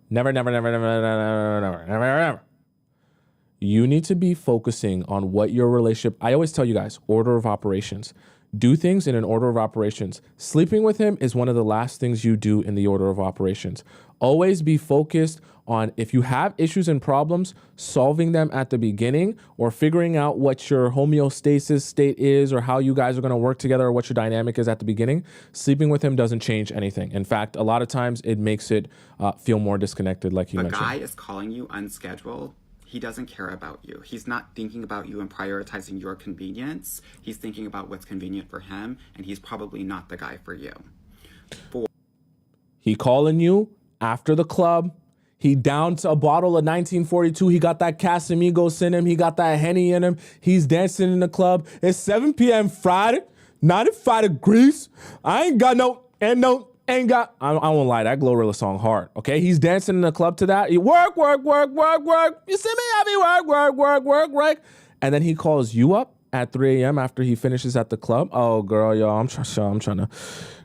You need to be focusing on what your relationship. I always tell you guys, order of operations. Do things in an order of operations. Sleeping with him is one of the last things you do in the order of operations. Always be focused on, if you have issues and problems, solving them at the beginning, or figuring out what your homeostasis state is, or how you guys are going to work together, or what your dynamic is at the beginning. Sleeping with him doesn't change anything. In fact, a lot of times it makes it feel more disconnected, like you mentioned. The guy is calling you unscheduled. He doesn't care about you. He's not thinking about you and prioritizing your convenience. He's thinking about what's convenient for him, and he's probably not the guy for you. 4. He calling you after the club. He down to a bottle of 1942. He got that Casamigos in him. He got that Henny in him. He's dancing in the club. It's 7 p.m. Friday, 95 degrees. I ain't got I won't lie, that Glorilla song hard, okay? He's dancing in the club to that. He work. You see me, I be work. And then he calls you up at 3 a.m. after he finishes at the club. Oh, girl, y'all, I'm trying to,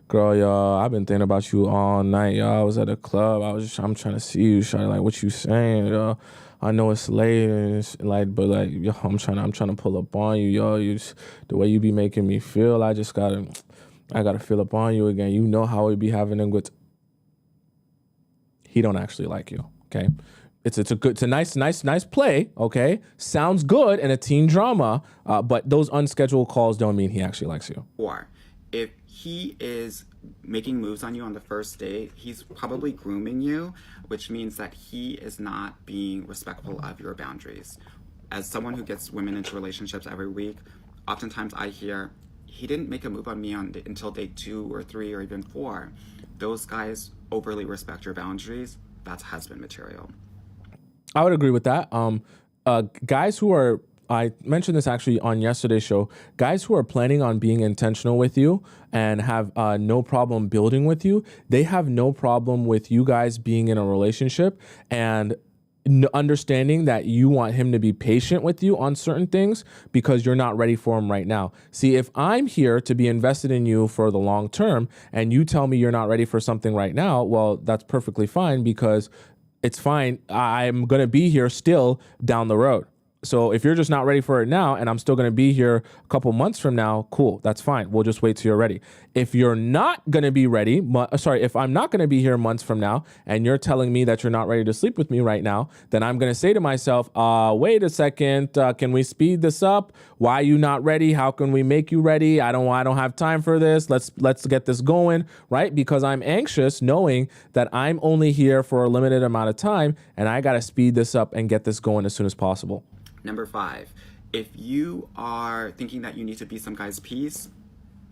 girl, y'all, I've been thinking about you all night, y'all. I was at a club. I'm trying to see you, shawty, like, what you saying, y'all? I know it's late, and it's like, but like, yo, I'm trying to pull up on you, y'all. The way you be making me feel, I gotta feel up on you again. You know how we be having them good. He don't actually like you, okay? It's a nice play, okay? Sounds good in a teen drama, but those unscheduled calls don't mean he actually likes you. 4. If he is making moves on you on the first date, he's probably grooming you, which means that he is not being respectful of your boundaries. As someone who gets women into relationships every week, oftentimes I hear, he didn't make a move on me until date 2 or 3 or even 4. Those guys overly respect your boundaries. That's husband material. I would agree with that. Guys who are, I mentioned this actually on yesterday's show, guys who are planning on being intentional with you and have no problem building with you, they have no problem with you guys being in a relationship and understanding that you want him to be patient with you on certain things because you're not ready for him right now. See, if I'm here to be invested in you for the long term and you tell me you're not ready for something right now, well, that's perfectly fine, because it's fine. I'm going to be here still down the road. So if you're just not ready for it now and I'm still going to be here a couple months from now, cool, that's fine. We'll just wait till you're ready. If you're not going to be ready, if I'm not going to be here months from now and you're telling me that you're not ready to sleep with me right now, then I'm going to say to myself, wait a second, can we speed this up? Why are you not ready? How can we make you ready? I don't have time for this. Let's get this going, right? Because I'm anxious knowing that I'm only here for a limited amount of time and I got to speed this up and get this going as soon as possible. Number 5, if you are thinking that you need to be some guy's piece,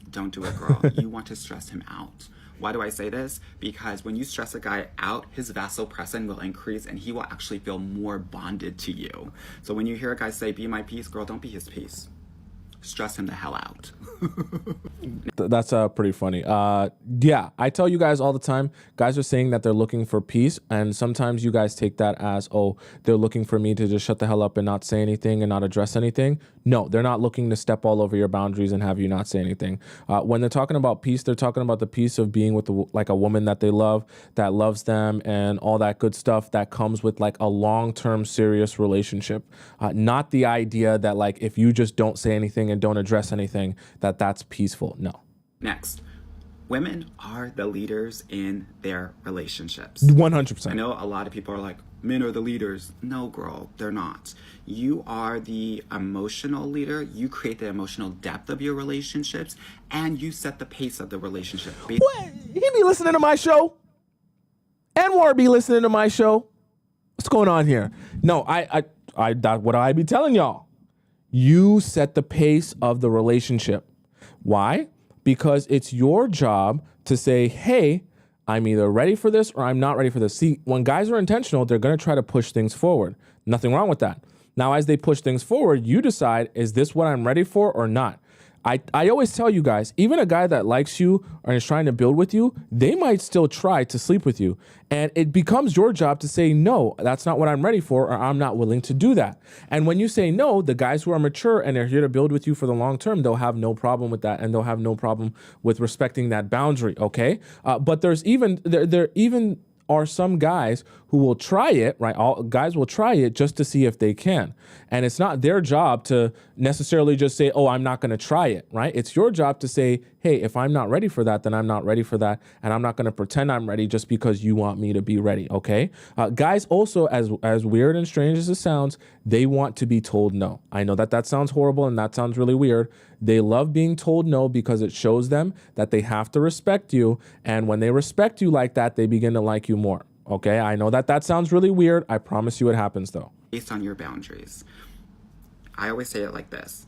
don't do it, girl. You want to stress him out. Why do I say this? Because when you stress a guy out, his vasopressin will increase and he will actually feel more bonded to you. So when you hear a guy say, be my piece, girl, don't be his piece. Stress him the hell out. That's pretty funny. Yeah, I tell you guys all the time, guys are saying that they're looking for peace. And sometimes you guys take that as, oh, they're looking for me to just shut the hell up and not say anything and not address anything. No, they're not looking to step all over your boundaries and have you not say anything. When they're talking about peace, they're talking about the peace of being with like a woman that they love, that loves them and all that good stuff that comes with like a long-term serious relationship. Not the idea that like, if you just don't say anything and don't address anything, that's peaceful. No. Next, women are the leaders in their relationships. 100%. I know a lot of people are like, men are the leaders. No, girl, they're not. You are the emotional leader. You create the emotional depth of your relationships, and you set the pace of the relationship. What? He be listening to my show? Anwar be listening to my show? What's going on here? No, that's what I be telling y'all. You set the pace of the relationship. Why? Because it's your job to say, hey, I'm either ready for this or I'm not ready for this. See, when guys are intentional, they're going to try to push things forward. Nothing wrong with that. Now, as they push things forward, you decide, is this what I'm ready for or not? I always tell you guys, even a guy that likes you or is trying to build with you, they might still try to sleep with you. And it becomes your job to say, no, that's not what I'm ready for, or I'm not willing to do that. And when you say no, the guys who are mature and are here to build with you for the long term, they'll have no problem with that. And they'll have no problem with respecting that boundary. Okay. But there's there even are some guys who will try it, right? All guys will try it just to see if they can. And it's not their job to necessarily just say, oh, I'm not going to try it, right? It's your job to say, hey, if I'm not ready for that, then I'm not ready for that. And I'm not going to pretend I'm ready just because you want me to be ready, okay? Guys also, as weird and strange as it sounds, they want to be told no. I know that sounds horrible and that sounds really weird. They love being told no because it shows them that they have to respect you. And when they respect you like that, they begin to like you more. Okay, I know that sounds really weird. I promise you it happens though. Based on your boundaries. I always say it like this.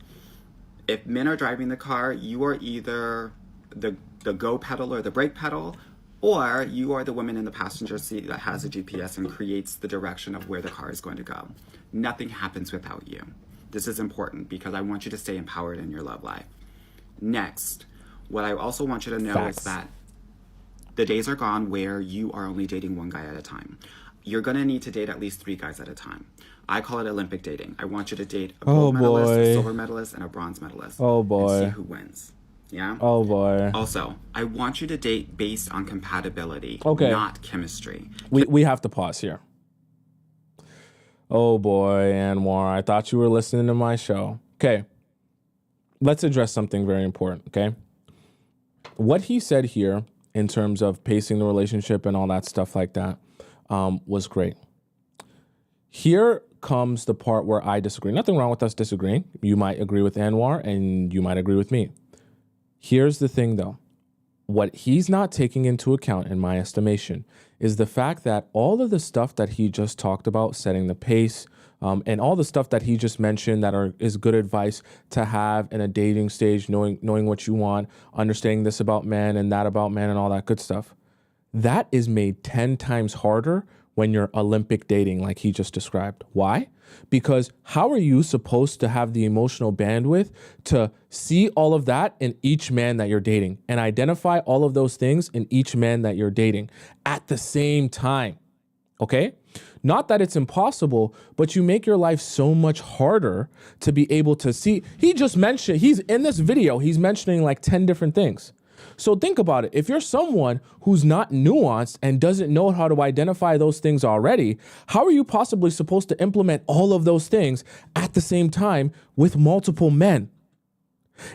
If men are driving the car, you are either the go pedal or the brake pedal, or you are the woman in the passenger seat that has a GPS and creates the direction of where the car is going to go. Nothing happens without you. This is important because I want you to stay empowered in your love life. Next, what I also want you to know is that the days are gone where you are only dating one guy at a time. You're going to need to date at least 3 guys at a time. I call it Olympic dating. I want you to date a gold medalist, a silver medalist, and a bronze medalist. Oh, boy. And see who wins. Yeah? Oh, boy. Also, I want you to date based on compatibility, not chemistry. We have to pause here. Oh, boy, Anwar, I thought you were listening to my show. Okay. Let's address something very important, okay? What he said here in terms of pacing the relationship and all that stuff like that, was great. Here comes the part where I disagree. Nothing wrong with us disagreeing. You might agree with Anwar and you might agree with me. Here's the thing though. What he's not taking into account, in my estimation, is the fact that all of the stuff that he just talked about, setting the pace, and all the stuff that he just mentioned that is good advice to have in a dating stage, knowing what you want, understanding this about men and that about men and all that good stuff, that is made 10 times harder when you're Olympic dating like he just described. Why? Because how are you supposed to have the emotional bandwidth to see all of that in each man that you're dating and identify all of those things in each man that you're dating at the same time? Okay? Not that it's impossible, but you make your life so much harder to be able to see. He just mentioned, he's in this video, he's mentioning like 10 different things. So think about it. If you're someone who's not nuanced and doesn't know how to identify those things already, how are you possibly supposed to implement all of those things at the same time with multiple men?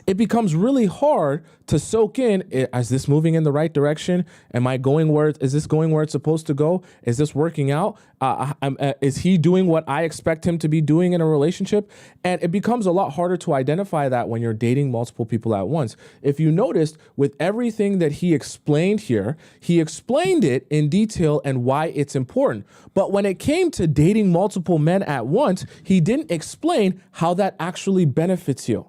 It becomes really hard to soak in. Is this moving in the right direction? Am I going where? Is this going where it's supposed to go? Is this working out? Is he doing what I expect him to be doing in a relationship? And it becomes a lot harder to identify that when you're dating multiple people at once. If you noticed, with everything that he explained here, he explained it in detail and why it's important. But when it came to dating multiple men at once, he didn't explain how that actually benefits you.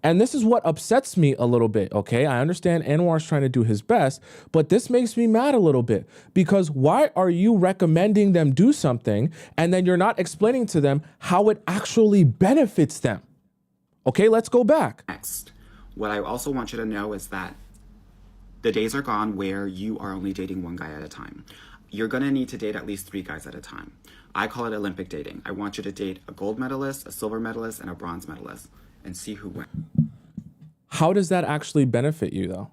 And this is what upsets me a little bit, okay? I understand Anwar's trying to do his best, but this makes me mad a little bit, because why are you recommending them do something and then you're not explaining to them how it actually benefits them? Okay, let's go back. Next, what I also want you to know is that the days are gone where you are only dating one guy at a time. You're gonna need to date at least 3 guys at a time. I call it Olympic dating. I want you to date a gold medalist, a silver medalist, and a bronze medalist, and see who wins. How does that actually benefit you, though?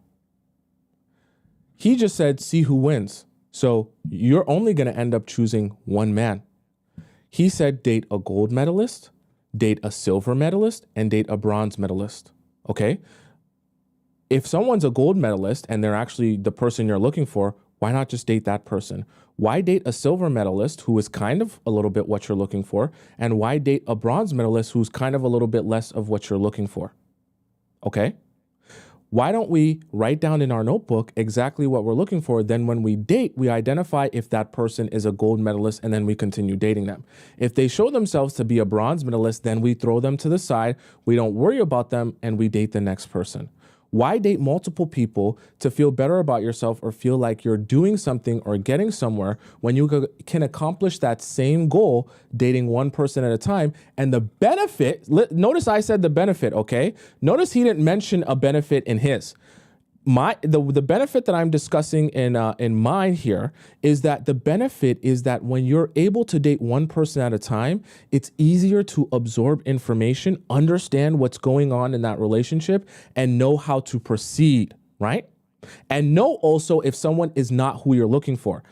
He just said, see who wins. So you're only going to end up choosing one man. He said, date a gold medalist, date a silver medalist, and date a bronze medalist. Okay? If someone's a gold medalist and they're actually the person you're looking for, why not just date that person? Why date a silver medalist who is kind of a little bit what you're looking for? And why date a bronze medalist who's kind of a little bit less of what you're looking for? Okay? Why don't we write down in our notebook exactly what we're looking for? Then when we date, we identify if that person is a gold medalist, and then we continue dating them. If they show themselves to be a bronze medalist, then we throw them to the side. We don't worry about them and we date the next person. Why date multiple people to feel better about yourself or feel like you're doing something or getting somewhere when you can accomplish that same goal dating one person at a time? And the benefit, notice I said the benefit, okay? Notice he didn't mention a benefit in his. The benefit that I'm discussing in mine here is that the benefit is that when you're able to date one person at a time, it's easier to absorb information, understand what's going on in that relationship, and know how to proceed, right? And know also if someone is not who you're looking for.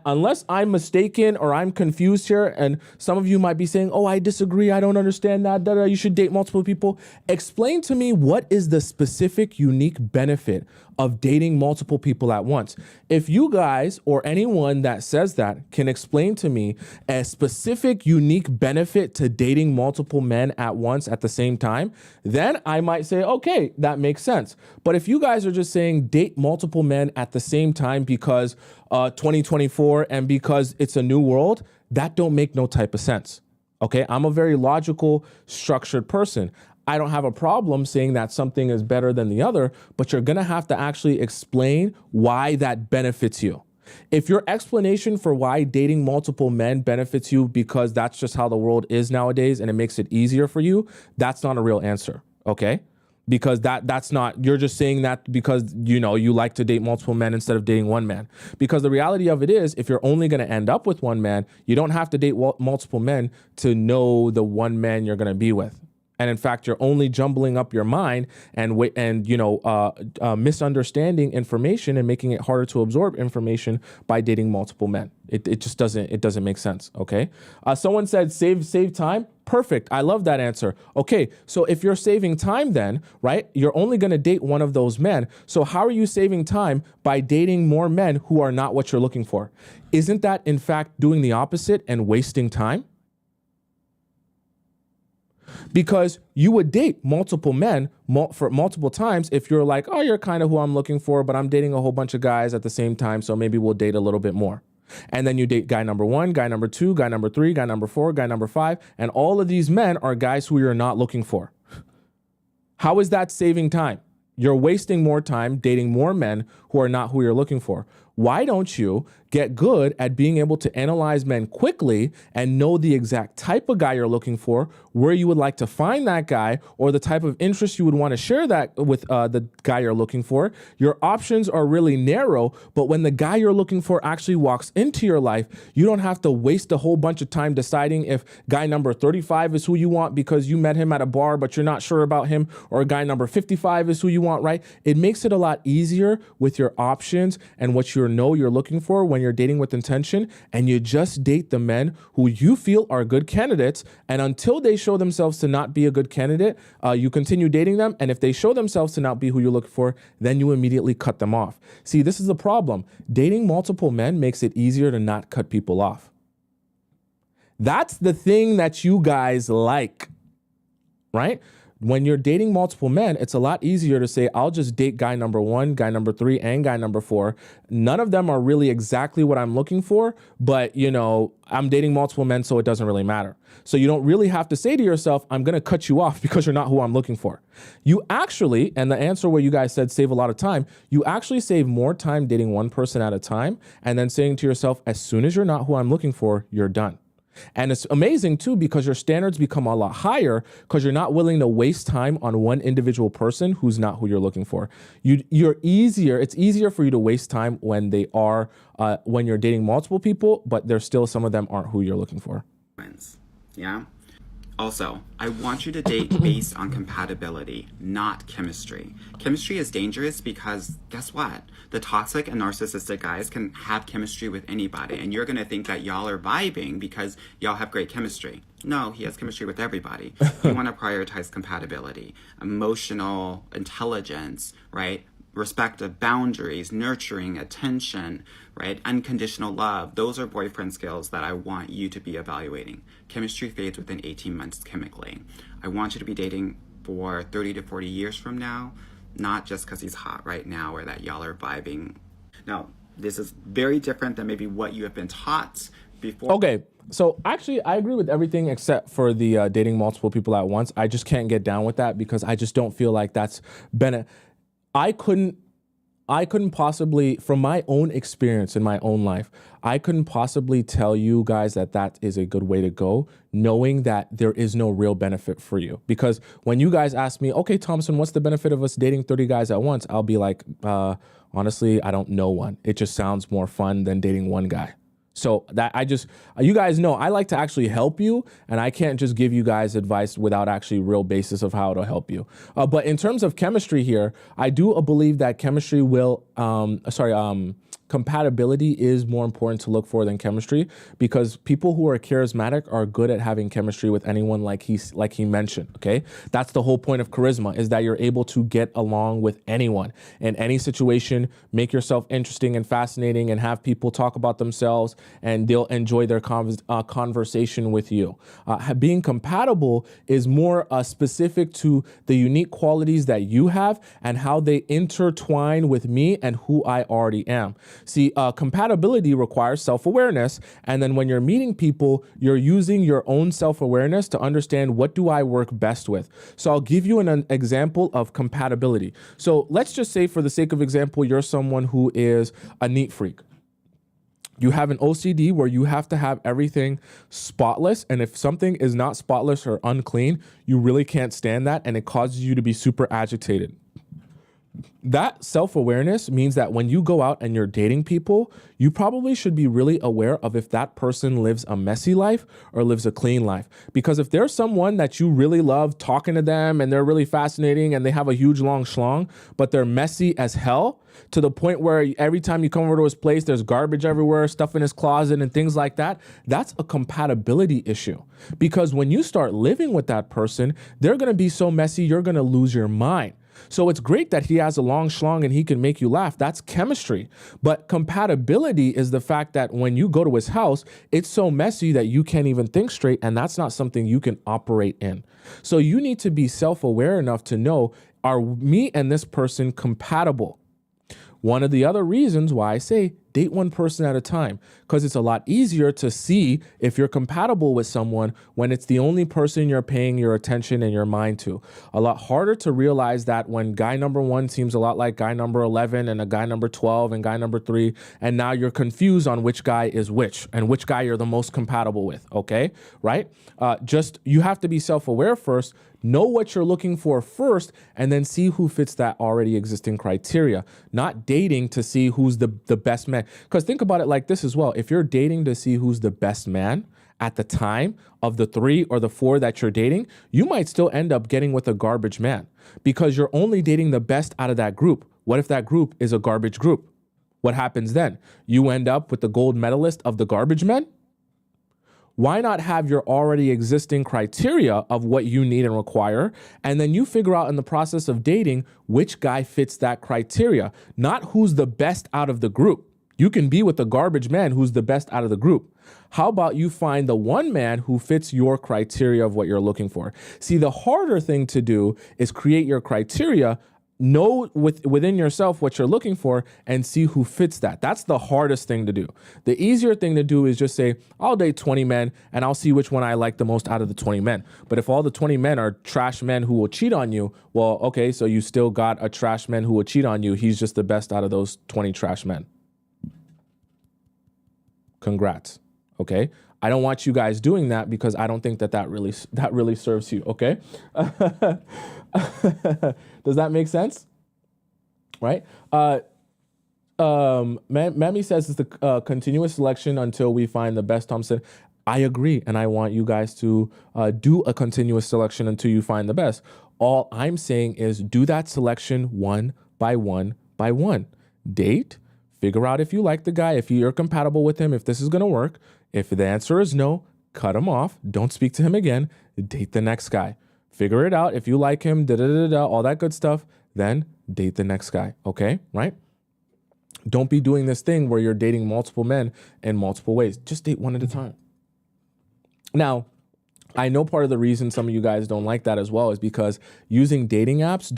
Unless I'm mistaken or I'm confused here, and some of you might be saying, oh, I disagree, I don't understand that, you should date multiple people. Explain to me, what is the specific unique benefit of dating multiple people at once? If you guys or anyone that says that can explain to me a specific unique benefit to dating multiple men at once at the same time, then I might say, okay, that makes sense. But if you guys are just saying date multiple men at the same time because 2024 and because it's a new world, that don't make no type of sense. Okay, I'm a very logical, structured person. I don't have a problem saying that something is better than the other, but you're gonna have to actually explain why that benefits you. If your explanation for why dating multiple men benefits you because that's just how the world is nowadays and it makes it easier for you, that's not a real answer, okay? Because that's not, you're just saying that because, you know, you like to date multiple men instead of dating one man. Because the reality of it is, if you're only going to end up with one man, you don't have to date multiple men to know the one man you're going to be with. And in fact, you're only jumbling up your mind and misunderstanding information and making it harder to absorb information by dating multiple men. It just doesn't make sense. Okay. Someone said save time. Perfect. I love that answer. Okay. So if you're saving time, then right, you're only going to date one of those men. So how are you saving time by dating more men who are not what you're looking for? Isn't that in fact doing the opposite and wasting time? Because you would date multiple men for multiple times if you're like, oh, you're kind of who I'm looking for, but I'm dating a whole bunch of guys at the same time, so maybe we'll date a little bit more. And then you date guy number 1, guy number 2, guy number 3, guy number 4, guy number 5, and all of these men are guys who you're not looking for. How is that saving time? You're wasting more time dating more men who are not who you're looking for. Why don't you get good at being able to analyze men quickly and know the exact type of guy you're looking for where you would like to find that guy or the type of interest you would want to share that with the guy you're looking for, your options are really narrow. But when the guy you're looking for actually walks into your life, you don't have to waste a whole bunch of time deciding if guy number 35 is who you want because you met him at a bar, but you're not sure about him, or guy number 55 is who you want, right? It makes it a lot easier with your options and what you're looking for when you're dating with intention, and you just date the men who you feel are good candidates. And until they show themselves to not be a good candidate, you continue dating them. And if they show themselves to not be who you're looking for, then you immediately cut them off. See, this is the problem. Dating multiple men makes it easier to not cut people off. That's the thing that you guys like, right? When you're dating multiple men, it's a lot easier to say, I'll just date guy number 1, guy number 3, and guy number 4. None of them are really exactly what I'm looking for, but I'm dating multiple men, so it doesn't really matter. So you don't really have to say to yourself, I'm going to cut you off because you're not who I'm looking for. You actually, and the answer where you guys said save a lot of time, you actually save more time dating one person at a time and then saying to yourself, as soon as you're not who I'm looking for, you're done. And it's amazing too, because your standards become a lot higher because you're not willing to waste time on one individual person who's not who you're looking for. It's easier for you to waste time when when you're dating multiple people, but there's still some of them aren't who you're looking for. Yeah. Also, I want you to date based on compatibility, not chemistry. Chemistry is dangerous because guess what? The toxic and narcissistic guys can have chemistry with anybody, and you're going to think that y'all are vibing because y'all have great chemistry. No, he has chemistry with everybody. You want to prioritize compatibility, emotional intelligence, right? Respect of boundaries, nurturing, attention, right? Unconditional love. Those are boyfriend skills that I want you to be evaluating. Chemistry fades within 18 months chemically. I want you to be dating for 30 to 40 years from now, not just because he's hot right now or that y'all are vibing. Now, this is very different than maybe what you have been taught before. Okay, so actually I agree with everything except for the dating multiple people at once. I just can't get down with that because I just don't feel like that's I couldn't possibly, from my own experience in my own life, I couldn't possibly tell you guys that is a good way to go, knowing that there is no real benefit for you. Because when you guys ask me, okay, Tomisin, what's the benefit of us dating 30 guys at once? I'll be like, honestly, I don't know one. It just sounds more fun than dating one guy. So you guys know I like to actually help you, and I can't just give you guys advice without actually real basis of how it'll help you. But in terms of chemistry here, I do believe that chemistry compatibility is more important to look for than chemistry, because people who are charismatic are good at having chemistry with anyone, like he mentioned. Okay, that's the whole point of charisma, is that you're able to get along with anyone in any situation, make yourself interesting and fascinating, and have people talk about themselves, and they'll enjoy their conversation with you. Being compatible is more specific to the unique qualities that you have and how they intertwine with me and who I already am. See, compatibility requires self-awareness. And then when you're meeting people, you're using your own self-awareness to understand, what do I work best with? So I'll give you an example of compatibility. So let's just say, for the sake of example, you're someone who is a neat freak. You have an OCD where you have to have everything spotless. And if something is not spotless or unclean, you really can't stand that. And it causes you to be super agitated. That self-awareness means that when you go out and you're dating people, you probably should be really aware of if that person lives a messy life or lives a clean life. Because if there's someone that you really love talking to them and they're really fascinating and they have a huge long schlong, but they're messy as hell, to the point where every time you come over to his place, there's garbage everywhere, stuff in his closet and things like that, that's a compatibility issue. Because when you start living with that person, they're going to be so messy, you're going to lose your mind. So it's great that he has a long schlong and he can make you laugh. That's chemistry. But compatibility is the fact that when you go to his house, it's so messy that you can't even think straight, and that's not something you can operate in. So you need to be self-aware enough to know, are me and this person compatible? One of the other reasons why I say Date one person at a time, because it's a lot easier to see if you're compatible with someone when it's the only person you're paying your attention and your mind to. A lot harder to realize that when guy number 1 seems a lot like guy number 11 and a guy number 12 and guy number 3, and now you're confused on which guy is which and which guy you're the most compatible with, okay? Right? Just, you have to be self-aware first, know what you're looking for first, and then see who fits that already existing criteria. Not dating to see who's the best man. Because think about it like this as well. If you're dating to see who's the best man at the time of the 3 or the 4 that you're dating, you might still end up getting with a garbage man because you're only dating the best out of that group. What if that group is a garbage group? What happens then? You end up with the gold medalist of the garbage men? Why not have your already existing criteria of what you need and require, and then you figure out in the process of dating which guy fits that criteria, not who's the best out of the group. You can be with the garbage man who's the best out of the group. How about you find the one man who fits your criteria of what you're looking for? See, the harder thing to do is create your criteria, know within yourself what you're looking for, and see who fits that. That's the hardest thing to do. The easier thing to do is just say, I'll date 20 men and I'll see which one I like the most out of the 20 men. But if all the 20 men are trash men who will cheat on you, well, okay, so you still got a trash man who will cheat on you. He's just the best out of those 20 trash men. Congrats. Okay. I don't want you guys doing that because I don't think that really serves you. Okay. Does that make sense? Right. Mammy says it's the continuous selection until we find the best. Tomisin, I agree. And I want you guys to do a continuous selection until you find the best. All I'm saying is do that selection one by one by one. Date, figure out if you like the guy, if you're compatible with him, if this is going to work. If the answer is no, cut him off. Don't speak to him again. Date the next guy. Figure it out. If you like him, all that good stuff, then date the next guy. Okay, right? Don't be doing this thing where you're dating multiple men in multiple ways. Just date one at a time. Now, I know part of the reason some of you guys don't like that as well is because using dating apps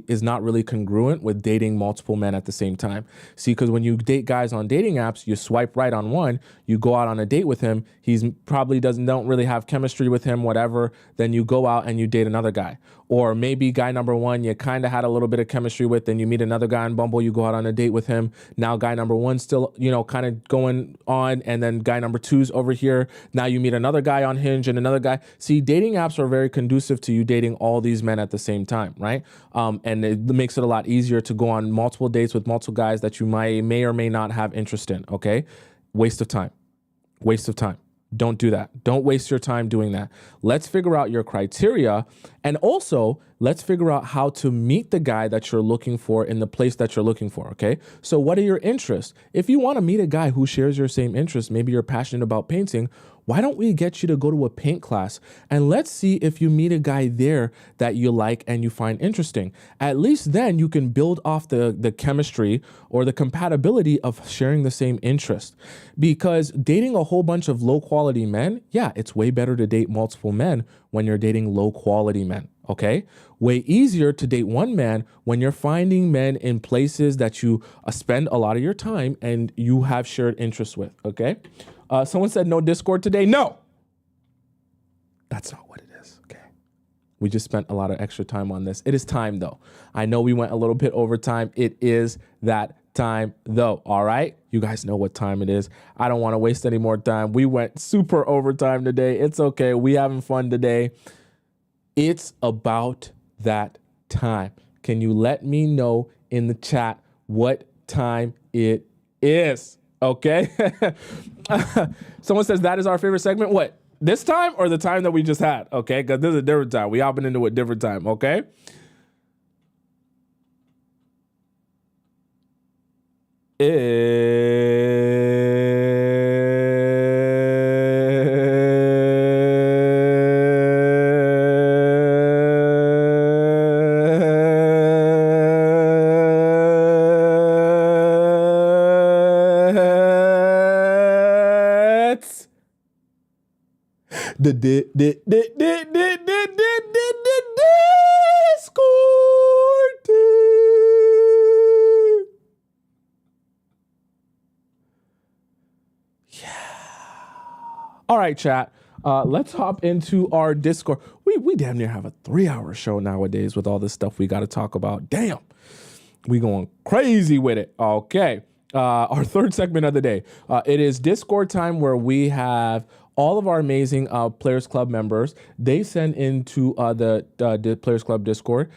is not really congruent with dating multiple men at the same time. See, because when you date guys on dating apps, you swipe right on one, you go out on a date with him, he's probably don't really have chemistry with him, whatever, then you go out and you date another guy. Or maybe guy number 1, you kind of had a little bit of chemistry with, then you meet another guy on Bumble, you go out on a date with him. Now guy number 1's still, kind of going on, and then guy number 2's over here. Now you meet another guy on Hinge and another guy. See, dating apps are very conducive to you dating all these men at the same time, right? And it makes it a lot easier to go on multiple dates with multiple guys that you may or may not have interest in, okay? Waste of time. Waste of time. Don't do that. Don't waste your time doing that. Let's figure out your criteria, and also let's figure out how to meet the guy that you're looking for in the place that you're looking for, okay? So what are your interests? If you want to meet a guy who shares your same interests, maybe you're passionate about painting, why don't we get you to go to a paint class and let's see if you meet a guy there that you like and you find interesting. At least then you can build off the chemistry or the compatibility of sharing the same interest. Because dating a whole bunch of low quality men, yeah, it's way better to date multiple men when you're dating low quality men. Okay, way easier to date one man when you're finding men in places that you spend a lot of your time and you have shared interests with. Okay. Someone said no Discord today. No, that's not what it is. Okay. We just spent a lot of extra time on this. It is time though. I know we went a little bit over time. It is that time though. All right. You guys know what time it is. I don't want to waste any more time. We went super overtime today. It's okay. We having fun today. It's about that time. Can you let me know in the chat what time it is? Okay. Someone says that is our favorite segment. What? This time or the time that we just had? Okay. Because this is a different time. We hopping into a different time. Okay. The Discord team. All right, chat. Let's hop into our Discord. We damn near have a 3-hour show nowadays with all this stuff we got to talk about. Damn. We going crazy with it. Okay. Our third segment of the day. It is Discord time, where we have all of our amazing Players Club members. They send into the Players Club Discord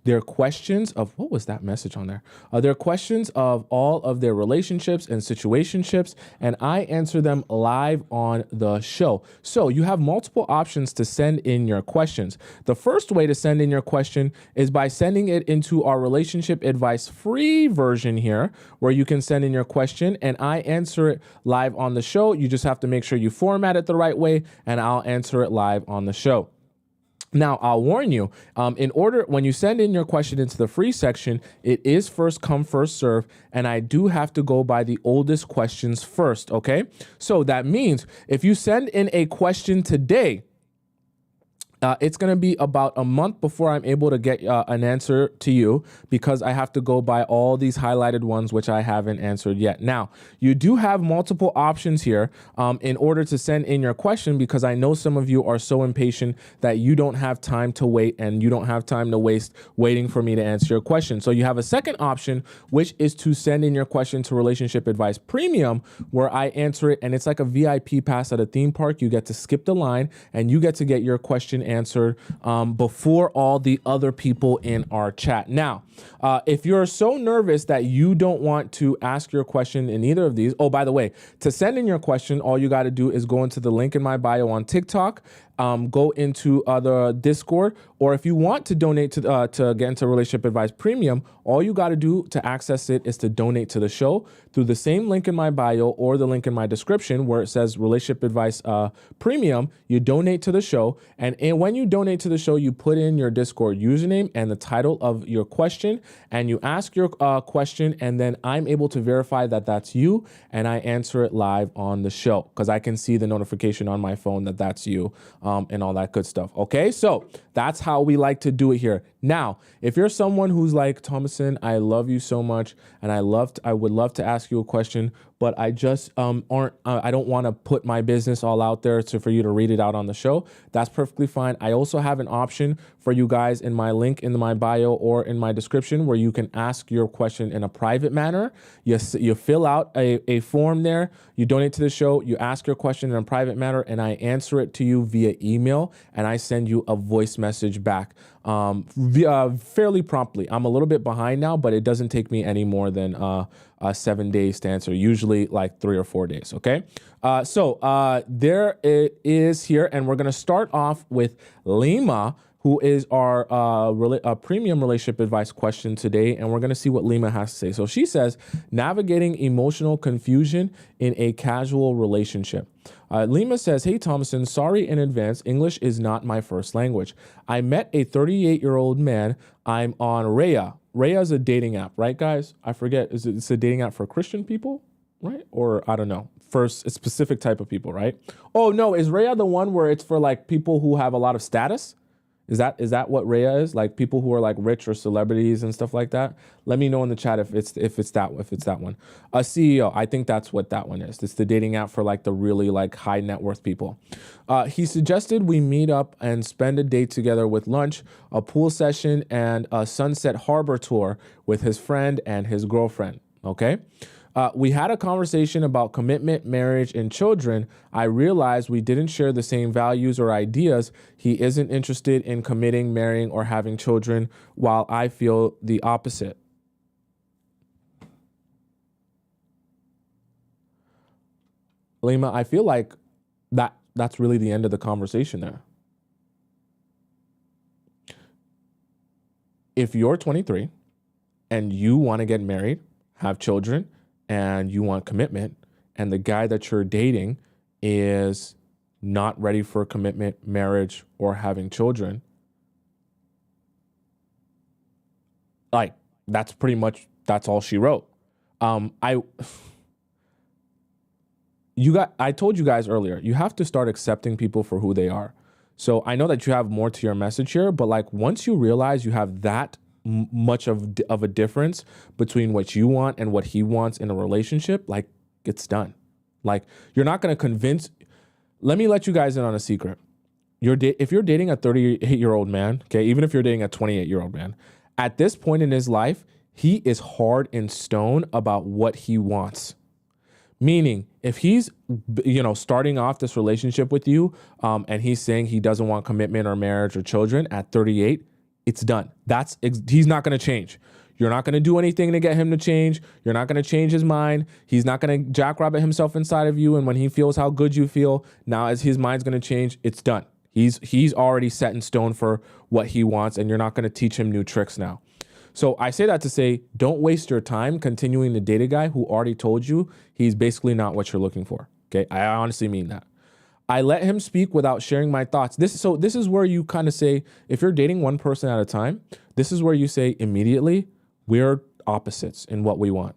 their questions of, what was that message on there? Their questions of all of their relationships and situationships, and I answer them live on the show. So you have multiple options to send in your questions. The first way to send in your question is by sending it into our relationship advice free version here, where you can send in your question and I answer it live on the show. You just have to make sure you format it the right way, and I'll answer it live on the show. Now, I'll warn you, when you send in your question into the free section, it is first come, first serve, and I do have to go by the oldest questions first, okay? So that means if you send in a question today, it's going to be about a month before I'm able to get an answer to you, because I have to go by all these highlighted ones, which I haven't answered yet. Now, you do have multiple options here in order to send in your question, because I know some of you are so impatient that you don't have time to wait, and you don't have time to waste waiting for me to answer your question. So you have a second option, which is to send in your question to Relationship Advice Premium, where I answer it, and it's like a VIP pass at a theme park. You get to skip the line, and you get to get your question answered before all the other people in our chat. Now, if you're so nervous that you don't want to ask your question in either of these, oh, by the way, to send in your question, all you got to do is go into the link in my bio on TikTok, go into the Discord, or if you want to donate to get into Relationship Advice Premium, all you got to do to access it is to donate to the show through the same link in my bio or the link in my description where it says Relationship Advice Premium. You donate to the show, and when you donate to the show, you put in your Discord username and the title of your question, and you ask your question, and then I'm able to verify that that's you, and I answer it live on the show because I can see the notification on my phone that that's you. And all that good stuff. Okay, so that's how we like to do it here. Now, if you're someone who's like, Tomisin, I love you so much, and I would love to ask you a question, but I just I don't want to put my business all out there for you to read it out on the show. That's perfectly fine. I also have an option for you guys in my link in my bio or in my description where you can ask your question in a private manner. You fill out a form there, you donate to the show, you ask your question in a private manner, and I answer it to you via email, and I send you a voice message back fairly promptly. I'm a little bit behind now, but it doesn't take me any more than 7 days to answer, usually like 3 or 4 days, okay? So there it is here, and we're gonna start off with Lima, who is our premium relationship advice question today, and we're gonna see what Lima has to say. So she says, navigating emotional confusion in a casual relationship. Lima says, hey, Tomisin, sorry in advance. English is not my first language. I met a 38-year-old man. I'm on Raya. Raya is a dating app, right, guys? I forget. It's a dating app for Christian people, right? Or I don't know. For a specific type of people, right? Oh, no. Is Raya the one where it's for like people who have a lot of status? Is that what Raya is? Like people who are like rich or celebrities and stuff like that? Let me know in the chat if it's that one. A CEO, I think that's what that one is. It's the dating app for like the really like high net worth people. He suggested we meet up and spend a day together with lunch, a pool session, and a Sunset Harbor tour with his friend and his girlfriend. Okay. We had a conversation about commitment, marriage, and children. I realized we didn't share the same values or ideas. He isn't interested in committing, marrying, or having children, while I feel the opposite. Lima, I feel like that's really the end of the conversation there. If you're 23 and you want to get married, have children, and you want commitment, and the guy that you're dating is not ready for commitment, marriage, or having children, like that's all she wrote. I told you guys earlier, you have to start accepting people for who they are. So I know that you have more to your message here, but like once you realize you have that much of a difference between what you want and what he wants in a relationship, like it's done. Like, you're not going to convince. Let me let you guys in on a secret. If you're dating a 38-year-old man, okay, even if you're dating a 28-year-old man, at this point in his life, he is hard in stone about what he wants. Meaning, if he's, starting off this relationship with you, and he's saying he doesn't want commitment or marriage or children at 38, it's done. He's not going to change. You're not going to do anything to get him to change. You're not going to change his mind. He's not going to jackrabbit himself inside of you. And when he feels how good you feel, now as his mind's going to change, it's done. He's already set in stone for what he wants, and you're not going to teach him new tricks now. So I say that to say, don't waste your time continuing to date a guy who already told you he's basically not what you're looking for. Okay, I honestly mean that. I let him speak without sharing my thoughts. This is where you kind of say, if you're dating one person at a time, this is where you say immediately, we're opposites in what we want.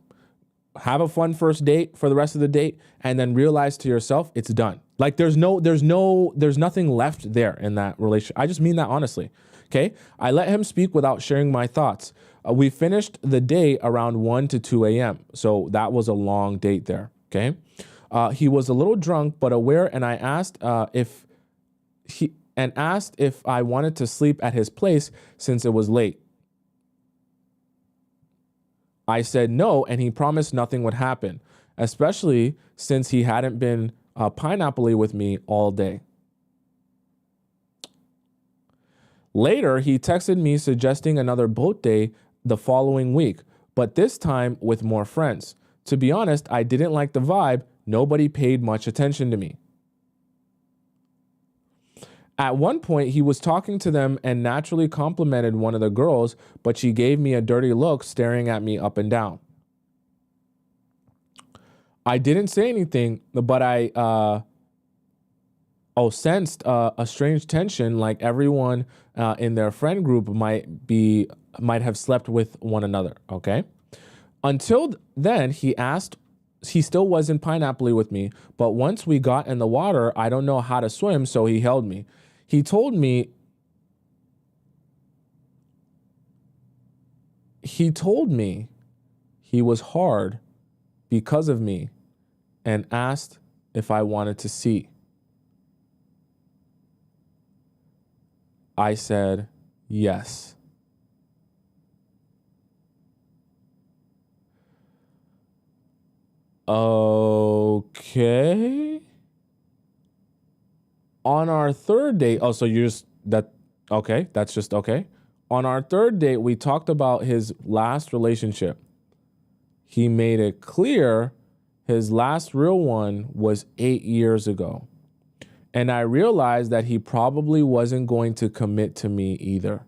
Have a fun first date for the rest of the date, and then realize to yourself it's done. Like there's nothing left there in that relationship. I just mean that honestly. Okay. I let him speak without sharing my thoughts. We finished the day around 1 to 2 a.m. So that was a long date there. Okay. He was a little drunk, but aware, and I asked if I wanted to sleep at his place since it was late. I said no, and he promised nothing would happen, especially since he hadn't been pineapple-y with me all day. Later, he texted me suggesting another boat day the following week, but this time with more friends. To be honest, I didn't like the vibe. Nobody paid much attention to me. At one point, he was talking to them and naturally complimented one of the girls, but she gave me a dirty look, staring at me up and down. I didn't say anything, but I sensed a strange tension, like everyone in their friend group might have slept with one another. Okay. Until then, he still wasn't pineapple-y with me, but once we got in the water, I don't know how to swim, so he held me. He told me he was hard because of me and asked if I wanted to see. I said yes. Okay. On our third date, that's just okay. On our third date, we talked about his last relationship. He made it clear his last real one was 8 years ago. And I realized that he probably wasn't going to commit to me either.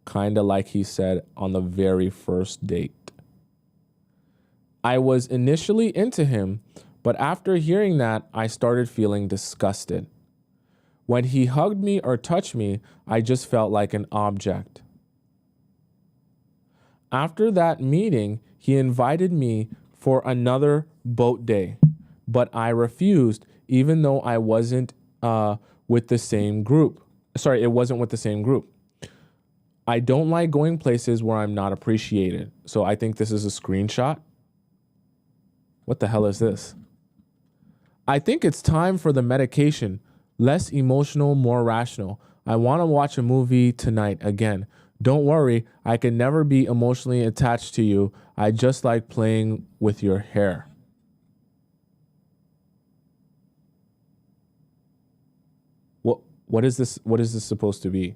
Kind of like he said on the very first date. I was initially into him, but after hearing that, I started feeling disgusted. When he hugged me or touched me, I just felt like an object. After that meeting, he invited me for another boat day, but I refused, even though I wasn't with the same group. Sorry, it wasn't with the same group. I don't like going places where I'm not appreciated. So I think this is a screenshot. What the hell is this? I think it's time for the medication. Less emotional, more rational. I want to watch a movie tonight again. Don't worry, I can never be emotionally attached to you. I just like playing with your hair. What is this? What is this supposed to be?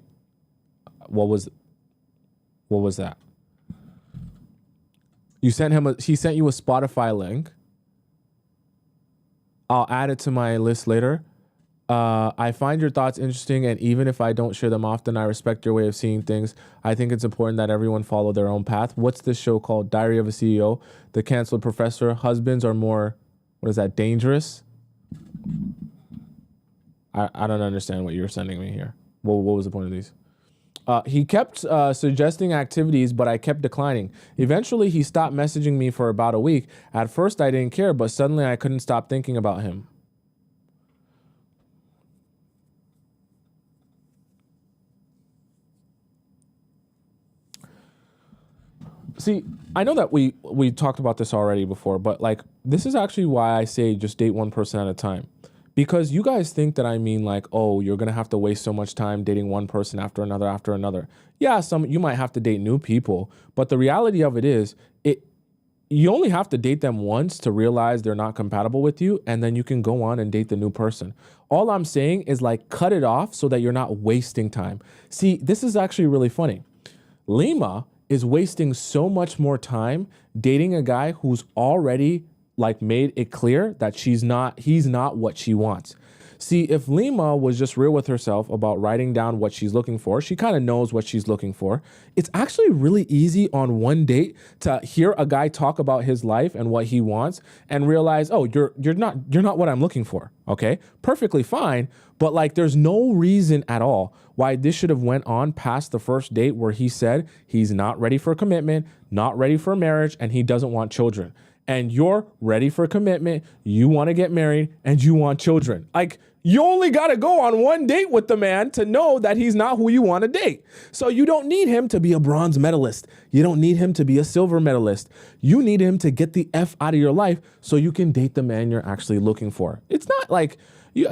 What was that? He sent you a Spotify link. I'll add it to my list later. I find your thoughts interesting, and even if I don't share them often, I respect your way of seeing things. I think it's important that everyone follow their own path. What's this show called? Diary of a CEO, The Canceled Professor. Husbands are more, dangerous? I don't understand what you were sending me here. What was the point of these? He kept suggesting activities, but I kept declining. Eventually, he stopped messaging me for about a week. At first, I didn't care, but suddenly I couldn't stop thinking about him. See, I know that we talked about this already before, but like this is actually why I say just date one person at a time. Because you guys think that I mean like, oh, you're gonna have to waste so much time dating one person after another after another. Yeah, you might have to date new people, but the reality of it is you only have to date them once to realize they're not compatible with you, and then you can go on and date the new person. All I'm saying is like cut it off so that you're not wasting time. See, this is actually really funny. Lima is wasting so much more time dating a guy who's already like made it clear that he's not what she wants. See, if Lima was just real with herself about writing down what she's looking for, she kind of knows what she's looking for. It's actually really easy on one date to hear a guy talk about his life and what he wants and realize, oh, you're not what I'm looking for. Okay, perfectly fine. But like, there's no reason at all why this should have went on past the first date where he said he's not ready for commitment, not ready for marriage, and he doesn't want children. And you're ready for commitment, you want to get married, and you want children. Like, you only got to go on one date with the man to know that he's not who you want to date. So you don't need him to be a bronze medalist. You don't need him to be a silver medalist. You need him to get the F out of your life so you can date the man you're actually looking for. It's not like,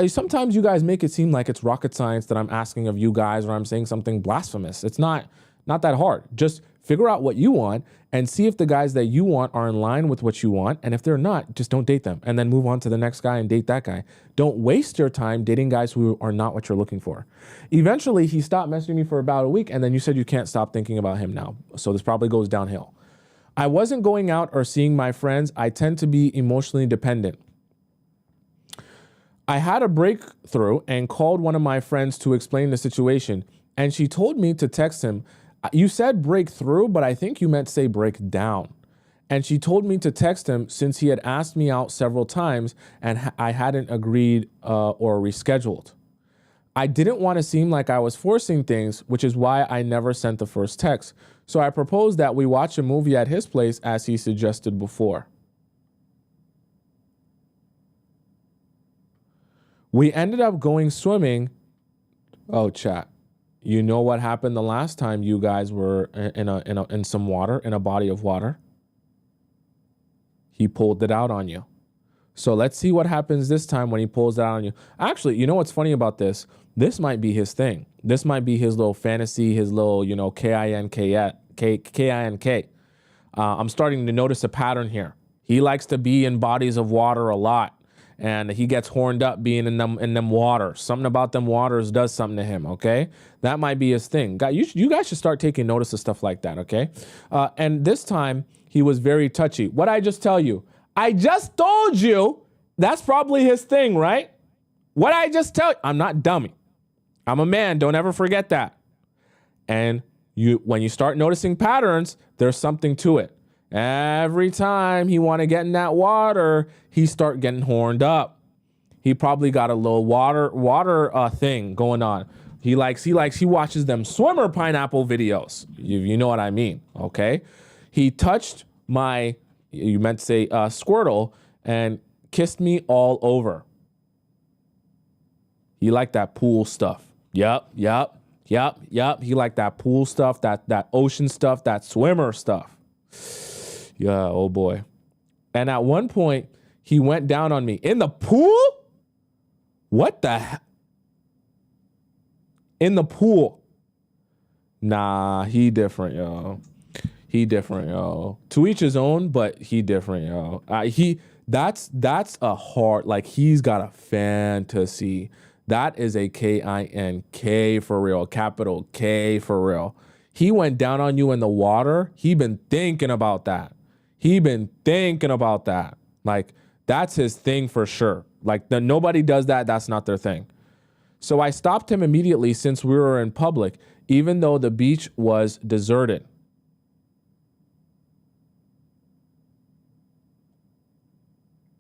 sometimes you guys make it seem like it's rocket science that I'm asking of you guys or I'm saying something blasphemous. It's not that hard. Just figure out what you want and see if the guys that you want are in line with what you want. And if they're not, just don't date them and then move on to the next guy and date that guy. Don't waste your time dating guys who are not what you're looking for. Eventually, he stopped messaging me for about a week, and then you said you can't stop thinking about him now. So this probably goes downhill. I wasn't going out or seeing my friends. I tend to be emotionally dependent. I had a breakthrough and called one of my friends to explain the situation, and she told me to text him. You said break through, but I think you meant say break down. And she told me to text him since he had asked me out several times and I hadn't agreed or rescheduled. I didn't want to seem like I was forcing things, which is why I never sent the first text. So I proposed that we watch a movie at his place as he suggested before. We ended up going swimming. Oh, chat. You know what happened the last time you guys were in some water, in a body of water? He pulled it out on you. So let's see what happens this time when he pulls it out on you. Actually, you know what's funny about this? This might be his thing. This might be his little fantasy, his little, K-I-N-K. I'm starting to notice a pattern here. He likes to be in bodies of water a lot. And he gets horned up being in them waters. Something about them waters does something to him, okay? That might be his thing. You guys should start taking notice of stuff like that, okay? And this time, he was very touchy. What'd I just tell you? I just told you that's probably his thing, right? What'd I just tell you? I'm not dummy. I'm a man. Don't ever forget that. And when you start noticing patterns, there's something to it. Every time he want to get in that water, he start getting horned up. He probably got a little water thing going on. He watches them swimmer pineapple videos. You know what I mean, okay? He touched my, you meant to say Squirtle, and kissed me all over. He liked that pool stuff. Yep. He liked that pool stuff, that ocean stuff, that swimmer stuff. Yeah, oh boy. And at one point, he went down on me. In the pool? What the hell? In the pool. Nah, he different, yo. To each his own, but he different, yo. That's a hard, like he's got a fantasy. That is a K-I-N-K for real, capital K for real. He went down on you in the water. He been thinking about that. Like, that's his thing for sure. Like, nobody does that. That's not their thing. So I stopped him immediately since we were in public, even though the beach was deserted.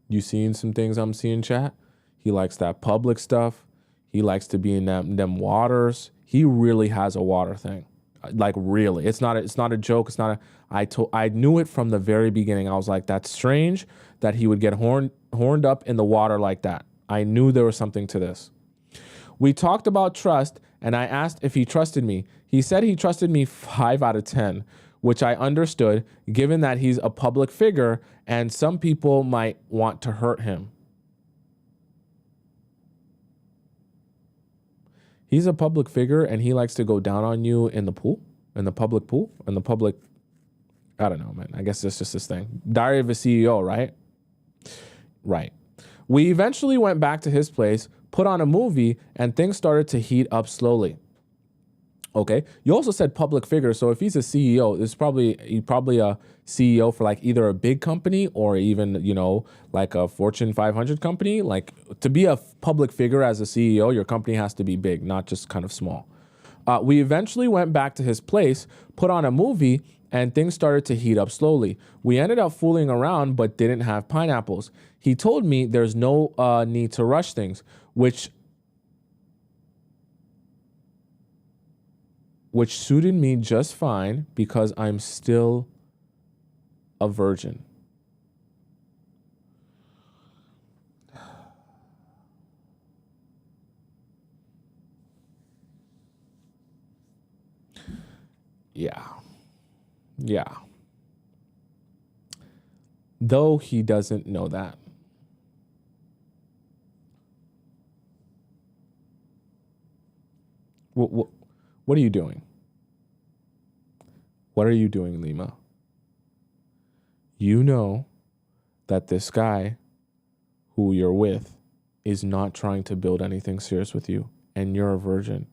You seeing some things I'm seeing, chat? He likes that public stuff. He likes to be in them waters. He really has a water thing. Like, really. It's not a joke. I knew it from the very beginning. I was like, that's strange that he would get horned up in the water like that. I knew there was something to this. We talked about trust, and I asked if he trusted me. He said he trusted me 5 out of 10. which I understood given that he's a public figure and some people might want to hurt him. He's a public figure and he likes to go down on you in the pool, in the public pool, in the public, I don't know, man. I guess that's just this thing. Diary of a CEO, right? Right. We eventually went back to his place, put on a movie, and things started to heat up slowly. Okay. You also said public figure. So if he's a CEO, he's probably a CEO for like either a big company or even, you know, like a Fortune 500 company. Like to be a public figure as a CEO, your company has to be big, not just kind of small. We eventually went back to his place, put on a movie, and things started to heat up slowly. We ended up fooling around, but didn't have pineapples. He told me there's no need to rush things, which suited me just fine because I'm still a virgin. Yeah. Though he doesn't know that. What are you doing? What are you doing, Lima? You know that this guy who you're with is not trying to build anything serious with you, and you're a virgin.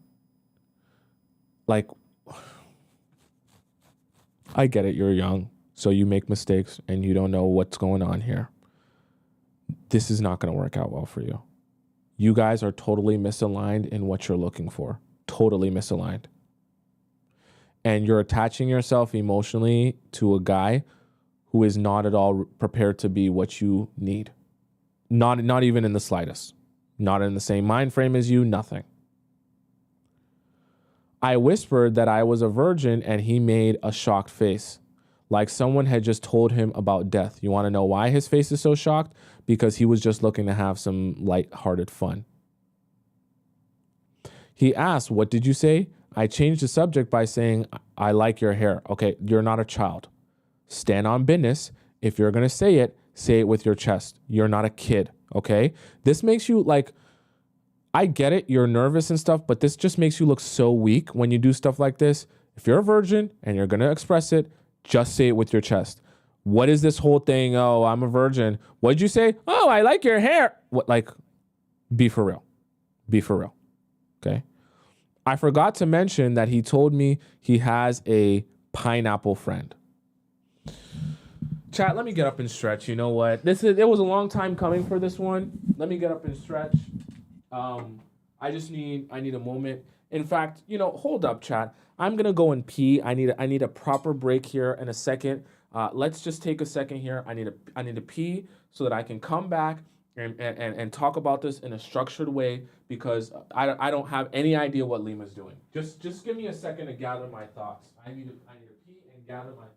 Like, I get it, you're young, so you make mistakes and you don't know what's going on here. This is not going to work out well for you. You guys are totally misaligned in what you're looking for. Totally misaligned. And you're attaching yourself emotionally to a guy who is not at all prepared to be what you need. Not even in the slightest. Not in the same mind frame as you, nothing. I whispered that I was a virgin and he made a shocked face, like someone had just told him about death. You want to know why his face is so shocked? Because he was just looking to have some lighthearted fun. He asked, "What did you say?" I changed the subject by saying, "I like your hair." Okay, you're not a child. Stand on business. If you're going to say it with your chest. You're not a kid, okay? This makes you like, I get it, you're nervous and stuff, but this just makes you look so weak when you do stuff like this. If you're a virgin and you're going to express it, just say it with your chest. What is this whole thing? Oh, I'm a virgin. What'd you say? Oh, I like your hair. What, like, be for real. Be for real. Okay? I forgot to mention that he told me he has a pineapple friend. Chat, let me get up and stretch. You know what? It was a long time coming for this one. Let me get up and stretch. I need a moment. In fact, hold up, chat. I'm gonna go and pee. I need a proper break here in a second. Let's just take a second here. I need to pee so that I can come back and talk about this in a structured way because I don't have any idea what Lima's doing. Just give me a second to gather my thoughts. I need to pee and gather my thoughts.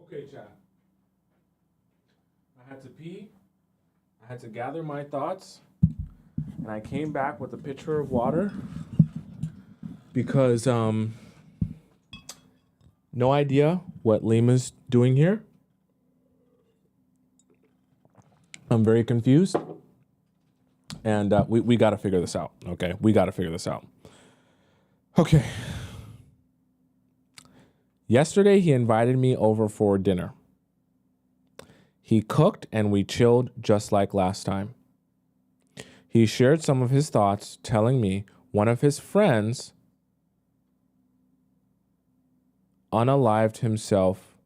Okay, chat. I had to pee. I had to gather my thoughts. And I came back with a pitcher of water because no idea what Lima's doing here. I'm very confused. And we got to figure this out, okay? We got to figure this out. Okay. Yesterday, he invited me over for dinner. He cooked and we chilled just like last time. He shared some of his thoughts, telling me one of his friends unalived himself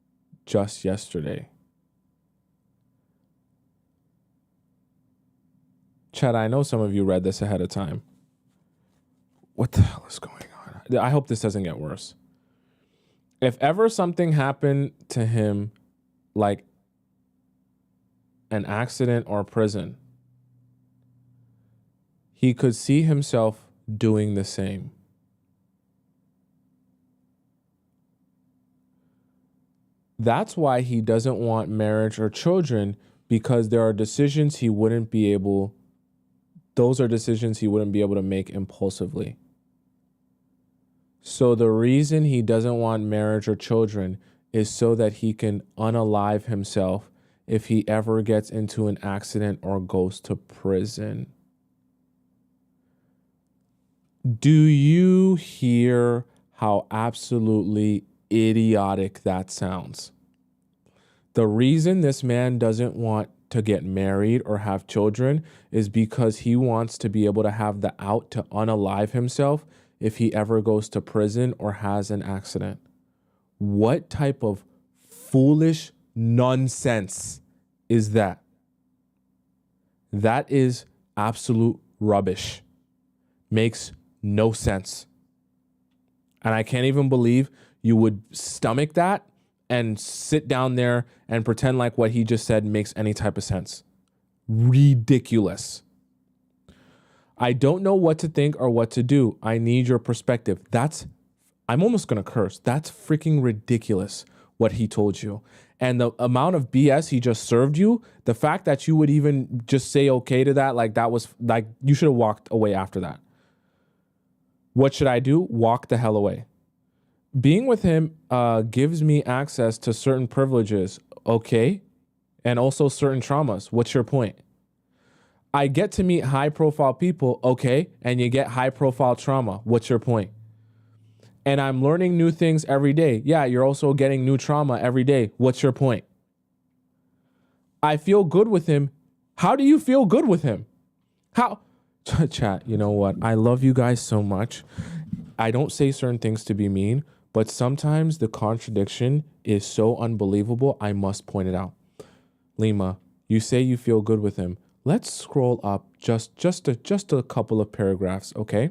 just yesterday. Chad, I know some of you read this ahead of time. What the hell is going on? I hope this doesn't get worse. If ever something happened to him, like an accident or prison, he could see himself doing the same. That's why he doesn't want marriage or children, because there are decisions he wouldn't be able, those are decisions he wouldn't be able to make impulsively. So the reason he doesn't want marriage or children is so that he can unalive himself if he ever gets into an accident or goes to prison. Do you hear how absolutely idiotic that sounds? The reason this man doesn't want to get married or have children is because he wants to be able to have the out to unalive himself if he ever goes to prison or has an accident. What type of foolish nonsense is that? That is absolute rubbish. Makes no sense. And I can't even believe you would stomach that and sit down there and pretend like what he just said makes any type of sense. Ridiculous. I don't know what to think or what to do. I need your perspective. I'm almost going to curse. That's freaking ridiculous what he told you. And the amount of BS he just served you, the fact that you would even just say okay to that, like that was like, you should have walked away after that. What should I do? Walk the hell away. Being with him gives me access to certain privileges, okay? And also certain traumas. What's your point? I get to meet high-profile people, okay? And you get high-profile trauma. What's your point? And I'm learning new things every day. Yeah, you're also getting new trauma every day. What's your point? I feel good with him. How do you feel good with him? How? Chat, you know what? I love you guys so much. I don't say certain things to be mean, but sometimes the contradiction is so unbelievable, I must point it out. Lima, you say you feel good with him. Let's scroll up just a couple of paragraphs, okay?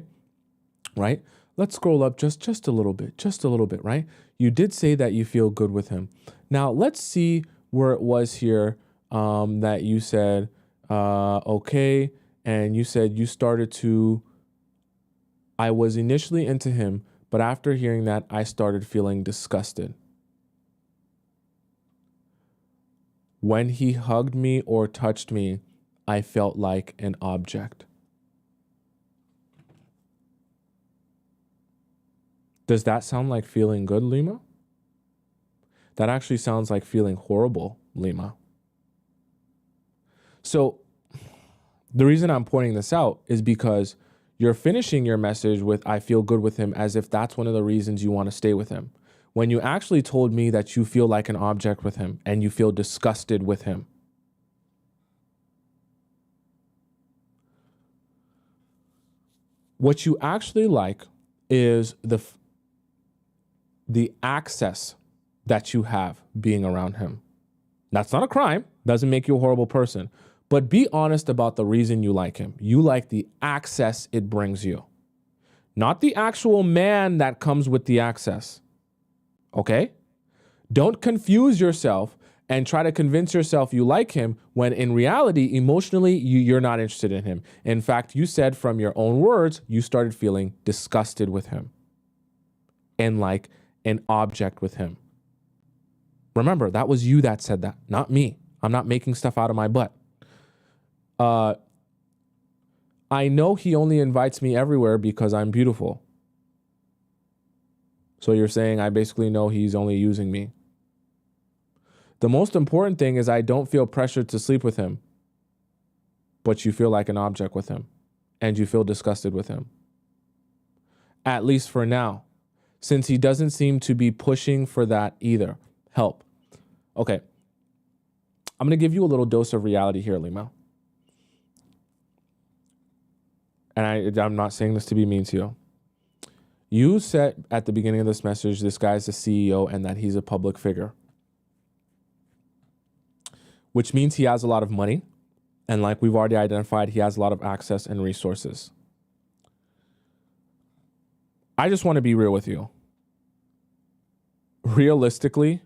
Right? Let's scroll up just a little bit, right? You did say that you feel good with him. Now, let's see where it was here that you said, okay, and you said you started to, I was initially into him, but after hearing that, I started feeling disgusted. When he hugged me or touched me, I felt like an object. Does that sound like feeling good, Lima? That actually sounds like feeling horrible, Lima. So the reason I'm pointing this out is because you're finishing your message with, I feel good with him, as if that's one of the reasons you want to stay with him. When you actually told me that you feel like an object with him and you feel disgusted with him. What you actually like is the access that you have being around him. That's not a crime. Doesn't make you a horrible person. But be honest about the reason you like him. You like the access it brings you. Not the actual man that comes with the access. Okay? Don't confuse yourself and try to convince yourself you like him when in reality, emotionally, you're not interested in him. In fact, you said from your own words, you started feeling disgusted with him and like an object with him. Remember, that was you that said that, not me. I'm not making stuff out of my butt. I know he only invites me everywhere because I'm beautiful. So you're saying I basically know he's only using me. The most important thing is I don't feel pressured to sleep with him, but you feel like an object with him and you feel disgusted with him. At least for now, since he doesn't seem to be pushing for that either. Help. Okay. I'm going to give you a little dose of reality here, Lima. And I'm not saying this to be mean to you. You said at the beginning of this message, this guy's a CEO and that he's a public figure, which means he has a lot of money. And like we've already identified, he has a lot of access and resources. I just want to be real with you. Realistically,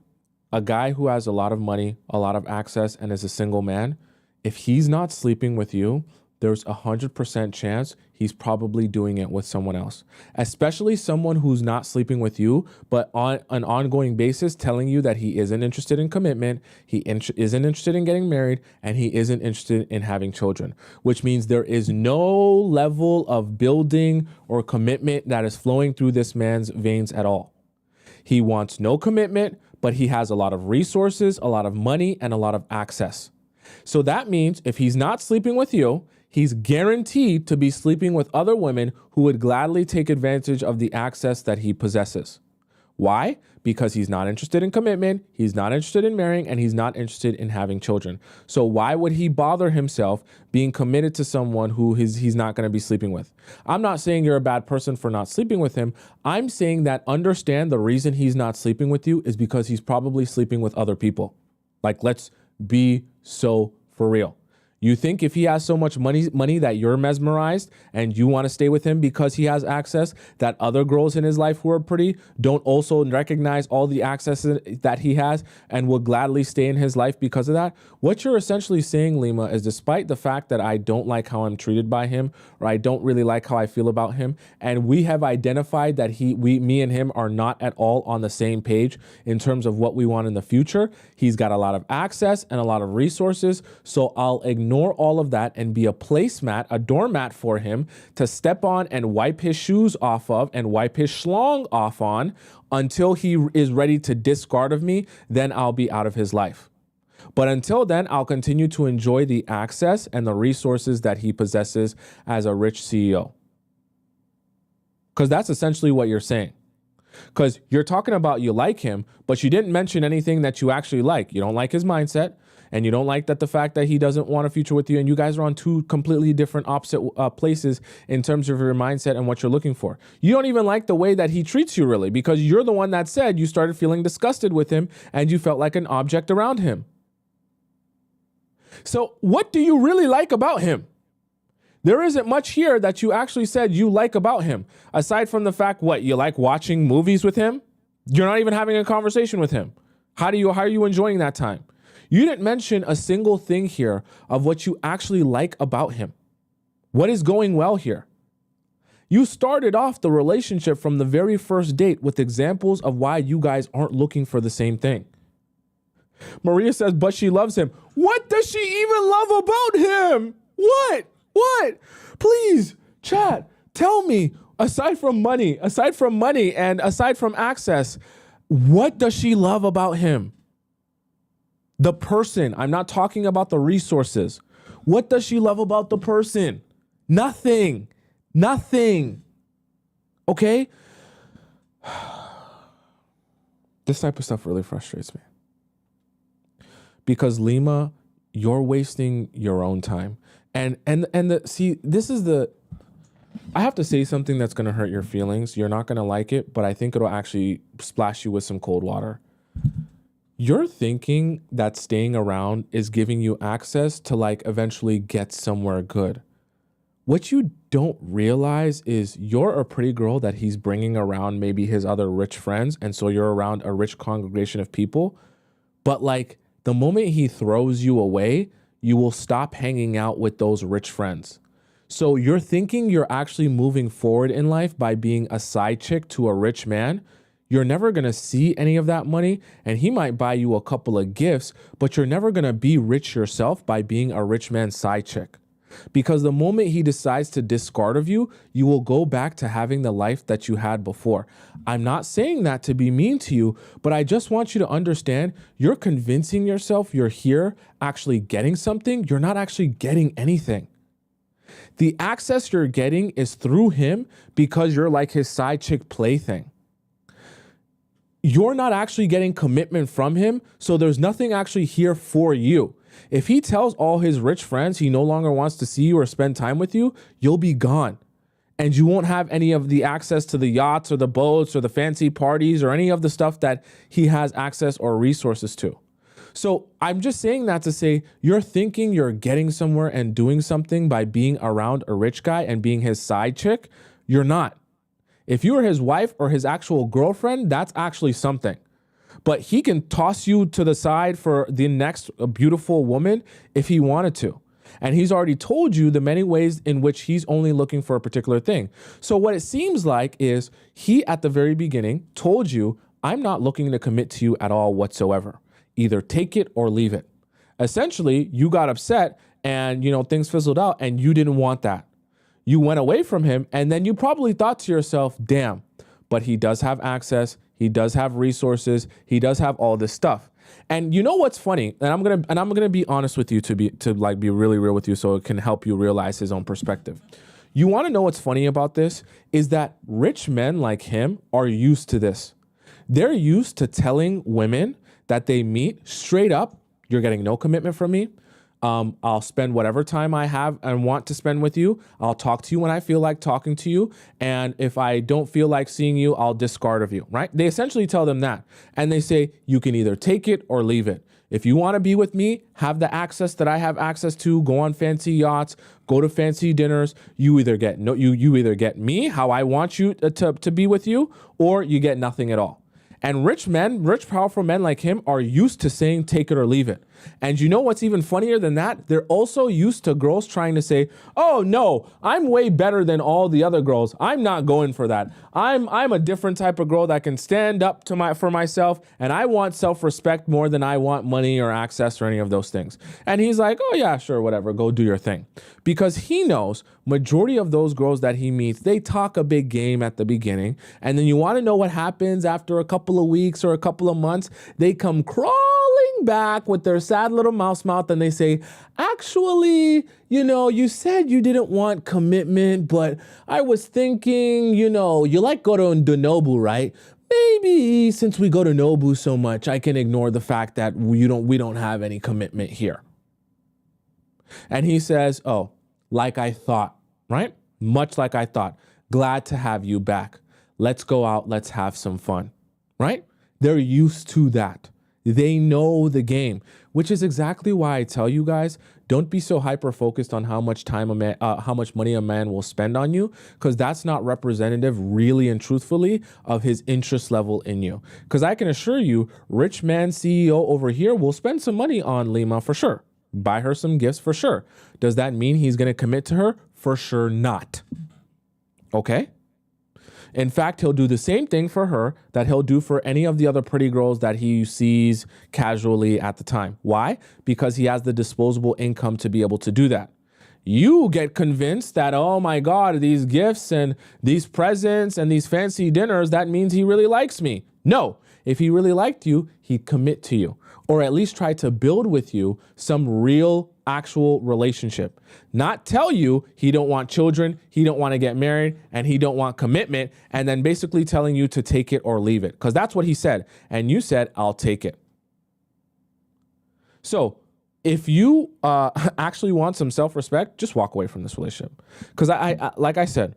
a guy who has a lot of money, a lot of access, and is a single man, if he's not sleeping with you, there's 100% chance he's probably doing it with someone else, especially someone who's not sleeping with you, but on an ongoing basis telling you that he isn't interested in commitment, isn't interested in getting married, and he isn't interested in having children, which means there is no level of building or commitment that is flowing through this man's veins at all. He wants no commitment, but he has a lot of resources, a lot of money, and a lot of access. So that means if he's not sleeping with you, he's guaranteed to be sleeping with other women who would gladly take advantage of the access that he possesses. Why? Because he's not interested in commitment, he's not interested in marrying, and he's not interested in having children. So why would he bother himself being committed to someone who he's not going to be sleeping with? I'm not saying you're a bad person for not sleeping with him. I'm saying that understand the reason he's not sleeping with you is because he's probably sleeping with other people. Like, let's be so for real. You think if he has so much money that you're mesmerized and you want to stay with him because he has access, that other girls in his life who are pretty don't also recognize all the access that he has and will gladly stay in his life because of that? What you're essentially saying, Lima, is despite the fact that I don't like how I'm treated by him, or I don't really like how I feel about him, and we have identified that me and him are not at all on the same page in terms of what we want in the future. He's got a lot of access and a lot of resources, so I'll ignore all of that and be a placemat, a doormat for him to step on and wipe his shoes off of and wipe his schlong off on until he is ready to discard of me. Then I'll be out of his life. But until then, I'll continue to enjoy the access and the resources that he possesses as a rich CEO. Because that's essentially what you're saying. Because you're talking about you like him, but you didn't mention anything that you actually like. You don't like his mindset. And you don't like that the fact that he doesn't want a future with you, and you guys are on two completely different opposite places in terms of your mindset and what you're looking for. You don't even like the way that he treats you, really, because you're the one that said you started feeling disgusted with him and you felt like an object around him. So what do you really like about him? There isn't much here that you actually said you like about him, aside from the fact, what, you like watching movies with him? You're not even having a conversation with him. How are you enjoying that time? You didn't mention a single thing here of what you actually like about him. What is going well here? You started off the relationship from the very first date with examples of why you guys aren't looking for the same thing. Maria says, but she loves him. What does she even love about him? What? Please, chat, tell me, aside from money, and aside from access, what does she love about him? The person. I'm not talking about the resources. What does she love about the person? Nothing. Okay? This type of stuff really frustrates me. Because Lima, you're wasting your own time. I have to say something that's going to hurt your feelings. You're not going to like it, but I think it'll actually splash you with some cold water. You're thinking that staying around is giving you access to eventually get somewhere good. What you don't realize is you're a pretty girl that he's bringing around maybe his other rich friends. And so you're around a rich congregation of people. But the moment he throws you away, you will stop hanging out with those rich friends. So you're thinking you're actually moving forward in life by being a side chick to a rich man. You're never going to see any of that money, and he might buy you a couple of gifts, but you're never going to be rich yourself by being a rich man's side chick. Because the moment he decides to discard of you, you will go back to having the life that you had before. I'm not saying that to be mean to you, but I just want you to understand you're convincing yourself you're here actually getting something. You're not actually getting anything. The access you're getting is through him because you're like his side chick plaything. You're not actually getting commitment from him, so there's nothing actually here for you. If he tells all his rich friends he no longer wants to see you or spend time with you, you'll be gone. And you won't have any of the access to the yachts or the boats or the fancy parties or any of the stuff that he has access or resources to. So I'm just saying that to say you're thinking you're getting somewhere and doing something by being around a rich guy and being his side chick. You're not. If you were his wife or his actual girlfriend, that's actually something. But he can toss you to the side for the next beautiful woman if he wanted to. And he's already told you the many ways in which he's only looking for a particular thing. So what it seems like is he, at the very beginning, told you, I'm not looking to commit to you at all whatsoever. Either take it or leave it. Essentially, you got upset and, things fizzled out and you didn't want that. You went away from him and then you probably thought to yourself, damn, but he does have access. He does have resources. He does have all this stuff. And you know what's funny? And I'm gonna be honest with you to be really real with you, so it can help you realize his own perspective. You want to know what's funny about this is that rich men like him are used to this. They're used to telling women that they meet straight up, you're getting no commitment from me. I'll spend whatever time I have and want to spend with you. I'll talk to you when I feel like talking to you. And if I don't feel like seeing you, I'll discard of you, right? They essentially tell them that. And they say, you can either take it or leave it. If you want to be with me, have the access that I have access to, go on fancy yachts, go to fancy dinners. You either get you either get me, how I want you to be with you, or you get nothing at all. And rich, powerful men like him are used to saying, take it or leave it. And you know what's even funnier than that? They're also used to girls trying to say, oh no, I'm way better than all the other girls. I'm not going for that. I'm a different type of girl that can stand up for myself, and I want self-respect more than I want money or access or any of those things. And he's like, oh yeah, sure, whatever, go do your thing. Because he knows majority of those girls that he meets, they talk a big game at the beginning. And then you want to know what happens after a couple of weeks or a couple of months, they come crawling back with their sad little mouse mouth and they say, actually, you said you didn't want commitment, but I was thinking, you like go to Nobu, right? Maybe since we go to Nobu so much, I can ignore the fact that we don't have any commitment here. And he says, oh, like I thought, right? Much like I thought. Glad to have you back. Let's go out. Let's have some fun, right? They're used to that. They know the game, which is exactly why I tell you guys, don't be so hyper-focused on how much money a man will spend on you, because that's not representative really and truthfully of his interest level in you. Because I can assure you, rich man CEO over here will spend some money on Lima for sure. Buy her some gifts for sure. Does that mean he's going to commit to her? For sure not. Okay? In fact, he'll do the same thing for her that he'll do for any of the other pretty girls that he sees casually at the time. Why? Because he has the disposable income to be able to do that. You get convinced that, oh my God, these gifts and these presents and these fancy dinners, that means he really likes me. No, if he really liked you, he'd commit to you, or at least try to build with you some real actual relationship. Not tell you he don't want children, he don't want to get married, and he don't want commitment, and then basically telling you to take it or leave it. Because that's what he said. And you said, I'll take it. So if you actually want some self-respect, just walk away from this relationship. Because I like I said,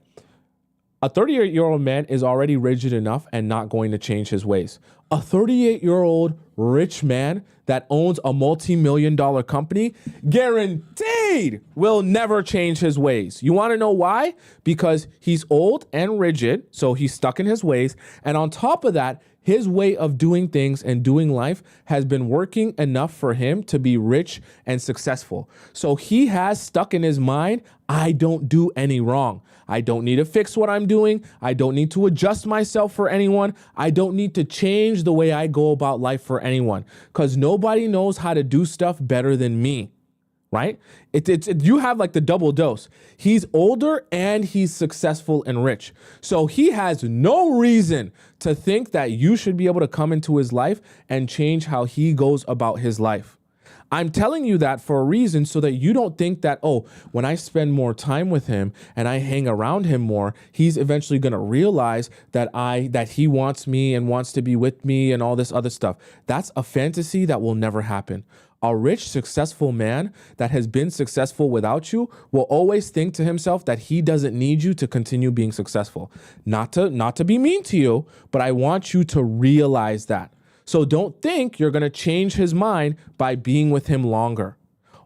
a 38-year-old man is already rigid enough and not going to change his ways. A 38-year-old rich man that owns a multi-million-dollar company, guaranteed will never change his ways. You want to know why? Because he's old and rigid, so he's stuck in his ways. And on top of that, His way of doing things and doing life has been working enough for him to be rich and successful. So he has stuck in his mind, I don't do any wrong. I don't need to fix what I'm doing. I don't need to adjust myself for anyone. I don't need to change the way I go about life for anyone, because nobody knows how to do stuff better than me. Right? You have like the double dose. He's older and he's successful and rich. So he has no reason to think that you should be able to come into his life and change how he goes about his life. I'm telling you that for a reason, so that you don't think that, oh, when I spend more time with him and I hang around him more, he's eventually going to realize that he wants me and wants to be with me and all this other stuff. That's a fantasy that will never happen. A rich, successful man that has been successful without you will always think to himself that he doesn't need you to continue being successful. Not to be mean to you, but I want you to realize that. So don't think you're going to change his mind by being with him longer.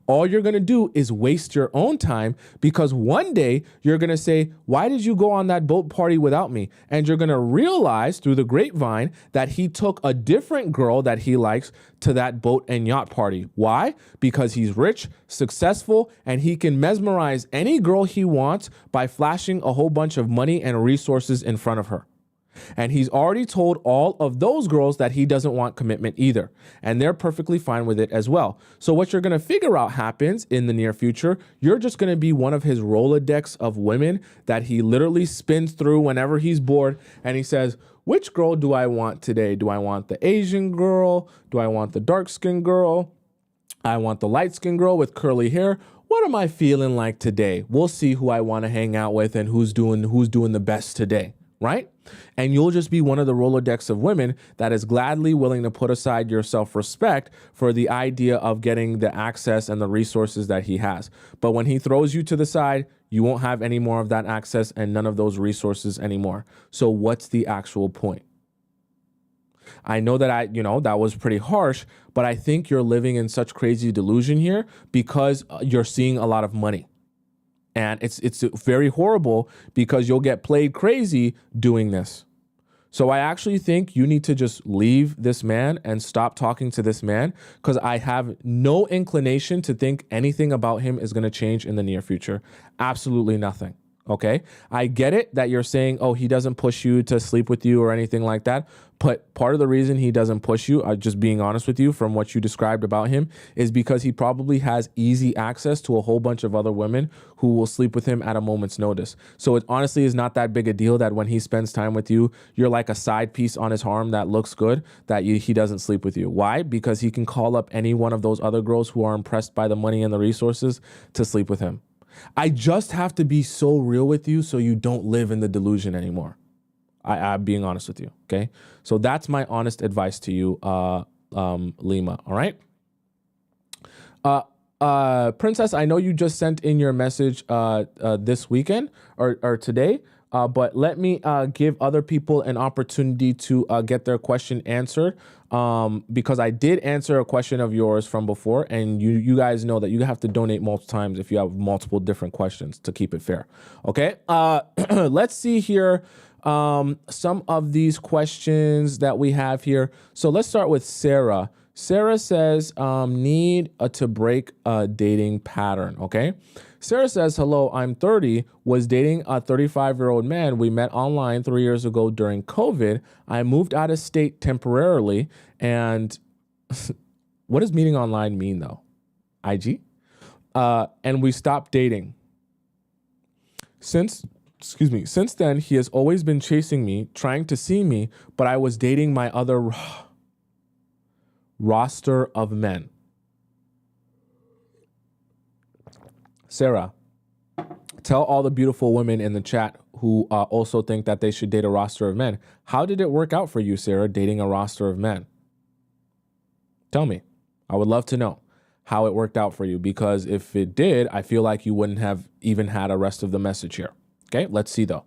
All you're going to do is waste your own time, because one day you're going to say, why did you go on that boat party without me? And you're going to realize through the grapevine that he took a different girl that he likes to that boat and yacht party. Why? Because he's rich, successful, and he can mesmerize any girl he wants by flashing a whole bunch of money and resources in front of her. And he's already told all of those girls that he doesn't want commitment either. And they're perfectly fine with it as well. So what you're going to figure out happens in the near future, you're just going to be one of his Rolodex of women that he literally spins through whenever he's bored. And he says, which girl do I want today? Do I want the Asian girl? Do I want the dark-skinned girl? I want the light-skinned girl with curly hair. What am I feeling like today? We'll see who I want to hang out with and who's doing the best today. Right? And you'll just be one of the Rolodex of women that is gladly willing to put aside your self-respect for the idea of getting the access and the resources that he has. But when he throws you to the side, you won't have any more of that access and none of those resources anymore. So what's the actual point? I know that that was pretty harsh, but I think you're living in such crazy delusion here because you're seeing a lot of money. And it's very horrible because you'll get played crazy doing this. So I actually think you need to just leave this man and stop talking to this man, because I have no inclination to think anything about him is going to change in the near future. Absolutely nothing. Okay? I get it that you're saying, oh, he doesn't push you to sleep with you or anything like that. But part of the reason he doesn't push you, just being honest with you from what you described about him, is because he probably has easy access to a whole bunch of other women who will sleep with him at a moment's notice. So it honestly is not that big a deal that when he spends time with you, you're like a side piece on his arm that looks good, that he doesn't sleep with you. Why? Because he can call up any one of those other girls who are impressed by the money and the resources to sleep with him. I just have to be so real with you so you don't live in the delusion anymore. I'm being honest with you, okay? So that's my honest advice to you, Lima, all right? Princess, I know you just sent in your message this weekend or today, but let me give other people an opportunity to get their question answered, because I did answer a question of yours from before, and you guys know that you have to donate multiple times if you have multiple different questions to keep it fair. Okay, let's see here some of these questions that we have here. So let's start with Sarah. Sarah says, need to break a dating pattern, okay? Sarah says, hello, I'm 30, was dating a 35-year-old man. We met online 3 years ago during COVID. I moved out of state temporarily. And what does meeting online mean, though? IG? And we stopped dating. Since then, he has always been chasing me, trying to see me, but I was dating my other roster of men. Sarah, tell all the beautiful women in the chat who also think that they should date a roster of men. How did it work out for you, Sarah, dating a roster of men? Tell me. I would love to know how it worked out for you, because if it did, I feel like you wouldn't have even had a rest of the message here. Okay, let's see though.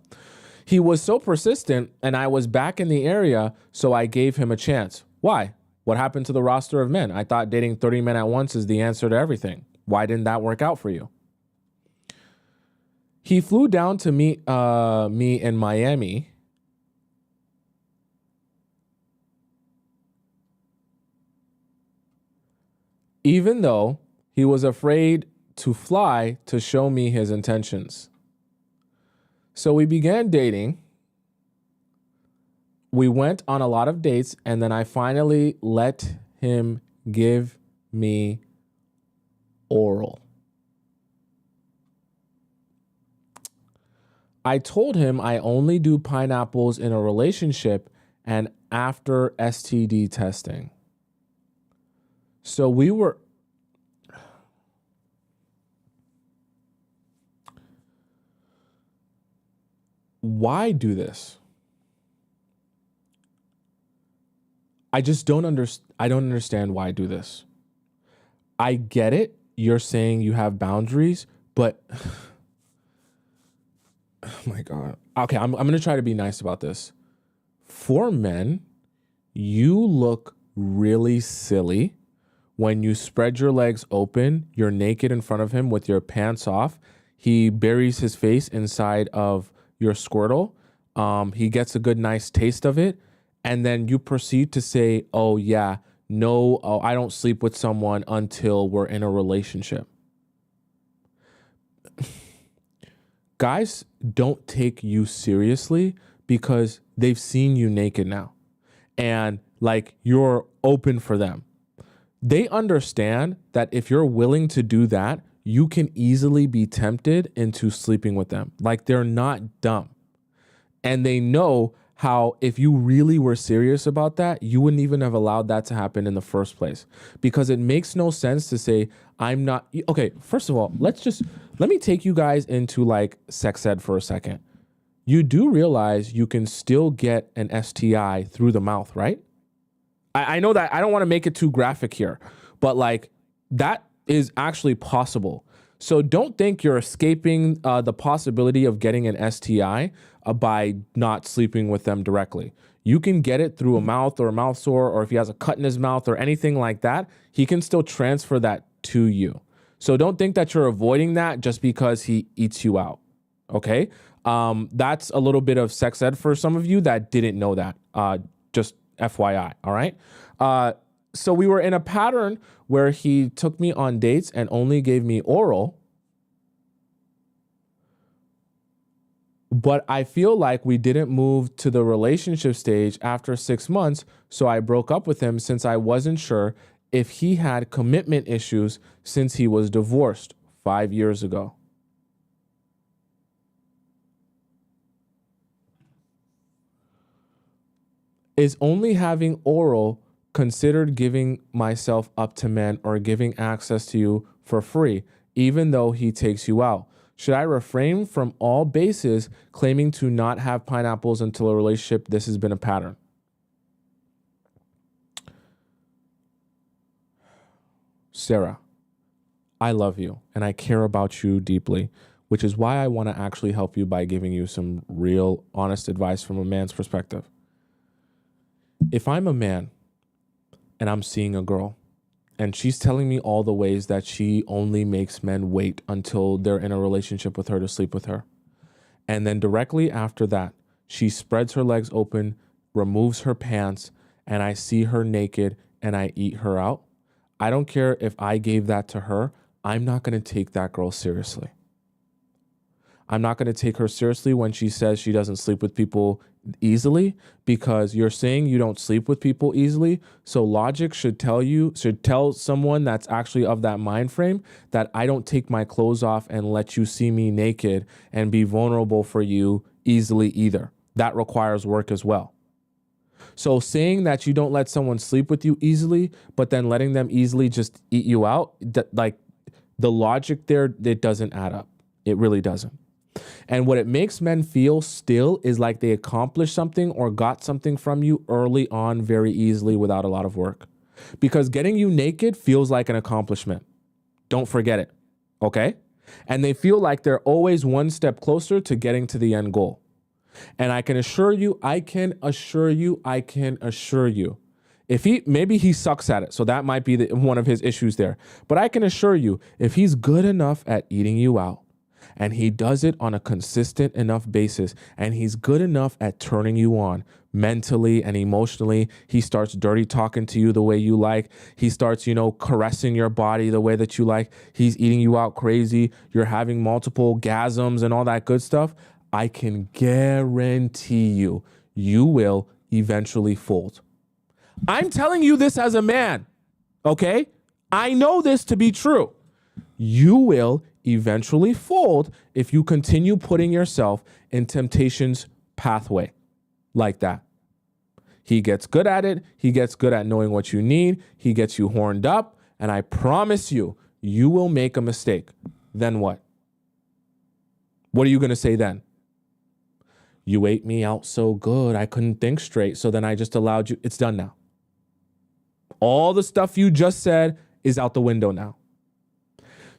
He was so persistent and I was back in the area, so I gave him a chance. Why? What happened to the roster of men? I thought dating 30 men at once is the answer to everything. Why didn't that work out for you? He flew down to meet me in Miami. even though he was afraid to fly to show me his intentions. So we began dating. We went on a lot of dates, and then I finally let him give me oral. I told him I only do pineapples in a relationship and after STD testing. So we were... Why do this? I just don't understand why I do this. I get it. You're saying you have boundaries, but oh my God. Okay, I'm going to try to be nice about this. For men, you look really silly when you spread your legs open, you're naked in front of him with your pants off. He buries his face inside of your squirtle. He gets a good, nice taste of it. And then you proceed to say, oh yeah, no, I don't sleep with someone until we're in a relationship. Guys don't take you seriously because they've seen you naked now. And like you're open for them. They understand that if you're willing to do that, you can easily be tempted into sleeping with them. Like they're not dumb. And they know how if you really were serious about that, you wouldn't even have allowed that to happen in the first place. Because it makes no sense to say, I'm not... Okay, first of all, let me take you guys into like sex ed for a second. You do realize you can still get an STI through the mouth, right? I know that I don't want to make it too graphic here, but like that is actually possible. So don't think you're escaping the possibility of getting an STI by not sleeping with them directly. You can get it through a mouth or a mouth sore, or if he has a cut in his mouth or anything like that, he can still transfer that to you. So don't think that you're avoiding that just because he eats you out. Okay? That's a little bit of sex ed for some of you that didn't know that. Just FYI, all right? So we were in a pattern where he took me on dates and only gave me oral. But I feel like we didn't move to the relationship stage after 6 months, so I broke up with him since I wasn't sure if he had commitment issues since he was divorced 5 years ago. Is only having oral considered giving myself up to men or giving access to you for free, even though he takes you out? Should I refrain from all bases claiming to not have pineapples until a relationship? This has been a pattern. Sarah, I love you and I care about you deeply, which is why I want to actually help you by giving you some real honest advice from a man's perspective. If I'm a man and I'm seeing a girl and she's telling me all the ways that she only makes men wait until they're in a relationship with her to sleep with her, and then directly after that, she spreads her legs open, removes her pants, and I see her naked and I eat her out, I don't care if I gave that to her, I'm not going to take that girl seriously. I'm not going to take her seriously when she says she doesn't sleep with people easily, because you're saying you don't sleep with people easily. So logic should tell someone that's actually of that mind frame that I don't take my clothes off and let you see me naked and be vulnerable for you easily either. That requires work as well. So saying that you don't let someone sleep with you easily, but then letting them easily just eat you out, like the logic there, it doesn't add up. It really doesn't. And what it makes men feel still is like they accomplished something or got something from you early on very easily without a lot of work. Because getting you naked feels like an accomplishment. Don't forget it, okay? And they feel like they're always one step closer to getting to the end goal. And I can assure you, if maybe he sucks at it, so that might be one of his issues there. But I can assure you, if he's good enough at eating you out, and he does it on a consistent enough basis, and he's good enough at turning you on mentally and emotionally. He starts dirty talking to you the way you like. He starts, caressing your body the way that you like. He's eating you out crazy. You're having multiple gasms and all that good stuff. I can guarantee you, you will eventually fold. I'm telling you this as a man, okay? I know this to be true. You will eventually fold if you continue putting yourself in temptation's pathway like that. He gets good at it. He gets good at knowing what you need. He gets you horned up. And I promise you, you will make a mistake. Then what? What are you going to say then? You ate me out so good, I couldn't think straight. So then I just allowed you. It's done now. All the stuff you just said is out the window now.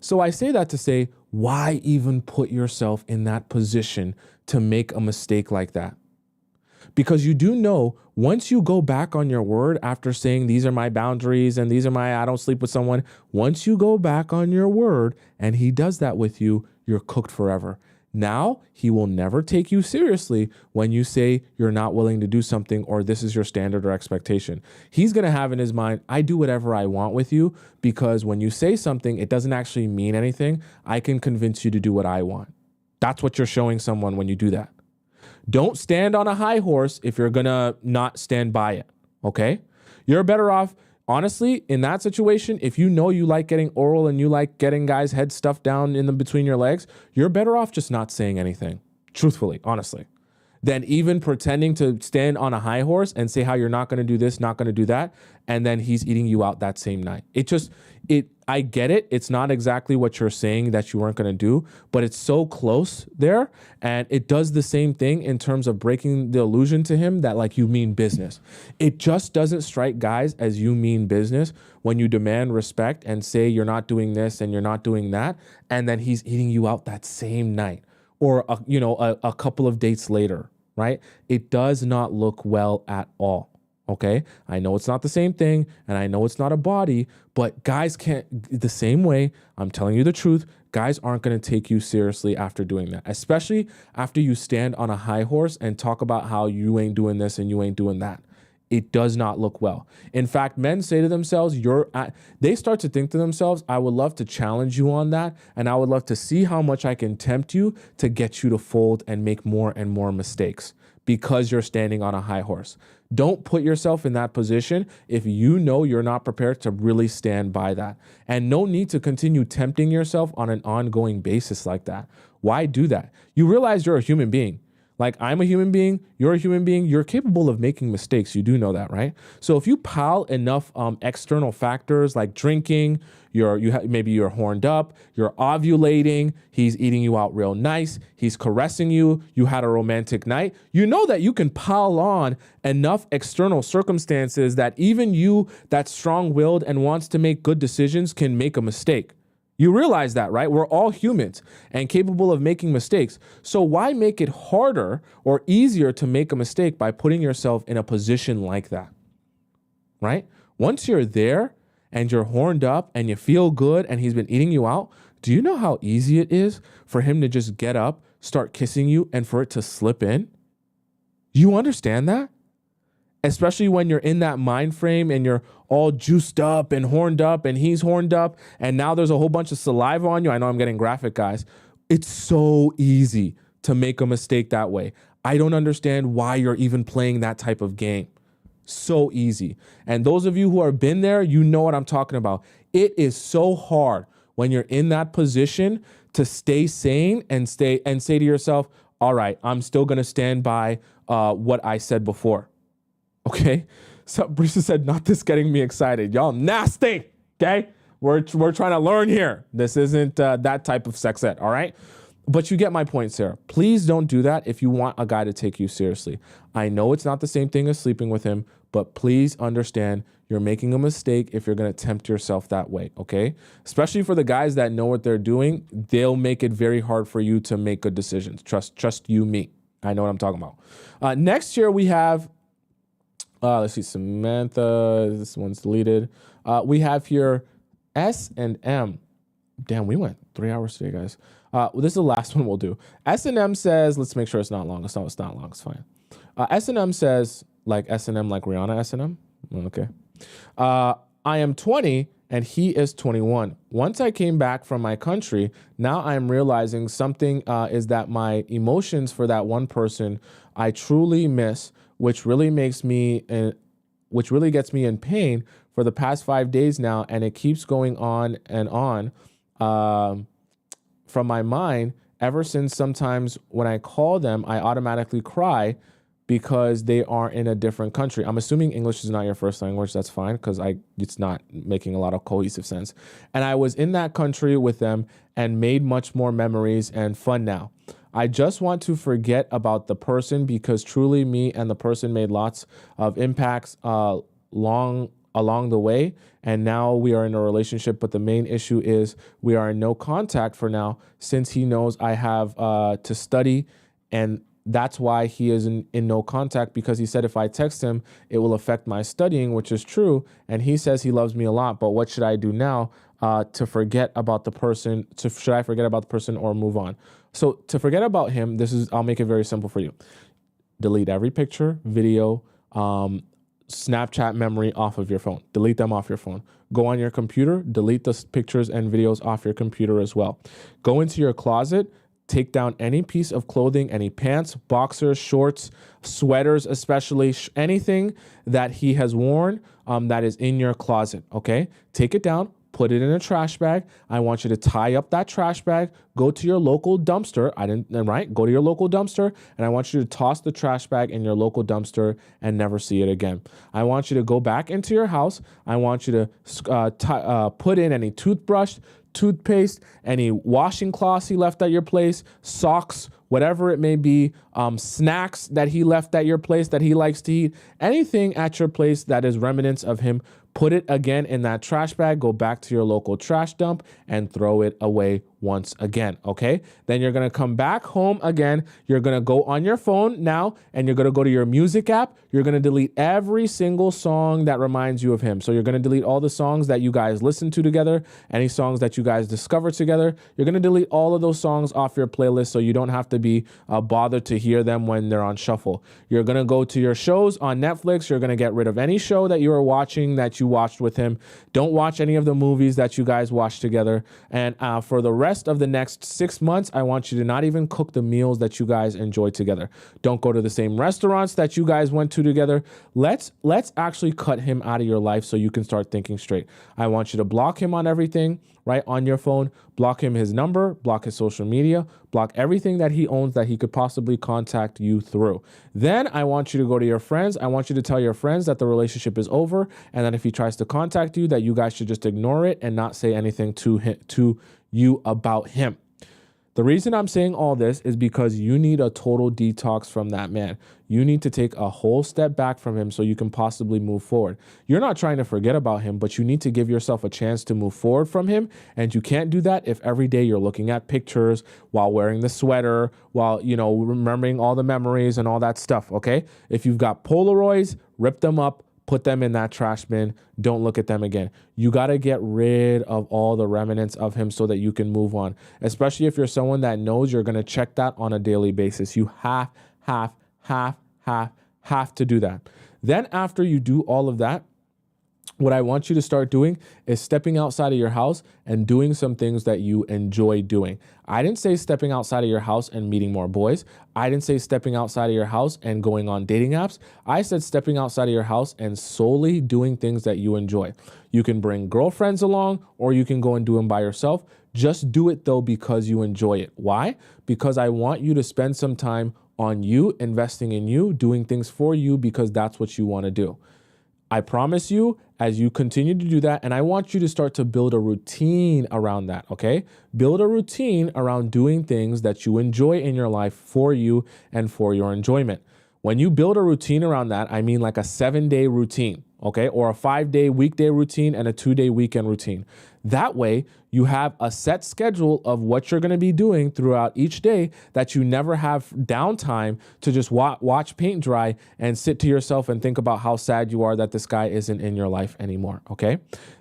So I say that to say, why even put yourself in that position to make a mistake like that? Because you do know once you go back on your word after saying these are my boundaries and these are I don't sleep with someone, once you go back on your word and he does that with you, you're cooked forever. Now he will never take you seriously when you say you're not willing to do something or this is your standard or expectation. He's going to have in his mind, I do whatever I want with you because when you say something, it doesn't actually mean anything. I can convince you to do what I want. That's what you're showing someone when you do that. Don't stand on a high horse if you're going to not stand by it, okay? You're better off, honestly, in that situation, if you know you like getting oral and you like getting guys' head stuffed down in between your legs, you're better off just not saying anything, truthfully, honestly, than even pretending to stand on a high horse and say how you're not going to do this, not going to do that, and then he's eating you out that same night. I get it. It's not exactly what you're saying that you weren't going to do, but it's so close there. And it does the same thing in terms of breaking the illusion to him that like you mean business. It just doesn't strike guys as you mean business when you demand respect and say you're not doing this and you're not doing that. And then he's eating you out that same night or, a couple of dates later, right? It does not look well at all. Okay, I know it's not the same thing and I know it's not a body, but guys can't, the same way, I'm telling you the truth, guys aren't going to take you seriously after doing that, especially after you stand on a high horse and talk about how you ain't doing this and you ain't doing that. It does not look well. In fact, men say to themselves, they start to think to themselves, I would love to challenge you on that and I would love to see how much I can tempt you to get you to fold and make more and more mistakes because you're standing on a high horse. Don't put yourself in that position if you know you're not prepared to really stand by that. And no need to continue tempting yourself on an ongoing basis like that. Why do that? You realize you're a human being. Like I'm a human being, you're a human being, you're capable of making mistakes. You do know that, right? So if you pile enough external factors like drinking, maybe you're horned up, you're ovulating, he's eating you out real nice, he's caressing you, you had a romantic night, you know that you can pile on enough external circumstances that even you that's strong-willed and wants to make good decisions can make a mistake. You realize that, right? We're all humans and capable of making mistakes. So why make it harder or easier to make a mistake by putting yourself in a position like that, right? Once you're there and you're horned up and you feel good and he's been eating you out, do you know how easy it is for him to just get up, start kissing you, and for it to slip in? You understand that? Especially when you're in that mind frame and you're all juiced up and horned up and he's horned up and now there's a whole bunch of saliva on you. I know I'm getting graphic, guys. It's so easy to make a mistake that way. I don't understand why you're even playing that type of game. So easy. And those of you who have been there, you know what I'm talking about. It is so hard when you're in that position to stay sane and say to yourself, all right, I'm still going to stand by what I said before. Okay, so Brisa said, not this getting me excited. Y'all nasty, okay? We're trying to learn here. This isn't that type of sex ed, all right? But you get my point, Sarah. Please don't do that if you want a guy to take you seriously. I know it's not the same thing as sleeping with him, but please understand you're making a mistake if you're going to tempt yourself that way, okay? Especially for the guys that know what they're doing, they'll make it very hard for you to make good decisions. Trust you, me. I know what I'm talking about. Next year, we have... let's see, Samantha, this one's deleted. We have here S and M. Damn, we went 3 hours today, guys. This is the last one we'll do. S&M says, let's make sure it's not long. It's not long. It's fine. S&M says, like S&M, like Rihanna S&M. Okay. I am 20 and he is 21. Once I came back from my country, now I'm realizing something is that my emotions for that one person I truly miss, which really gets me in pain for the past 5 days now, and it keeps going on and on from my mind ever since sometimes when I call them, I automatically cry because they are in a different country. I'm assuming English is not your first language. That's fine, because it's not making a lot of cohesive sense. And I was in that country with them and made much more memories and fun now. I just want to forget about the person because truly me and the person made lots of impacts along the way. And now we are in a relationship. But the main issue is we are in no contact for now since he knows I have to study, and that's why he is in no contact, because he said if I text him, it will affect my studying, which is true. And he says he loves me a lot. But what should I do now to forget about the person? Should I forget about the person or move on? So to forget about him, I'll make it very simple for you. Delete every picture, video, Snapchat memory off of your phone. Delete them off your phone. Go on your computer, delete the pictures and videos off your computer as well. Go into your closet. Take down any piece of clothing, any pants, boxers, shorts, sweaters, especially anything that he has worn that is in your closet, okay? Take it down, put it in a trash bag. I want you to tie up that trash bag, go to your local dumpster. Go to your local dumpster, and I want you to toss the trash bag in your local dumpster and never see it again. I want you to go back into your house. I want you to put in any toothbrush, toothpaste, any washing cloths he left at your place, socks, whatever it may be, snacks that he left at your place that he likes to eat, anything at your place that is remnants of him, put it again in that trash bag, go back to your local trash dump and throw it away once again, okay? Then you're gonna come back home again. You're gonna go on your phone now and you're gonna go to your music app. You're gonna delete every single song that reminds you of him. So you're gonna delete all the songs that you guys listen to together, any songs that you guys discover together. You're gonna delete all of those songs off your playlist so you don't have to be bothered to hear them when they're on shuffle. You're gonna go to your shows on Netflix. You're gonna get rid of any show that you are watching that you watched with him. Don't watch any of the movies that you guys watched together. And for the rest of the next 6 months, I want you to not even cook the meals that you guys enjoy together. Don't go to the same restaurants that you guys went to together. Let's actually cut him out of your life so you can start thinking straight. I want you to block him on everything, right? On your phone, block him his number, block his social media, block everything that he owns that he could possibly contact you through. Then I want you to go to your friends. I want you to tell your friends that the relationship is over, and that if he tries to contact you, that you guys should just ignore it and not say anything to you about him. The reason I'm saying all this is because you need a total detox from that man. You need to take a whole step back from him so you can possibly move forward. You're not trying to forget about him, but you need to give yourself a chance to move forward from him. And you can't do that if every day you're looking at pictures while wearing the sweater, while, remembering all the memories and all that stuff, okay? If you've got Polaroids, rip them up, put them in that trash bin. Don't look at them again. You got to get rid of all the remnants of him so that you can move on, especially if you're someone that knows you're going to check that on a daily basis. You have to do that. Then after you do all of that, what I want you to start doing is stepping outside of your house and doing some things that you enjoy doing. I didn't say stepping outside of your house and meeting more boys. I didn't say stepping outside of your house and going on dating apps. I said stepping outside of your house and solely doing things that you enjoy. You can bring girlfriends along or you can go and do them by yourself. Just do it though because you enjoy it. Why? Because I want you to spend some time on you, investing in you, doing things for you because that's what you want to do. I promise you, as you continue to do that, and I want you to start to build a routine around that, okay? Build a routine around doing things that you enjoy in your life for you and for your enjoyment. When you build a routine around that, I mean like a 7-day routine, okay? Or a 5-day weekday routine and a 2-day weekend routine. That way, you have a set schedule of what you're going to be doing throughout each day, that you never have downtime to just watch paint dry and sit to yourself and think about how sad you are that this guy isn't in your life anymore, okay?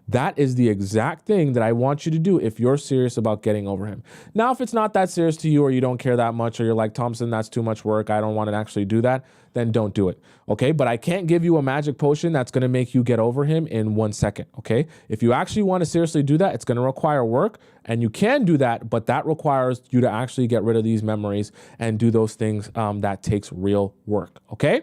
That is the exact thing that I want you to do if you're serious about getting over him. Now, if it's not that serious to you, or you don't care that much, or you're like, Tomisin, that's too much work, I don't want to actually do that, then don't do it, okay? But I can't give you a magic potion that's going to make you get over him in 1 second, okay? If you actually want to seriously do that, it's going to require work, and you can do that, but that requires you to actually get rid of these memories and do those things that takes real work, okay?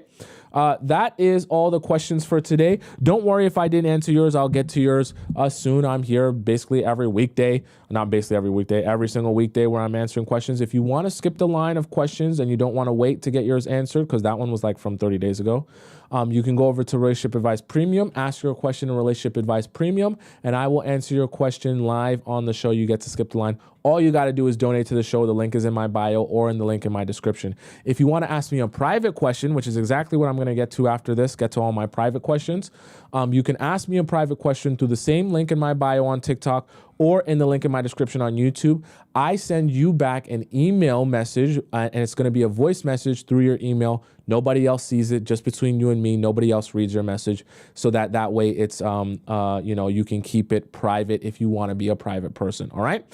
That is all the questions for today. Don't worry if I didn't answer yours. I'll get to yours soon. I'm here basically every weekday. Not basically every weekday, every single weekday where I'm answering questions. If you want to skip the line of questions and you don't want to wait to get yours answered, because that one was like from 30 days ago, you can go over to Relationship Advice Premium, ask your question in Relationship Advice Premium, and I will answer your question live on the show. You get to skip the line. All you got to do is donate to the show. The link is in my bio or in the link in my description. If you want to ask me a private question, which is exactly what I'm going to get to after this, get to all my private questions, you can ask me a private question through the same link in my bio on TikTok or in the link in my description on YouTube. I send you back an email message, and it's going to be a voice message through your email. Nobody else sees it, just between you and me. Nobody else reads your message, so that way it's you can keep it private if you want to be a private person. All right.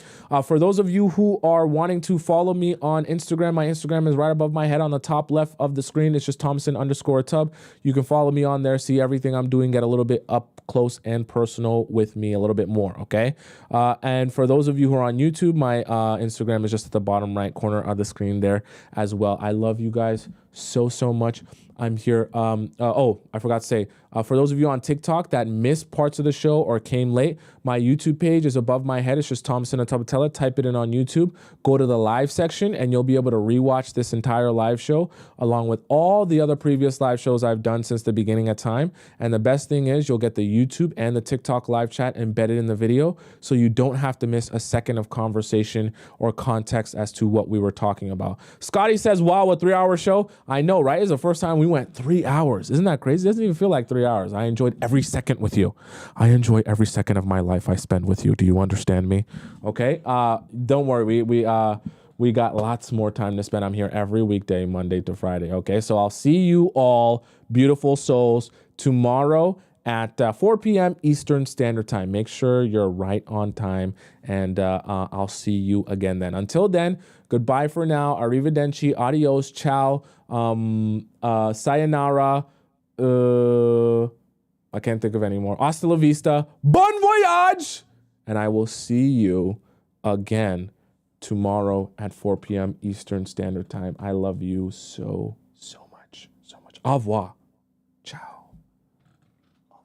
For those of you who are wanting to follow me on Instagram, my Instagram is right above my head on the top left of the screen. It's just Tomisin_Tub. You can follow me on there, see everything I'm doing, get a little bit up close and personal with me a little bit more. Okay. And for those of you who are on YouTube, my Instagram is just at the bottom right corner of the screen there as well. I love you guys so much. I'm here. I forgot to say, for those of you on TikTok that missed parts of the show or came late, my YouTube page is above my head. It's just Tomisin Atubatelah. Type it in on YouTube. Go to the live section and you'll be able to rewatch this entire live show along with all the other previous live shows I've done since the beginning of time. And the best thing is you'll get the YouTube and the TikTok live chat embedded in the video, so you don't have to miss a second of conversation or context as to what we were talking about. Scotty says, wow, a 3-hour show. I know, right? It's the first time we went 3 hours. Isn't that crazy? It doesn't even feel like 3 hours. I enjoyed every second with you. I enjoy every second of my life I spend with you. Do you understand me? Okay. Don't worry. We got lots more time to spend. I'm here every weekday, Monday to Friday. Okay. So I'll see you all, beautiful souls, tomorrow at 4 p.m. Eastern Standard Time. Make sure you're right on time, and I'll see you again then. Until then, goodbye for now. Arrivederci, adios, ciao, sayonara. I can't think of any more. Hasta la vista. Bon voyage! And I will see you again tomorrow at 4 p.m. Eastern Standard Time. I love you so much. Au revoir. Ciao.